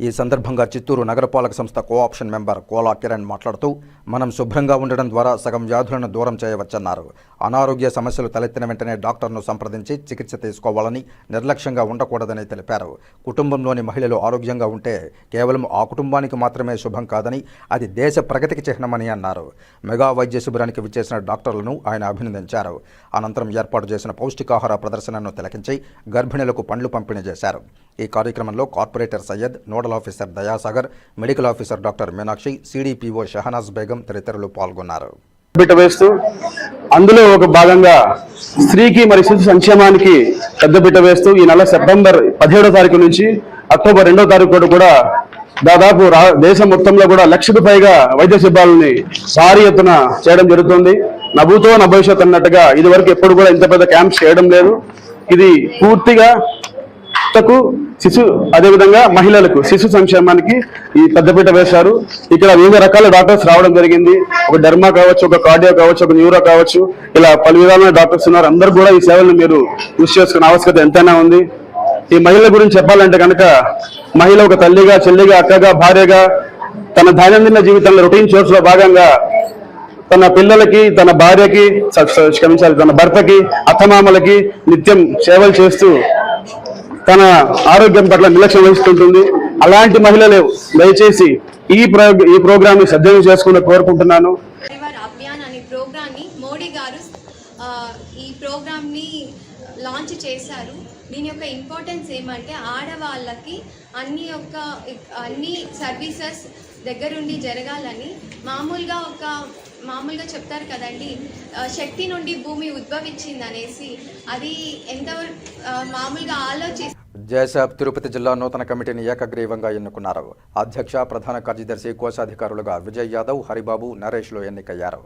ఈ సందర్భంగా చిత్తూరు నగరపాలక సంస్థ కోఆప్షన్ మెంబర్ కోలా కిరణ్ మాట్లాడుతూ, మనం శుభ్రంగా ఉండడం ద్వారా సగం వ్యాధులను దూరం చేయవచ్చన్నారు. అనారోగ్య సమస్యలు తలెత్తిన వెంటనే డాక్టర్ను సంప్రదించి చికిత్స తీసుకోవాలని, నిర్లక్ష్యంగా ఉండకూడదని తెలిపారు. కుటుంబంలోని మహిళలు ఆరోగ్యంగా ఉంటే కేవలం ఆ కుటుంబానికి మాత్రమే శుభం కాదని, అది దేశ ప్రగతికి చిహ్నమని అన్నారు. మెగా వైద్య శిబిరానికి విచ్చేసిన డాక్టర్లను ఆయన అభినందించారు. అనంతరం ఏర్పాటు చేసిన పౌష్టికాహార ప్రదర్శనను తిలకించి గర్భిణులకు పండ్లు పంపిణీ చేశారు. ఈ కార్యక్రమంలో corporator Syed, nodal officer Dayasagar, medical officer doctor Meenakshi, CDPO Shahnaz Begum తదితరులు పాల్గొన్నారు. బిడ్డ వేస్తూ అందులో ఒక భాగంగా స్త్రీకి మరియు శిశు సంక్షేమానికి పెద్దపీట వేస్తూ ఈ నెల సెప్టెంబర్ 17వ తారీఖు నుంచి అక్టోబర్ 2వ తారీఖు కూడా దాదాపు దేశం మొత్తంలో కూడా 1,00,000కు పైగా వైద్య శిబిరాలని భారీ ఎత్తున చేయడం జరుగుతుంది. నభూతో నభవిష్యత్ అన్నట్టుగా ఇది వరకు ఎప్పుడు కూడా ఇంత పెద్ద క్యాంప్స్ చేయడం లేదు. ఇది పూర్తిగా శిశు అదేవిధంగా మహిళలకు శిశు సంక్షేమానికి ఈ పెద్దపీట వేశారు. ఇక్కడ వివిధ రకాల డాక్టర్స్ రావడం జరిగింది. ఒక డెర్మా కావచ్చు, ఒక కార్డియో కావచ్చు, ఒక న్యూరో కావచ్చు, ఇలా పలు విధాలైన డాక్టర్స్ ఉన్నారు. అందరూ కూడా ఈ సేవలను మీరు యూజ్ చేసుకునే ఆవశ్యకత ఎంతైనా ఉంది. ఈ మహిళల గురించి చెప్పాలంటే కనుక మహిళ ఒక తల్లిగా, చెల్లిగా, అక్కగా, భార్యగా తన దైనందిన జీవితంలో రొటీన్ షోస్ లో భాగంగా తన పిల్లలకి, తన భార్యకి, క్షమించాలి, తన భర్తకి, అత్తమామలకి నిత్యం సేవలు చేస్తూ తన ఆరోగ్యం పట్ల నిర్లక్ష్యం వహిస్తుంటుంది. అలాంటి మహిళలు దయచేసి ఈ ప్రోగ్రామ్ ని సద్వినియోగం చేసుకుని కోరుకుంటున్నాను. అభియాన్ అనే ప్రోగ్రామ్ ని మోడీ గారు ఈ ప్రోగ్రామ్ ని లాంచ్ చేశారు. దీని యొక్క ఇంపార్టెన్స్ ఏమంటే ఆడవాళ్ళకి అన్ని సర్వీసెస్ దగ్గరుండి జరగాలని. మామూలుగా చెప్తారు కదండి, శక్తి నుండి భూమి ఉద్భవించింది అనేసి, అది ఎంతవరకు మామూలుగా ఆలోచిస్తే. జేసాప్ తిరుపతి జిల్లా నూతన కమిటీని ఏకగ్రీవంగా ఎన్నుకున్నారు. అధ్యక్ష, ప్రధాన కార్యదర్శి, కోశాధికారులుగా విజయ్ యాదవ్, హరిబాబు, నరేష్లు ఎన్నికయ్యారు.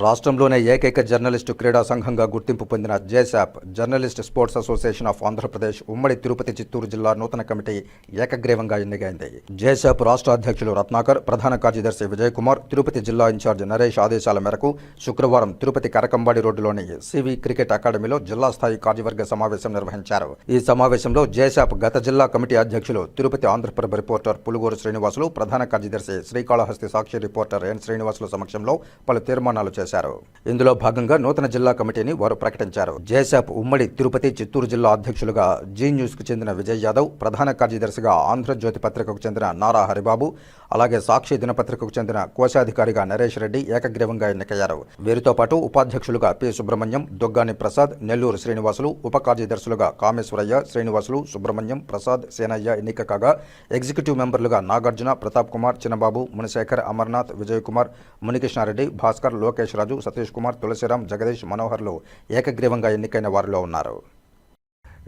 రాష్ట్రంలోనే ఏకైక జర్నలిస్టు క్రీడా సంఘంగా గుర్తింపు పొందిన JSAP journalist sports association of Andhra Pradesh ఉమ్మడి తిరుపతి, చిత్తూరు జిల్లా నూతన కమిటీ ఏకగ్రీవంగా ఎన్నికైంది. జేసాప్ రాష్ట్ర అధ్యక్షులు రత్నాకర్, ప్రధాన కార్యదర్శి విజయ్ కుమార్, తిరుపతి జిల్లా ఇన్ఛార్జ్ నరేష్ ఆదేశాల మేరకు శుక్రవారం తిరుపతి కరకంబాడి రోడ్డులోని సివి క్రికెట్ అకాడమీలో జిల్లా స్థాయి కార్యవర్గ సమావేశం నిర్వహించారు. ఈ సమావేశంలో జేసాప్ గత జిల్లా కమిటీ అధ్యక్షులు తిరుపతి ఆంధ్రప్రభ రిపోర్టర్ పులుగూరు శ్రీనివాసులు, ప్రధాన కార్యదర్శి శ్రీకాళహస్తి సాక్షి రిపోర్టర్ ఎన్ శ్రీనివాసుల సమక్షంలో పలు తీర్మానాలు చేశారు. ఇందులో భాగంగా నూతన జిల్లా కమిటీని వారు ప్రకటించారు. జేసాప్ ఉమ్మడి తిరుపతి, చిత్తూరు జిల్లా అధ్యక్షులుగా జీ న్యూస్ కు చెందిన విజయ్ యాదవ్, ప్రధాన కార్యదర్శిగా ఆంధ్రజ్యోతి పత్రికకు చెందిన నారా హరిబాబు, అలాగే సాక్షి దినపత్రికకు చెందిన కోశాధికారిగా నరేష్ రెడ్డి ఏకగ్రీవంగా ఎన్నికయ్యారు. వీరితో పాటు ఉపాధ్యక్షులుగా పి సుబ్రహ్మణ్యం, దొగ్గాని ప్రసాద్, నెల్లూరు శ్రీనివాసులు, ఉప కార్యదర్శులుగా కామేశ్వరయ్య, శ్రీనివాసులు, సుబ్రహ్మణ్యం, ప్రసాద్, సేనయ్య ఎన్నిక కాగా ఎగ్జిక్యూటివ్ మెంబర్లుగా నాగార్జున, ప్రతాప్ కుమార్, చిన్నబాబు, మునిశేఖర్, అమర్నాథ్, విజయ్ కుమార్, మునికృష్ణారెడ్డి, భాస్కర్, లోకేష్ రాజు, సతీష్ కుమార్, తులసిరామ్, జగదీష్, మనోహర్లు ఏకగ్రీవంగా ఎన్నికైన వారిలో ఉన్నారు.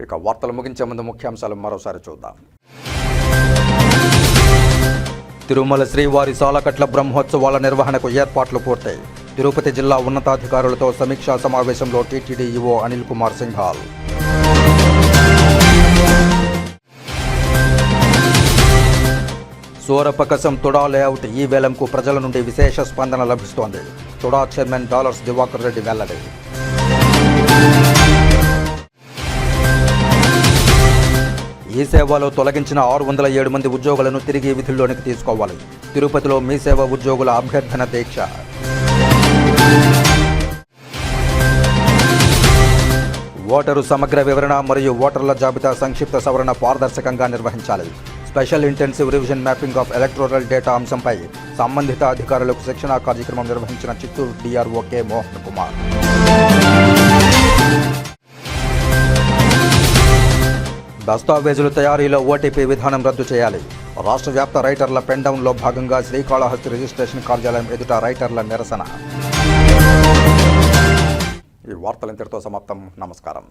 ఇక వార్తలు ముగించే ముందు ముఖ్యాంశాలు మరోసారి చూద్దాం. తిరుమల శ్రీవారి సాలకట్ల బ్రహ్మోత్సవాల నిర్వహణకు ఏర్పాట్లు పూర్తయి. తిరుపతి జిల్లా ఉన్నతాధికారులతో సమీక్షా సమావేశంలో టీటీడీ ఈవో అనిల్ కుమార్ సింఘాల్. సూరపకసం తుడా లేఅవుట్ ఈ వేలంకు ప్రజల నుండి విశేష స్పందన లభిస్తోంది. తుడా చైర్మన్ డాలర్స్ దివాకర్ రెడ్డి వెల్లడి. ఈ సేవలో తొలగించిన 607 మంది ఉద్యోగులను తిరిగి విధుల్లోనికి తీసుకోవాలి. తిరుపతిలో మీ సేవ ఉద్యోగుల అభ్యర్థన దీక్ష. ఓటరు సమగ్ర వివరణ మరియు ఓటర్ల జాబితా సంక్షిప్త సవరణ పారదర్శకంగా నిర్వహించాలి. Special intensive revision mapping of electoral data అంశంపై సంబంధిత అధికారులకు శిక్షణా కార్యక్రమం నిర్వహించిన చిత్తూరు డిఆర్ఓ కె మోహన్ కుమార్. దస్తావేజుల తయారీలో ఓటీపీ విధానం రద్దు చేయాలి. రాష్ట్ర వ్యాప్త రైటర్ల పెన్డౌన్లో భాగంగా శ్రీకాళహస్తి రిజిస్ట్రేషన్ కార్యాలయం ఎదుట రైటర్ల నిరసన. ఈ వార్తలు ఇంతటితో సమాప్తం. నమస్కారం.